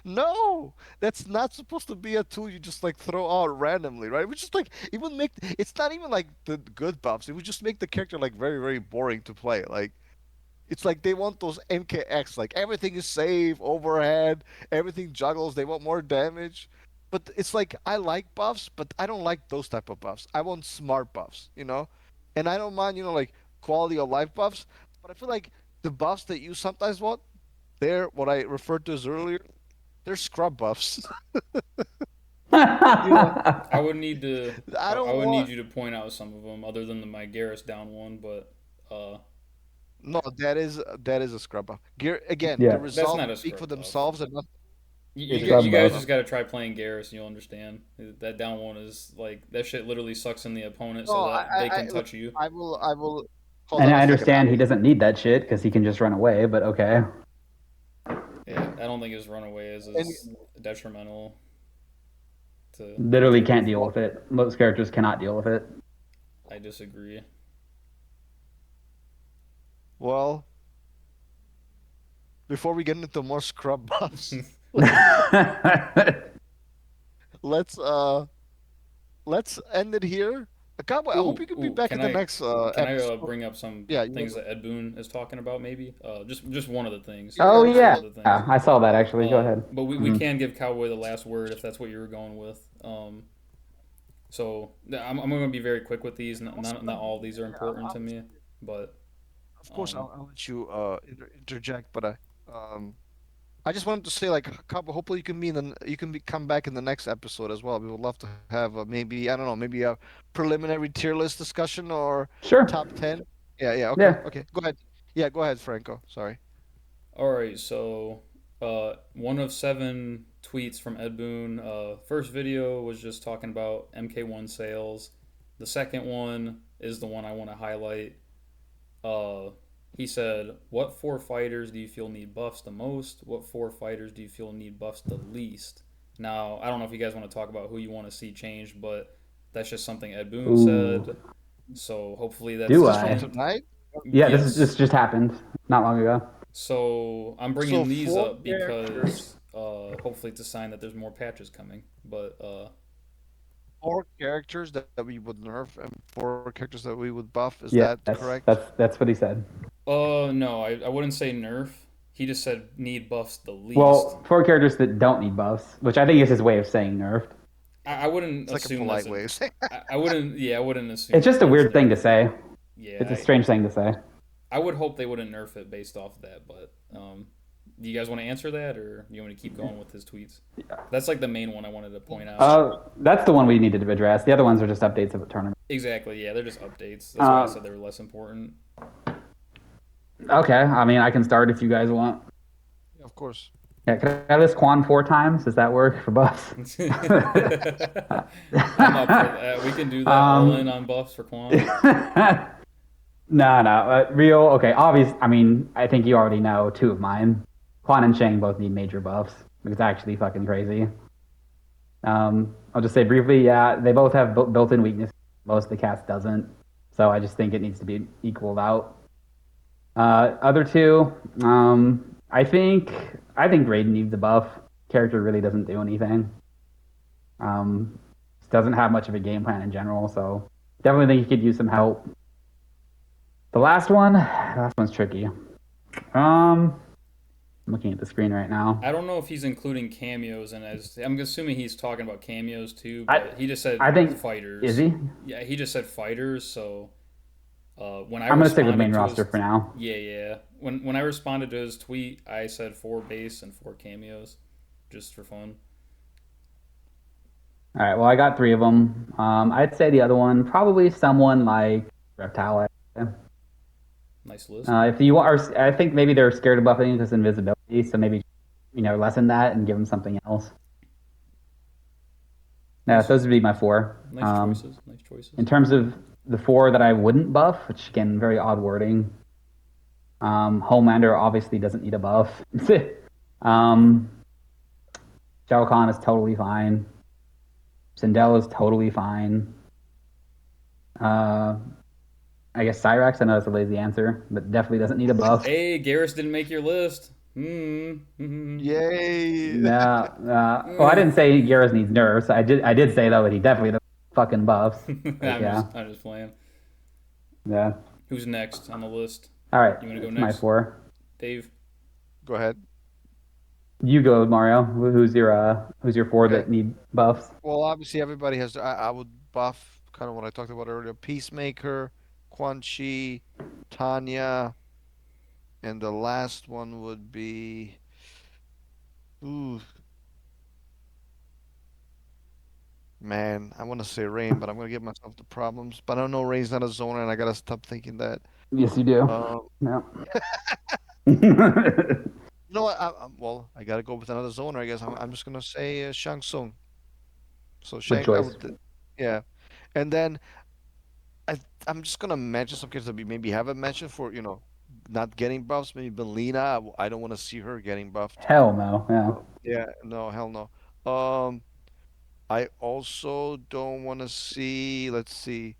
No, that's not supposed to be a tool you just like throw out randomly, right? We just like it would make it's not even like the good buffs. It would just make the character like very, very boring to play. Like it's like they want those MKX, like everything is safe, overhead, everything juggles, they want more damage. But it's like I like buffs, but I don't like those type of buffs. I want smart buffs. And I don't mind, like quality of life buffs, but I feel like the buffs that you sometimes want, they're what I referred to as earlier, they're scrub buffs. you know, I would need to. I I don't would need want. you to point out some of them other than my Garrus down one. But uh, No, that is a scrub buff. Again, the Yeah, that's results not a speak for scrub buff. themselves, and not, it's You scrub guys buff. just got to try playing Garrus and you'll understand. That down one is like that shit literally sucks in the opponent no, so I, that they I, can look, touch you. I will. Hold And on a I second. I understand he will. doesn't need that shit because he can just run away. But okay. Yeah, I don't think his runaway is And as detrimental to Literally deal can't with. deal with it. Most characters cannot deal with it. I disagree. well, before we get into more scrub buffs, let's uh let's end it here. Cowboy, I hope you can be Ooh, back can in the I next episode. bring up some Yeah, you things wanna. that Ed Boon is talking about? Maybe just one of the things. Oh Yeah, Just one yeah, of the things. I saw that actually. Go ahead. But we Mhm. can give Cowboy the last word if that's what you were going with. So I'm going to be very quick with these. Not all of these are Yeah, important to me, but of course, um, I'll let you interject, but um, I just wanted to say, like, Cabo, hopefully come back in the next episode as well. We would love to have maybe, I don't know, maybe a preliminary tier list discussion or Sure. top 10. Yeah, yeah, okay, Yeah. okay. Go ahead. Yeah, go ahead, Franco. Sorry. all right. So one of seven tweets from Ed Boon. First video was just talking about MK1 sales. The second one is the one I want to highlight. Uh, he said, "What four fighters do you feel need buffs the most? What four fighters do you feel need buffs the least?" Now, I don't know if you guys want to talk about who you want to see changed, but that's just something Ed Boon Ooh. said. So hopefully that's Is Do this from I? something. tonight? Yeah. This Yes. just happened not long ago. So I'm So bringing these four up characters, because hopefully it's a sign that there's more patches coming. But four characters that we would nerf and four characters that we would buff. Is Yes, that correct? that's what he said. no, I wouldn't say nerf. He just said need buffs the least. Well, for characters that don't need buffs, which I think is his way of saying nerfed. I wouldn't It's like a assume that's polite a. way of saying. I wouldn't. Yeah, I wouldn't It's assume just a that's weird thing to nerf. say. Yeah, It's a strange thing to say. I would hope they wouldn't nerf it based off of that. But do you guys want to answer that, or do you want me to keep going with his tweets? That's like the main one I wanted to point out. That's the one we needed to address. The other ones are just updates of the tournament. Exactly. Yeah, they're just updates. That's why I Uh, said they were less important. Okay, I mean, I can start if you guys want. Yeah, of course. Yeah, can I list Quan 4 times? Does that work for buffs? I'm up for that. We can do that. All in um, on buffs for Quan. no, no, real. Okay, obvious. I mean, I think you already know two of mine. Quan and Shang both need major buffs. It's actually fucking crazy. I'll just say briefly, yeah, they both have built-in weaknesses. Most of the cast doesn't, so I just think it needs to be equaled out. Other two, I think Raiden needs a buff. Character really doesn't do anything. Um, doesn't have much of a game plan in general, so definitely think he could use some help. The last one's tricky. I'm looking at the screen right now. I don't know if he's including cameos, and as I'm assuming he's talking about cameos too, I but he just said I think is fighters. he? Yeah, he just said fighters. So when I I'm gonna stick with responded main to roster his, for now. yeah, yeah. When I responded to his tweet, I said four base and four cameos, just for fun. All right. Well, I got three of them. I'd say the other one probably someone like Reptile. Nice list. If you are, I think maybe they're scared of buffing because invisibility, so maybe lessen that and give them something else. Yeah, Nice, those would be my four. nice choices. Nice In choices. terms of the four that I wouldn't buff, which again, very odd wording. Homelander obviously doesn't need a buff. um, Shao Kahn is totally fine. Sindel is totally fine. Uh, I guess Cyrax, I know that's a lazy answer, but definitely doesn't need a buff. Hey, Garrus didn't make your list. Yay. No, well, I didn't say Garrus needs nerfs. I did say though that he definitely doesn't fucking buffs. Like, yeah, I'm just playing. yeah. Who's next on the list? All right, You want to go that's my next, four. Dave? Go ahead. You go, Mario. Who's your four Okay. that need buffs? Well, obviously everybody has. I would buff kind of what I talked about earlier. Peacemaker, Quan Chi, Tanya, and the last one would be. Ooh, man, I want to say Rain, but I'm gonna give myself the problems. But I don't know Rain's not a zoner, and I gotta stop thinking that. Yes, you do. Um, No. you know what? Well, I gotta go with another zoner. I guess I'm just gonna say Shang Tsung. So Good Shang, I choice. would, yeah. And then I I'm just gonna mention some kids that we maybe haven't mentioned for not getting buffs. Maybe Belina. I don't want to see her getting buffed. Hell no. Yeah. Yeah, no, hell no. Um, I also don't want to see. Let's see.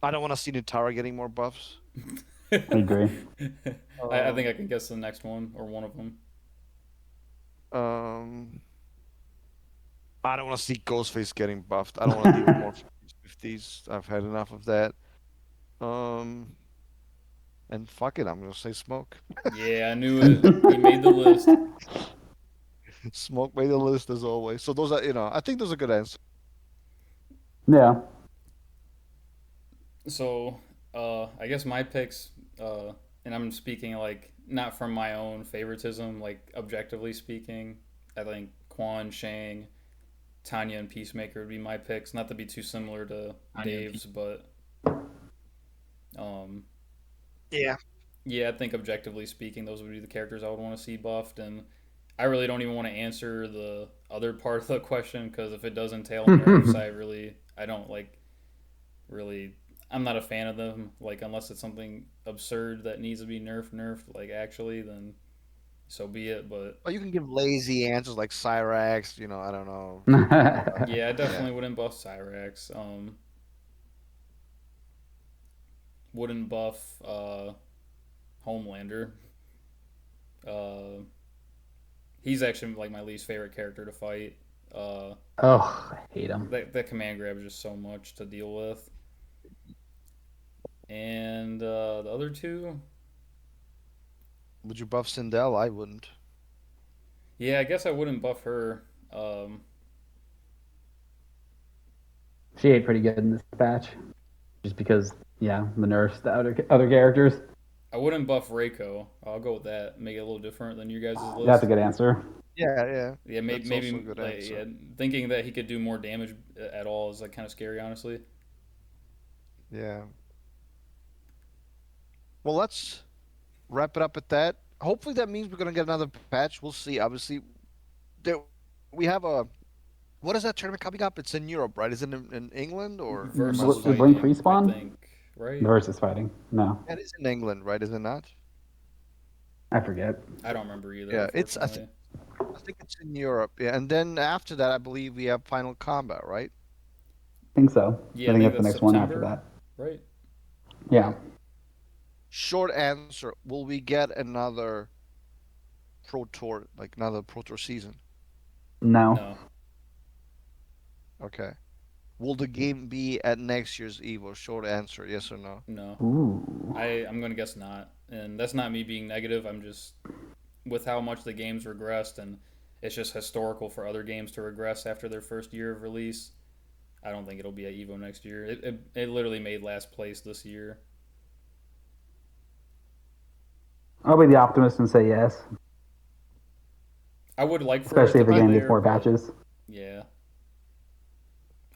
I don't want to see Nutara getting more buffs. I agree. I think Um, I can guess the next one or one of them. um, I don't want to see Ghostface getting buffed. I don't want to deal with more 50s. I've had enough of that. Um, and fuck it, I'm gonna say Smoke. Yeah, I knew it. He made the list. Smoke made the list as always. So those are, I think those are good answers. Yeah. So, I guess my picks, and I'm speaking like not from my own favoritism, like objectively speaking. I think Quan, Shang, Tanya, and Peacemaker would be my picks. Not to be too similar to Dave's, but um, Yeah. yeah, I think objectively speaking, those would be the characters I would want to see buffed. And I really don't even want to answer the other part of the question because if it does entail nerfs, I don't like really. I'm not a fan of them. Like unless it's something absurd that needs to be nerfed, like actually, then so be it. But But you can give lazy answers like Cyrax, I don't know. yeah, I Yeah. definitely wouldn't buff Cyrax. Wouldn't buff Homelander. Uh, he's actually like my least favorite character to fight. Uh, Oh, I hate him. that command grab is just so much to deal with. And the other two, Would you buff Sindel? I wouldn't. yeah, I guess I wouldn't buff her. Um, She ate pretty good in this patch, just because, yeah, the nerfs, the other characters. I wouldn't buff Reiko. I'll go with that. Make it a little different than your guys' That's a list. good answer. Yeah, yeah. Yeah, That's also a maybe good like answer. yeah, thinking that he could do more damage at all is like kind of scary, honestly. Yeah. Well, let's wrap it up at that. Hopefully that means we're gonna get another patch. We'll see. Obviously, there we have a what is that tournament coming up? It's in Europe, right? Is it in England or am I Versus losing? Blink fighting, I respawn think, right? versus fighting. No, Yeah, it is in England, right? Is it not? I forget. I don't remember either, Yeah, it's unfortunately. I think it's in Europe. Yeah, and then after that, I believe we have Final Combat, right? I think so. Yeah, I I think think that's the that's next one after September, that. right? Yeah. Okay. Short answer: will we get another Pro Tour, like another Pro Tour season? No. No, Okay. Will the game be at next year's Evo? Short answer: yes or no? no. Ooh. I'm gonna guess not, and that's not me being negative. I'm just with how much the game's regressed, and it's just historical for other games to regress after their first year of release. I don't think it'll be at Evo next year. It literally made last place this year. I'll be the optimist and say yes, I would like for it especially to if the be I game gets there, more but patches. yeah,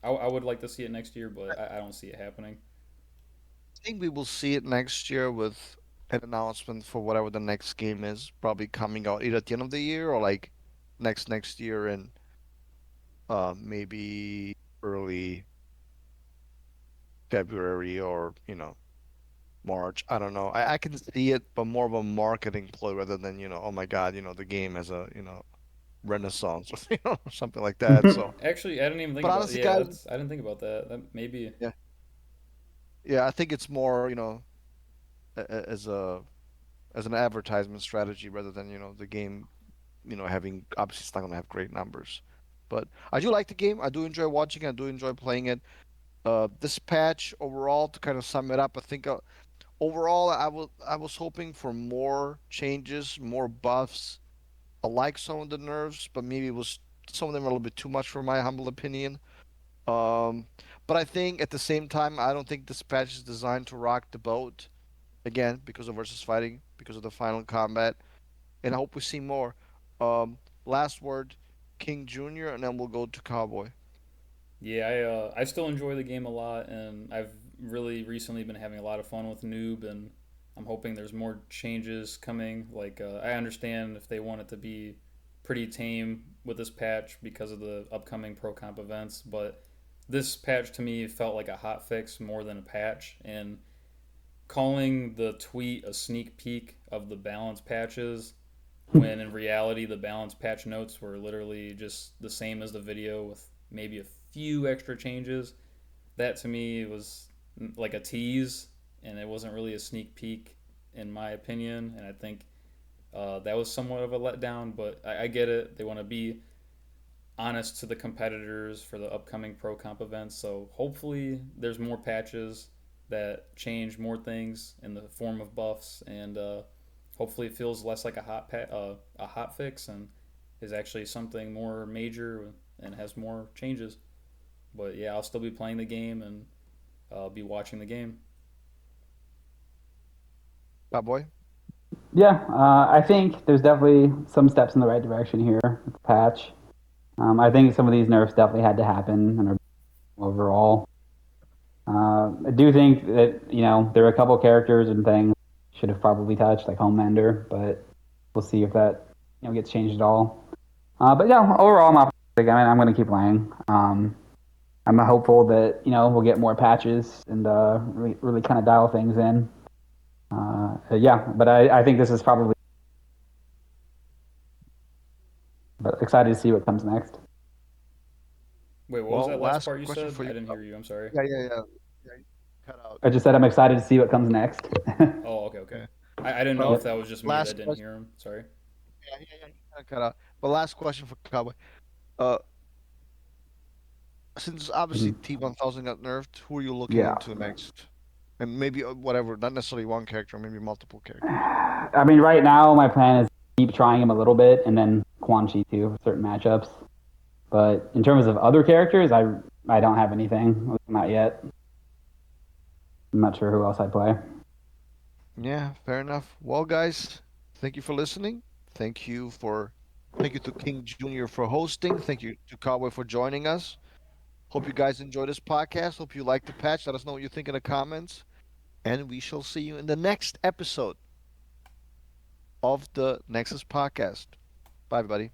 I would like to see it next year, but I don't see it happening. think we will see it next year with an announcement for whatever the next game is, probably coming out either at the end of the year or like next year in maybe early February or March. I don't know. I can see it, but more of a marketing ploy rather than oh my God, the game as a renaissance or something like that. So, Actually, I didn't even think but about. honestly, Yeah, guys, that's I didn't think about that. That maybe. yeah, yeah, I think it's more as an advertisement strategy rather than the game having obviously it's not gonna have great numbers. But I do like the game. I do enjoy watching it. I do enjoy playing it. This patch overall, to kind of sum it up, I think overall I was hoping for more changes, more buffs. I like some of the nerfs, but maybe it was some of them were a little bit too much for my humble opinion. Um, but I think at the same time, I don't think this patch is designed to rock the boat again because of versus fighting, because of the final combat, and I hope we see more. Last word, King Jr., and then we'll go to Cowboy. Yeah, I still enjoy the game a lot, and I've really recently been having a lot of fun with Noob, and I'm hoping there's more changes coming. Like I understand if they want it to be pretty tame with this patch because of the upcoming pro comp events, but this patch to me felt like a hot fix more than a patch, and calling the tweet a sneak peek of the balance patches when in reality the balance patch notes were literally just the same as the video with maybe a few extra changes. That to me was like a tease, and it wasn't really a sneak peek in my opinion. And I think that was somewhat of a letdown, but I get it. They want to be honest to the competitors for the upcoming pro comp events. So hopefully there's more patches that change more things in the form of buffs, and hopefully it feels less like a hot fix and is actually something more major and has more changes. But yeah, I'll still be playing the game and be watching the game. Cowboy. Yeah, I think there's definitely some steps in the right direction here with the patch. I think some of these nerfs definitely had to happen and are overall. I do think that there are a couple characters and things should have probably touched, like Homelander, but we'll see if that gets changed at all. But yeah, overall, I'm optimistic. I mean, I'm going to keep playing. I'm hopeful that we'll get more patches and really kind of dial things in. Yeah, but I think this is probably. But excited to see what comes next. Wait, what was Well, that last last part you question said? for I you. didn't hear you. I'm sorry. Yeah, yeah, yeah. Yeah, you cut out. I just said I'm excited to see what comes next. Oh, okay, okay. Okay. I didn't know Well, if Yep. that was just me that last didn't question. hear him. Sorry. Yeah, yeah, yeah. You kinda cut out. But last question for Cowboy. Uh, since obviously Mhm. T-1000 got nerfed, who are you looking Yeah. into next? And maybe whatever, not necessarily one character, maybe multiple characters. I mean, right now my plan is to keep trying him a little bit, and then Quan Chi too for certain matchups. But in terms of other characters, I don't have anything. Not yet. I'm not sure who else I'd play. Yeah, fair enough. Well, guys, thank you for listening. Thank you to King Jr. for hosting. Thank you to Cowboy for joining us. Hope you guys enjoy this podcast. Hope you like the patch. Let us know what you think in the comments. And we shall see you in the next episode. of the Nexus podcast. Bye, everybody.